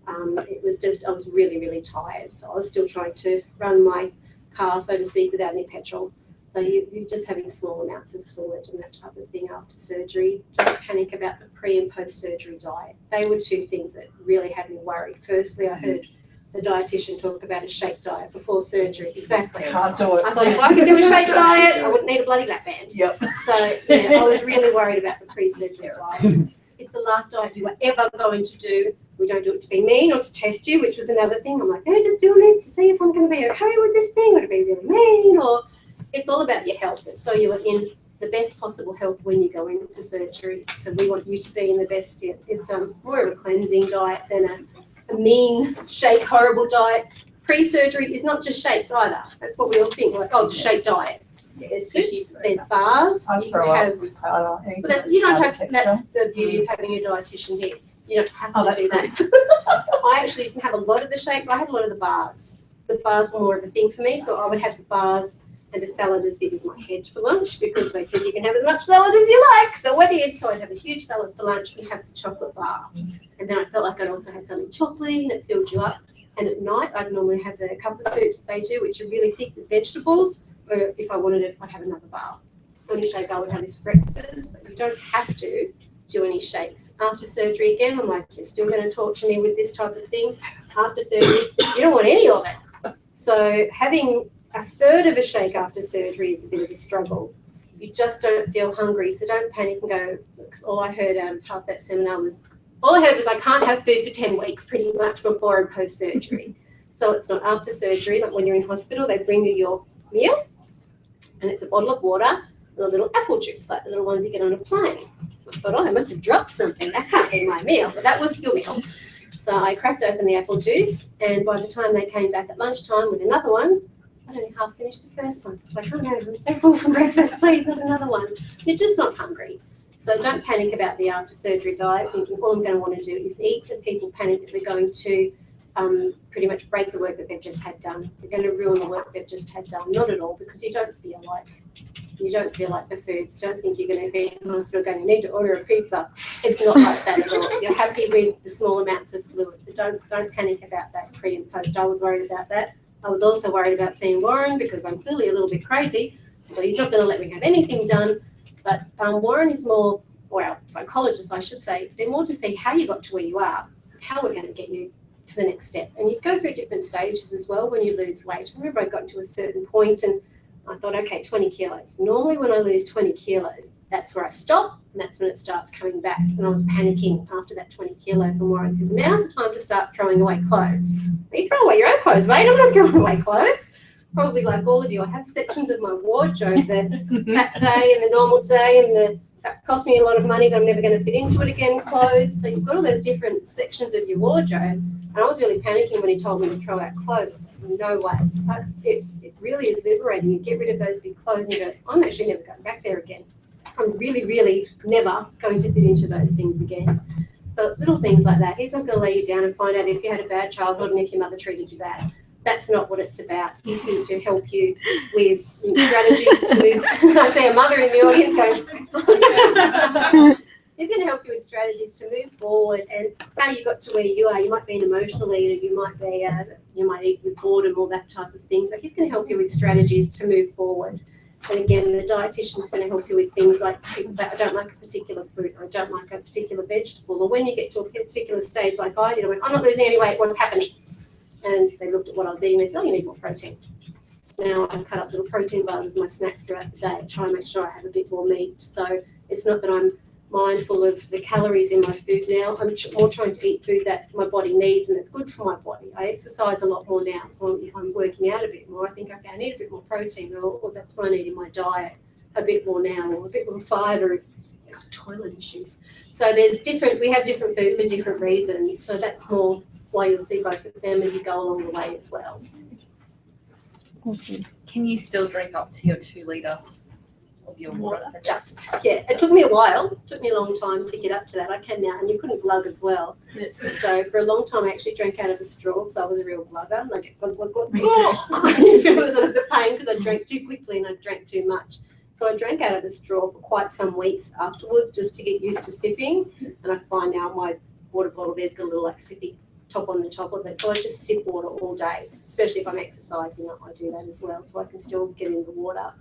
It was just, I was really, really tired. So I was still trying to run my car, so to speak, without any petrol. So you're just having small amounts of fluid and that type of thing after surgery. Don't panic about the pre and post-surgery diet. They were two things that really had me worried. Firstly, I heard the dietitian talk about a shake diet before surgery. Exactly. Can't do it. I thought if I could do a shake diet, I wouldn't need a bloody lap band. Yep. So yeah, I was really worried about the pre-surgery diet. It's the last diet you were ever going to do. We don't do it to be mean or to test you, which was another thing. I'm like, they're just doing this to see if I'm going to be okay with this thing or to be really mean, or it's all about your health. So you are in the best possible health when you go in for surgery. So we want you to be in the best. It's more of a cleansing diet than a mean, shake, horrible diet. Pre-surgery is not just shakes either. That's what we all think, like, oh, it's a shake diet. There's soups, there's bars. You can have, but you don't have, that's the beauty of having a dietitian here. You don't have to do that. I actually didn't have a lot of the shakes. I had a lot of the bars. The bars were more of a thing for me, so I would have the bars and a salad as big as my head for lunch because they said you can have as much salad as you like. So I did. So I'd have a huge salad for lunch and have the chocolate bar. And then I felt like I'd also had something chocolatey and it filled you up. And at night, I'd normally have the couple of soups that they do, which are really thick with vegetables. Or if I wanted it, I'd have another bar. Only shake I would have is breakfast, but you don't have to do any shakes. After surgery, again, I'm like, you're still going to torture me with this type of thing. After surgery, you don't want any of it. So having a third of a shake after surgery is a bit of a struggle. You just don't feel hungry, so don't panic and go, because all I heard out of half that seminar was, I can't have food for 10 weeks pretty much before and post surgery. So it's not after surgery, but when you're in hospital, they bring you your meal, and it's a bottle of water and a little apple juice, like the little ones you get on a plane. I thought, they must have dropped something. That can't be my meal, but that was your meal. So I cracked open the apple juice, and by the time they came back at lunchtime with another one, I'd only half finished the first one. I was like, oh no, I'm so full from breakfast, please, not another one. You're just not hungry. So don't panic about the after surgery diet, thinking all I'm going to want to do is eat, and people panic that they're going to pretty much break the work that they've just had done. They're going to ruin the work they've just had done. Not at all, because you don't feel like the foods. Don't think you're going to be in hospital going, you need to order a pizza. It's not like that at all. You're happy with the small amounts of fluid. So don't panic about that pre and post. I was worried about that. I was also worried about seeing Warren because I'm clearly a little bit crazy, but he's not going to let me have anything done. But Warren is more, well, psychologists, I should say, they're more to see how you got to where you are, how we're going to get you to the next step. And you go through different stages as well when you lose weight. I remember I got to a certain point and I thought, okay, 20 kilos. Normally when I lose 20 kilos, that's where I stop and that's when it starts coming back. And I was panicking after that 20 kilos and Warren said, well, now's the time to start throwing away clothes. You throw away your own clothes, mate. I'm not throwing away clothes. Probably like all of you, I have sections of my wardrobe, the fat day and the normal day and that cost me a lot of money, but I'm never going to fit into it again clothes. So you've got all those different sections of your wardrobe. And I was really panicking when he told me to throw out clothes. I thought, no way. But it really is liberating. You get rid of those big clothes and you go, I'm actually never going back there again. I'm really, really never going to fit into those things again. So it's little things like that. He's not going to lay you down and find out if you had a bad childhood and if your mother treated you bad. That's not what it's about. He's here to help you with strategies to move. I see a mother in the audience going, he's going to help you with strategies to move forward and how you got to where you are. You might be an emotional eater, you might eat with boredom or that type of thing. So he's going to help you with strategies to move forward. And again, the dietitian is going to help you with things like people say, I don't like a particular fruit or I don't like a particular vegetable. Or when you get to a particular stage like I did, I went, I'm not losing any weight, what's happening? And they looked at what I was eating and they said, oh, you need more protein. Now I cut up little protein bars as my snacks throughout the day. I try and make sure I have a bit more meat. So it's not that I'm mindful of the calories in my food now. I'm more trying to eat food that my body needs and that's good for my body. I exercise a lot more now. So if I'm working out a bit more, I think, okay, I need a bit more protein or that's what I need in my diet a bit more now or a bit more fibre. I've got toilet issues. So we have different food for different reasons. So that's more why you'll see both of them as you go along the way as well. Awesome. Can you still drink up to your 2 litre of your water? It took me a while. It took me a long time to get up to that. I can now, and you couldn't glug as well. So for a long time, I actually drank out of a straw because I was a real glugger. And I get glug, glug, glug. It was sort of the pain because I drank too quickly and I drank too much. So I drank out of the straw for quite some weeks afterwards just to get used to sipping. And I find now my water bottle there's got a little like sippy top on the top of it. So I just sip water all day, especially if I'm exercising. I do that as well, so I can still get in the water.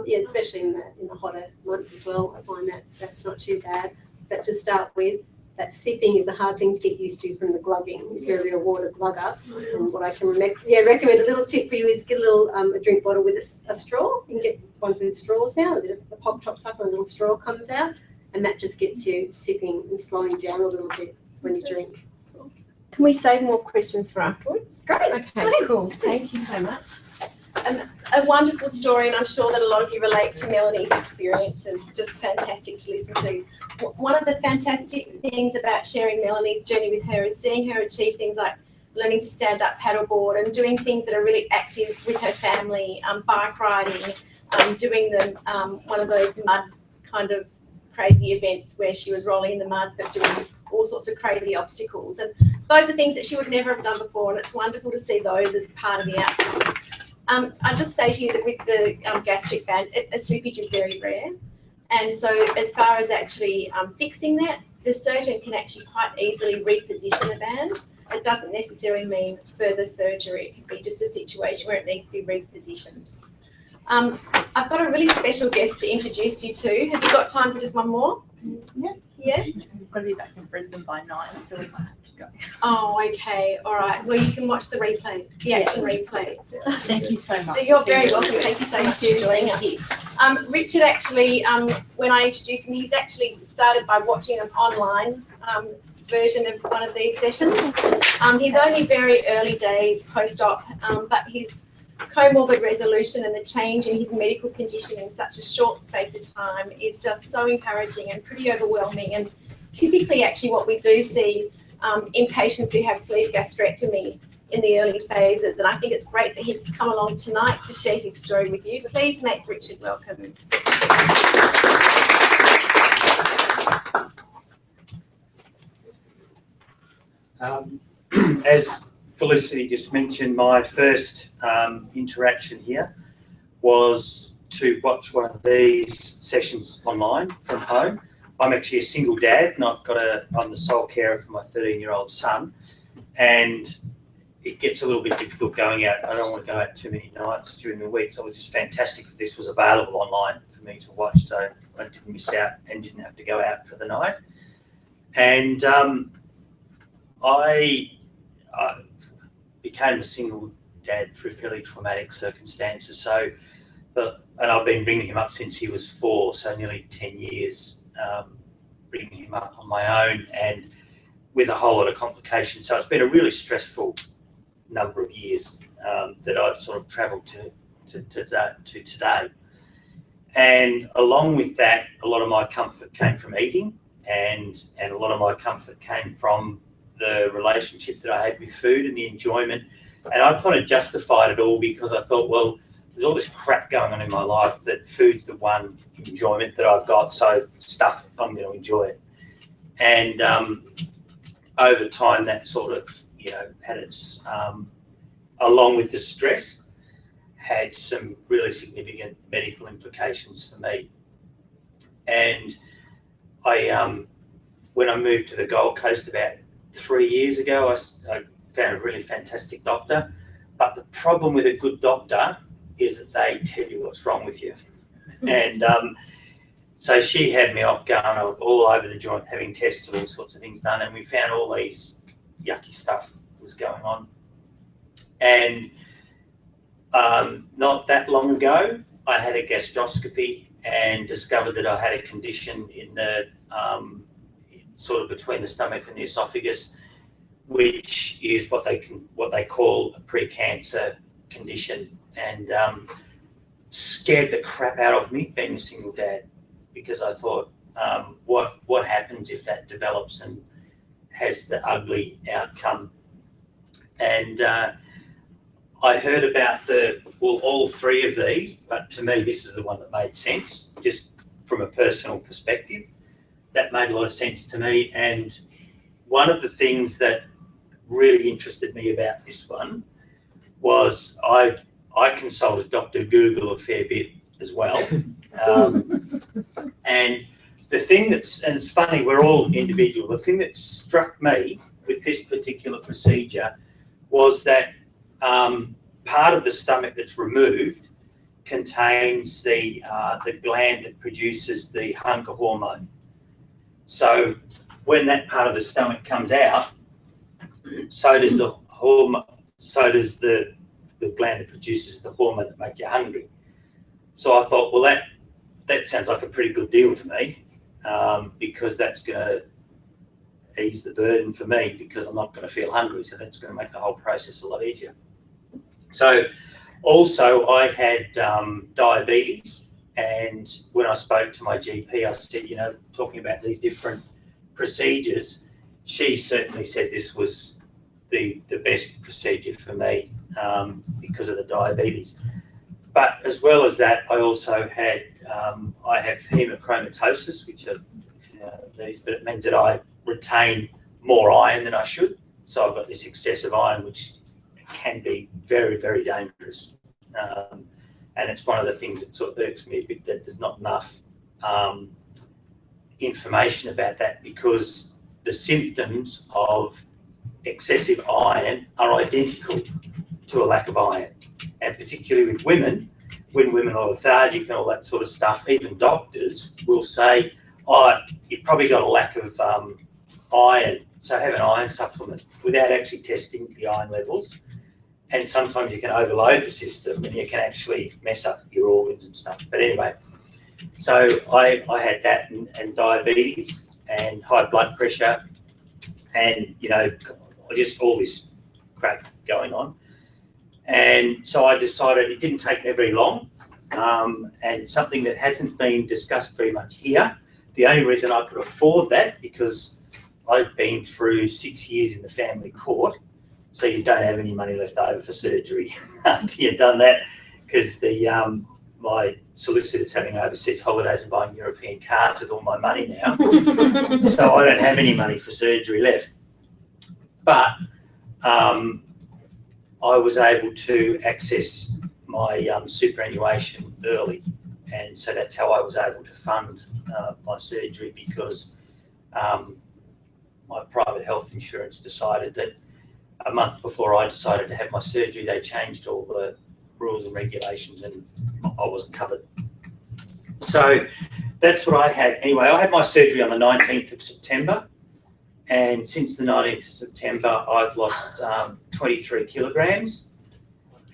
Yeah, especially in the hotter months as well. I find that's not too bad. But to start with, that sipping is a hard thing to get used to from the glugging if you're a real water glugger. And what I can recommend a little tip for you is get a little a drink bottle with a straw. You can get ones with straws now. Just the pop tops up and a little straw comes out, and that just gets you sipping and slowing down a little bit when you drink. Can we save more questions for afterwards? Great. Okay, cool. Thank you so much. A wonderful story, and I'm sure that a lot of you relate to Melanie's experiences. Just fantastic to listen to. One of the fantastic things about sharing Melanie's journey with her is seeing her achieve things like learning to stand up paddleboard and doing things that are really active with her family, bike riding, doing one of those mud kind of crazy events where she was rolling in the mud but doing all sorts of crazy obstacles. And those are things that she would never have done before, and it's wonderful to see those as part of the outcome. I just say to you that with the gastric band, a slippage is very rare. And so as far as actually fixing that, the surgeon can actually quite easily reposition the band It doesn't necessarily mean further surgery. It could be just a situation where it needs to be repositioned. I've got a really special guest to introduce you to. Have you got time for just one more? Yeah. Yeah? We've got to be back in Brisbane by 9, so we might have to go. Oh, okay. All right. Well, you can watch the replay, the action replay. Thank you so much. You're very welcome. Thank you so much for joining us. Richard actually, when I introduced him, he's actually started by watching an online version of one of these sessions. He's only very early days post-op, but his comorbid resolution and the change in his medical condition in such a short space of time is just so encouraging and pretty overwhelming. And typically, actually, what we do see in patients who have sleeve gastrectomy in the early phases. And I think it's great that he's come along tonight to share his story with you. Please make Richard welcome. As Felicity just mentioned, my first interaction here was to watch one of these sessions online from home. I'm actually a single dad, and I'm the sole carer for my 13-year-old son, and it gets a little bit difficult going out. I don't want to go out too many nights during the week, so it was just fantastic that this was available online for me to watch, so I didn't miss out and didn't have to go out for the night. And I became a single dad through fairly traumatic circumstances. And I've been bringing him up since he was 4, so nearly 10 years, bringing him up on my own and with a whole lot of complications. So it's been a really stressful number of years that I've sort of travelled to today. And along with that, a lot of my comfort came from eating, and a lot of my comfort came from the relationship that I had with food and the enjoyment. And I kind of justified it all because I thought, well, there's all this crap going on in my life that food's the one enjoyment that I've got, so stuff, I'm going to enjoy it. And over time, that sort of, had its, along with the stress, had some really significant medical implications for me. And when I moved to the Gold Coast about 3 years ago, I found a really fantastic doctor. But the problem with a good doctor is that they tell you what's wrong with you. And so she had me off going all over the joint, having tests and all sorts of things done. And we found all these yucky stuff was going on. And not that long ago, I had a gastroscopy and discovered that I had a condition in the sort of between the stomach and the esophagus, which is what they call a pre-cancer condition, and scared the crap out of me being a single dad, because I thought, what happens if that develops and has the ugly outcome? And I heard about all 3 of these, but to me, this is the one that made sense, just from a personal perspective. That made a lot of sense to me. And one of the things that really interested me about this one was I consulted Dr. Google a fair bit as well. And the thing and it's funny, we're all individual. The thing that struck me with this particular procedure was that part of the stomach that's removed contains the gland that produces the hunger hormone. So when that part of the stomach comes out, so does the hormone. So does the gland that produces the hormone that makes you hungry. So I thought, well, that sounds like a pretty good deal to me, because that's going to ease the burden for me, because I'm not going to feel hungry. So that's going to make the whole process a lot easier. So also I had diabetes. And when I spoke to my GP, I said, talking about these different procedures, she certainly said this was the best procedure for me because of the diabetes. But as well as that, I also had, I have hemochromatosis, which are these, but it means that I retain more iron than I should. So I've got this excessive iron, which can be very, very dangerous. And it's one of the things that sort of irks me a bit, that there's not enough information about that, because the symptoms of excessive iron are identical to a lack of iron. And particularly with women, when women are lethargic and all that sort of stuff, even doctors will say, oh, you've probably got a lack of iron, so have an iron supplement without actually testing the iron levels. And sometimes you can overload the system and you can actually mess up your organs and stuff. But anyway, so I had that and diabetes and high blood pressure and, you know, just all this crap going on. And so I decided, it didn't take me very long, and something that hasn't been discussed very much here. The only reason I could afford that, because I've been through 6 years in the family court, so you don't have any money left over for surgery after you've done that, because the my solicitor's having overseas holidays and buying European cars with all my money now, so I don't have any money for surgery left. But I was able to access my superannuation early, and so that's how I was able to fund my surgery, because my private health insurance decided that a month before I decided to have my surgery, they changed all the rules and regulations and I wasn't covered. So that's what I had. Anyway, I had my surgery on the 19th of September, and since the 19th of September, I've lost 23 kilograms,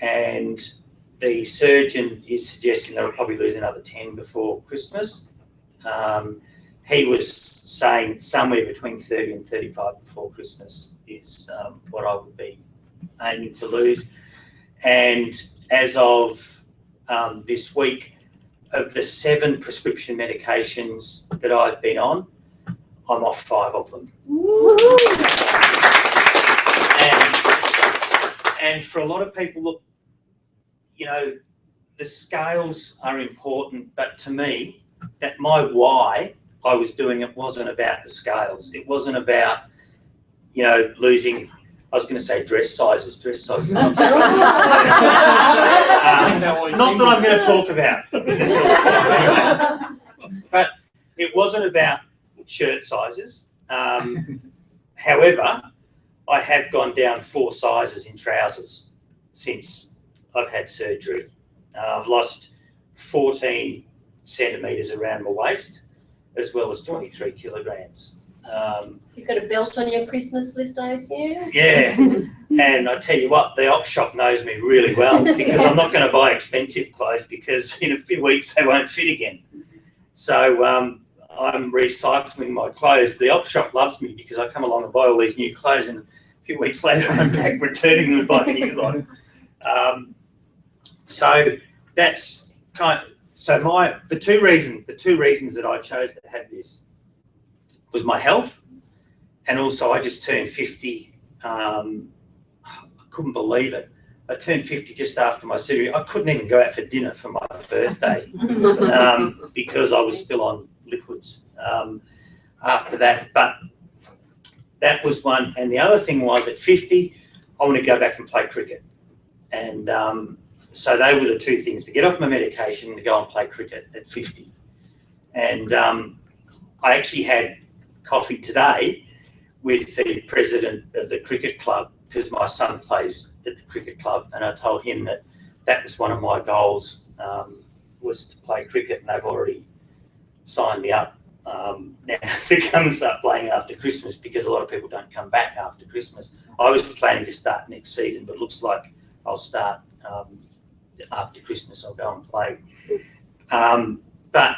and the surgeon is suggesting that I'll probably lose another 10 before Christmas. He was saying somewhere between 30 and 35 before Christmas is what I would be aiming to lose. And as of this week, of the 7 prescription medications that I've been on, I'm off 5 of them. And for a lot of people, look, you know, the scales are important, but to me, that my why I was doing it wasn't about the scales. It wasn't about, you know, losing, I was going to say dress sizes. Not that I'm going to talk about. But it wasn't about shirt sizes. However, I have gone down 4 sizes in trousers since I've had surgery. I've lost 14 centimetres around my waist, as well as 23 kilograms. You've got a belt on your Christmas list, I assume? Yeah, and I tell you what, the op shop knows me really well, because I'm not going to buy expensive clothes, because in a few weeks they won't fit again. So I'm recycling my clothes. The op shop loves me because I come along and buy all these new clothes, and a few weeks later I'm back returning them and buying a new lot. So that's kind of, so the two reasons that I chose to have this was my health, and also I just turned 50. I couldn't believe it. I turned 50 just after my surgery. I couldn't even go out for dinner for my birthday because I was still on liquids after that. But that was one. And the other thing was, at 50, I want to go back and play cricket. And so they were the two things: to get off my medication and to go and play cricket at 50. And I actually had coffee today with the president of the cricket club, because my son plays at the cricket club, and I told him that that was one of my goals, was to play cricket, and they've already signed me up now to come and start playing after Christmas, because a lot of people don't come back after Christmas. I was planning to start next season, but looks like I'll start after Christmas. I'll go and play. But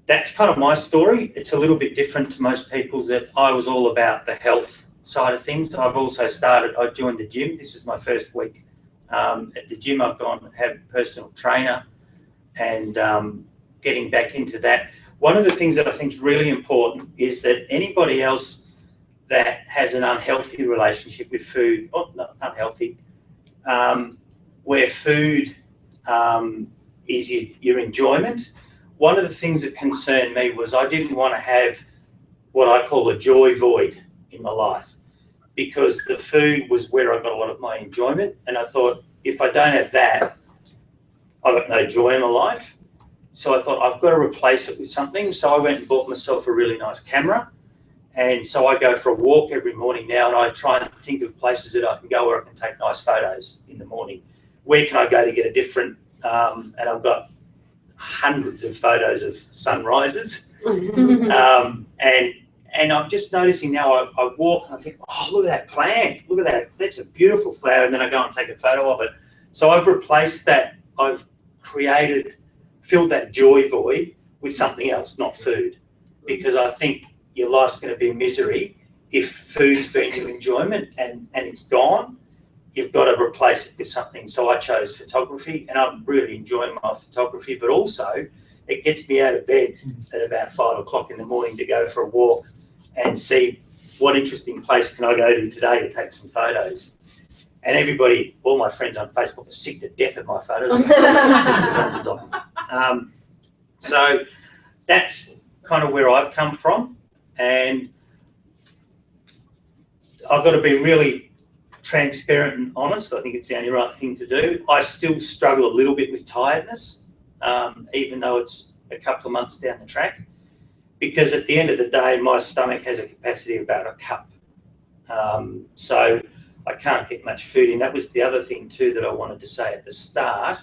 that's kind of my story. It's a little bit different to most people's. That I was all about the health side of things. I've also I joined the gym. This is my first week at the gym. I've gone and had a personal trainer, and getting back into that. One of the things that I think is really important is that anybody else that has an unhealthy relationship with food, or not unhealthy, where food is your enjoyment. One of the things that concerned me was I didn't want to have what I call a joy void in my life, because the food was where I got a lot of my enjoyment. And I thought, if I don't have that, I've got no joy in my life. So I thought, I've got to replace it with something. So I went and bought myself a really nice camera, And so I go for a walk every morning now, and I try and think of places that I can go where I can take nice photos in the morning. Where can I go to get a different, and I've got hundreds of photos of sunrises. And I'm just noticing now, I walk and I think, oh, look at that plant, look at that, that's a beautiful flower, and then I go and take a photo of it. So I've replaced that, I've filled that joy void with something else, not food. Because I think your life's going to be a misery if food's been your enjoyment and it's gone. You've got to replace it with something. So I chose photography, and I'm really enjoying my photography, but also it gets me out of bed at about 5 o'clock in the morning to go for a walk and see what interesting place can I go to today to take some photos. And everybody, all my friends on Facebook are sick to death of my photos. So that's kind of where I've come from, and I've got to be really transparent and honest. I think it's the only right thing to do. I still struggle a little bit with tiredness, even though it's a couple of months down the track, because at the end of the day, my stomach has a capacity of about a cup. So I can't get much food in. That was the other thing too that I wanted to say at the start.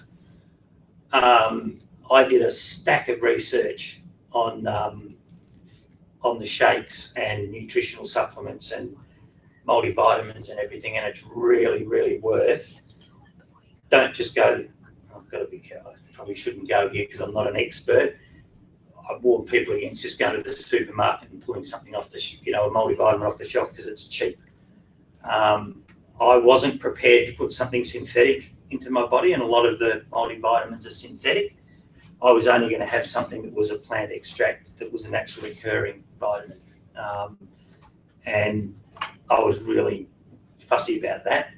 I did a stack of research on the shakes and nutritional supplements and multivitamins and everything, and it's really, really worth. Don't just go, I've got to be careful, I probably shouldn't go here because I'm not an expert. I warn people against just going to the supermarket and pulling something off the, a multivitamin off the shelf because it's cheap. I wasn't prepared to put something synthetic into my body, and a lot of the multivitamins are synthetic. I was only going to have something that was a plant extract that was a naturally occurring vitamin. And I was really fussy about that.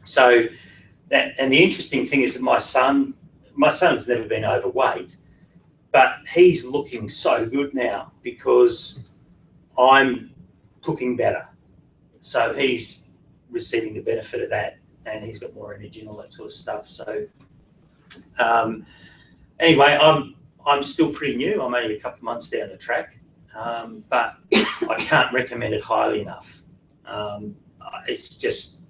So that, and the interesting thing is that my son's never been overweight, but he's looking so good now because I'm cooking better. So he's receiving the benefit of that, and he's got more energy and all that sort of stuff. So anyway, I'm still pretty new. I'm only a couple of months down the track, but I can't recommend it highly enough. It's just,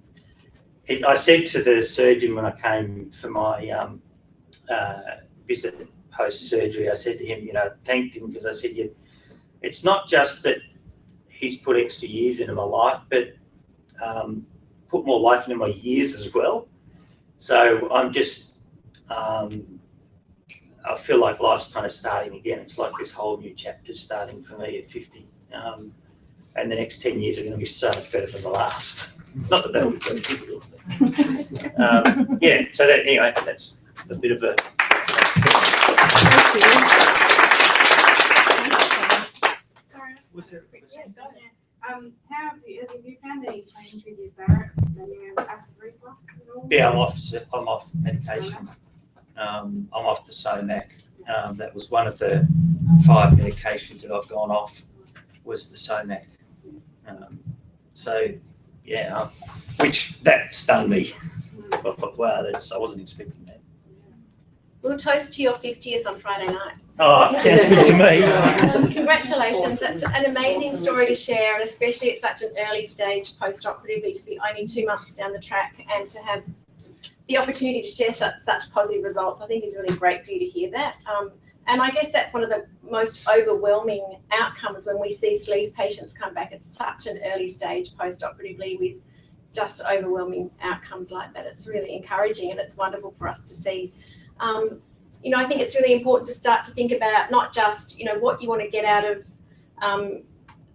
I said to the surgeon when I came for my visit post-surgery, I said to him, thanked him because I said, it's not just that he's put extra years into my life, but put more life into my years as well. So I'm just, I feel like life's kind of starting again. It's like this whole new chapter starting for me at 50. And the next 10 years are going to be so much better than the last. Not that that would be difficult. Yeah, so that, anyway, that's a bit of a... How have you found any change with your Barrett's and your acid reflux at all? Yeah, I'm off medication. I'm off the SOMAC. That was one of the 5 medications that I've gone off, was the SOMAC. So, yeah, which that stunned me. I thought, wow, I wasn't expecting that. We'll toast to your 50th on Friday night. Oh, sounds good to me. Congratulations. That's an amazing story to share, and especially at such an early stage post-operatively, to be only 2 months down the track and to have the opportunity to share such positive results. I think is really great for you to hear that. And I guess that's one of the most overwhelming outcomes when we see sleeve patients come back at such an early stage post-operatively with just overwhelming outcomes like that. It's really encouraging, and it's wonderful for us to see. I think it's really important to start to think about not just, what you want to get out of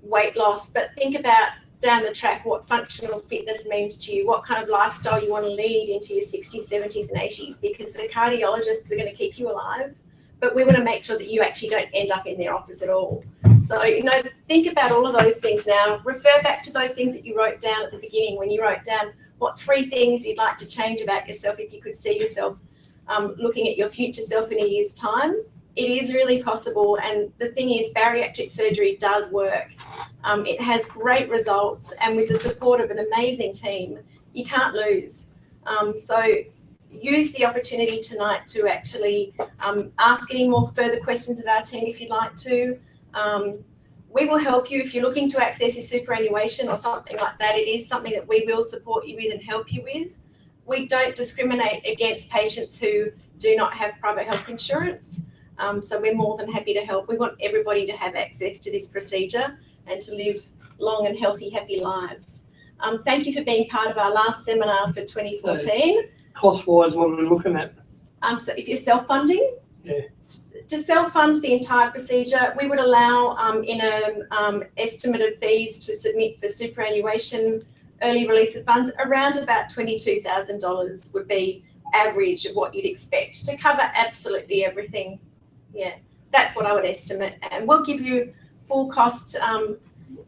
weight loss, but think about down the track what functional fitness means to you, what kind of lifestyle you want to lead into your 60s, 70s and 80s, because the cardiologists are going to keep you alive, but we want to make sure that you actually don't end up in their office at all. So, think about all of those things now. Refer back to those things that you wrote down at the beginning when you wrote down what 3 things you'd like to change about yourself if you could see yourself looking at your future self in a year's time. It is really possible, and the thing is, bariatric surgery does work. It has great results, and with the support of an amazing team, you can't lose. So use the opportunity tonight to actually ask any more further questions of our team if you'd like to. we will help you if you're looking to access your superannuation or something like that. It is something that we will support you with and help you with. We don't discriminate against patients who do not have private health insurance. So we're more than happy to help. We want everybody to have access to this procedure and to live long and healthy, happy lives. Thank you for being part of our last seminar for 2014. Cost-wise, what are we looking at? So if you're self-funding, Yeah. to self-fund the entire procedure, we would allow in an estimate of fees to submit for superannuation, early release of funds, around about $22,000 would be average of what you'd expect to cover absolutely everything. Yeah, that's what I would estimate. And we'll give you full cost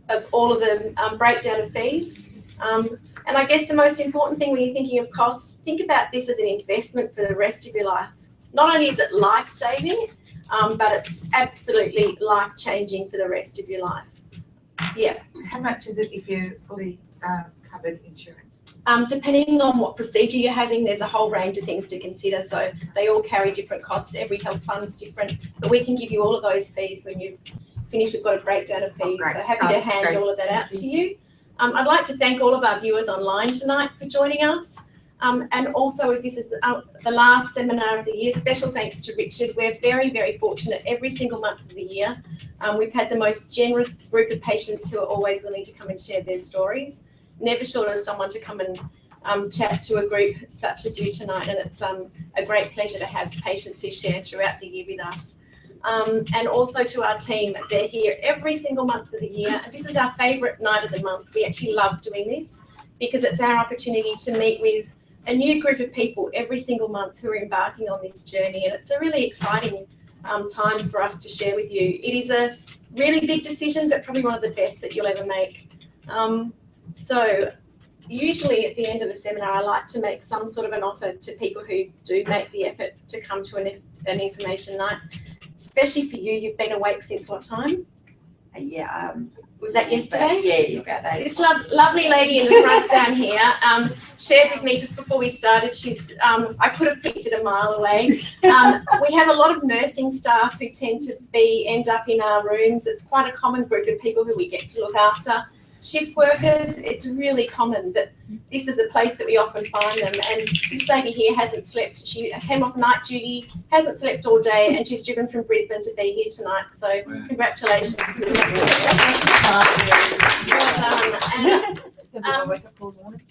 of all of the breakdown of fees. And I guess the most important thing when you're thinking of cost, think about this as an investment for the rest of your life. Not only is it life-saving, but it's absolutely life-changing for the rest of your life. Yeah. How much is it if you're fully covered insurance? Depending on what procedure you're having, there's a whole range of things to consider. So they all carry different costs. Every health fund is different, but we can give you all of those fees when you've finished. We've got a breakdown of fees. So happy to hand all of that out to you. I'd like to thank all of our viewers online tonight for joining us. And also, as this is the last seminar of the year, special thanks to Richard. We're very, very fortunate every single month of the year. We've had the most generous group of patients who are always willing to come and share their stories. Never short of someone to come and chat to a group such as you tonight. And it's a great pleasure to have patients who share throughout the year with us. And also to our team, they're here every single month of the year. This is our favourite night of the month. We actually love doing this because it's our opportunity to meet with a new group of people every single month who are embarking on this journey. And it's a really exciting time for us to share with you. It is a really big decision, but probably one of the best that you'll ever make. So usually at the end of the seminar, I like to make some sort of an offer to people who do make the effort to come to an information night. Especially for you, you've been awake since what time? Yeah. Was that yesterday? Yeah, about that. This lovely lady in the front down here shared with me just before we started. She's, I could have picked it a mile away. We have a lot of nursing staff who tend to end up in our rooms. It's quite a common group of people who we get to look after. Shift workers, it's really common that this is a place that we often find them. And this lady here hasn't slept. She came off night duty, hasn't slept all day, and she's driven from Brisbane to be here tonight. So congratulations. Well done.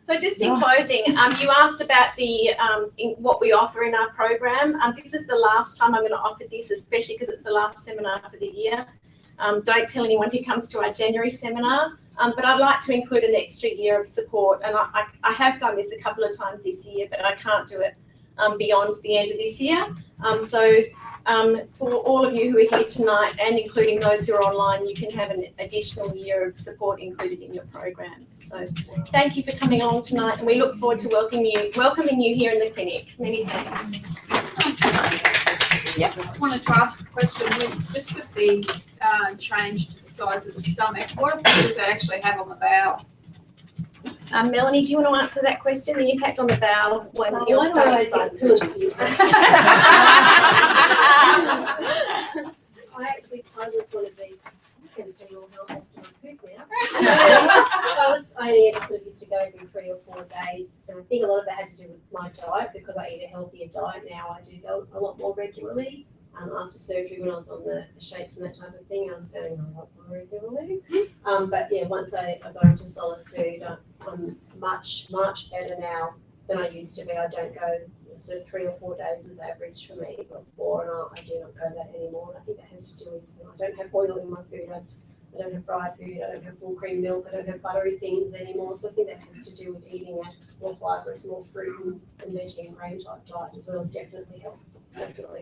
So just in closing, you asked about the what we offer in our program. This is the last time I'm going to offer this, especially because it's the last seminar for the year. Don't tell anyone who comes to our January seminar, but I'd like to include an extra year of support. And I have done this a couple of times this year, but I can't do it beyond the end of this year. For all of you who are here tonight, and including those who are online, you can have an additional year of support included in your program. So thank you for coming along tonight, and we look forward to welcoming you here in the clinic. Many thanks. Yes, I wanted to ask a question. Just with the change to the size of the stomach, what effect does that actually have on the bowel? Melanie, do you want to answer that question? The impact on the bowel when your stomach size is I was one of these. I'm going to tell you all how often I poop now. I only ever sort of used to go every 3 or 4 days, and I think a lot of that had to do with my diet because I eat a healthier diet now. I do go a lot more regularly. After surgery, when I was on the shakes and that type of thing, I'm going a lot more regularly. But yeah, once I got into solid food, I'm much better now than I used to be. I don't go sort of 3 or 4 days was average for me before, and I do not go that anymore. And I think that has to do with, I don't have oil in my food. I don't have fried food. I don't have full cream milk. I don't have buttery things anymore. So I think that has to do with eating a more fibrous, more fruit and veggie and grain type diet as well. Definitely help.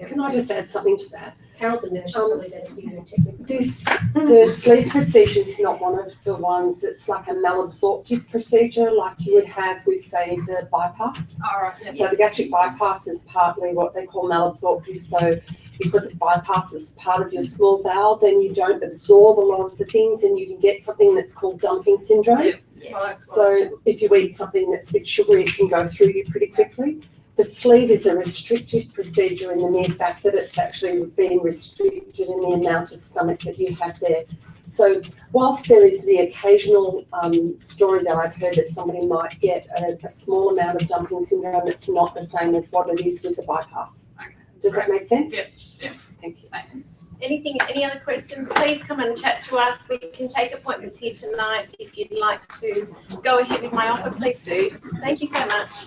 Can I just add something to that? Carol's a nurse, she's probably better to give you a technical. The sleep procedure is not one of the ones that's like a malabsorptive procedure like you would have with, say, the bypass. All right. Yeah. So the gastric bypass is partly what they call malabsorptive. So because it bypasses part of your small bowel, then you don't absorb a lot of the things and you can get something that's called dumping syndrome. Yeah. Well, so if you eat something that's a bit sugary, it can go through you pretty quickly. the sleeve is a restrictive procedure in the mere fact that it's actually being restricted in the amount of stomach that you have there. So whilst there is the occasional story that I've heard that somebody might get a small amount of dumping syndrome, it's not the same as what it is with the bypass. Okay. Does that make sense? Yep, yep. Thank you. Thanks. Any other questions, please come and chat to us. We can take appointments here tonight. If you'd like to go ahead with my offer, please do. Thank you so much.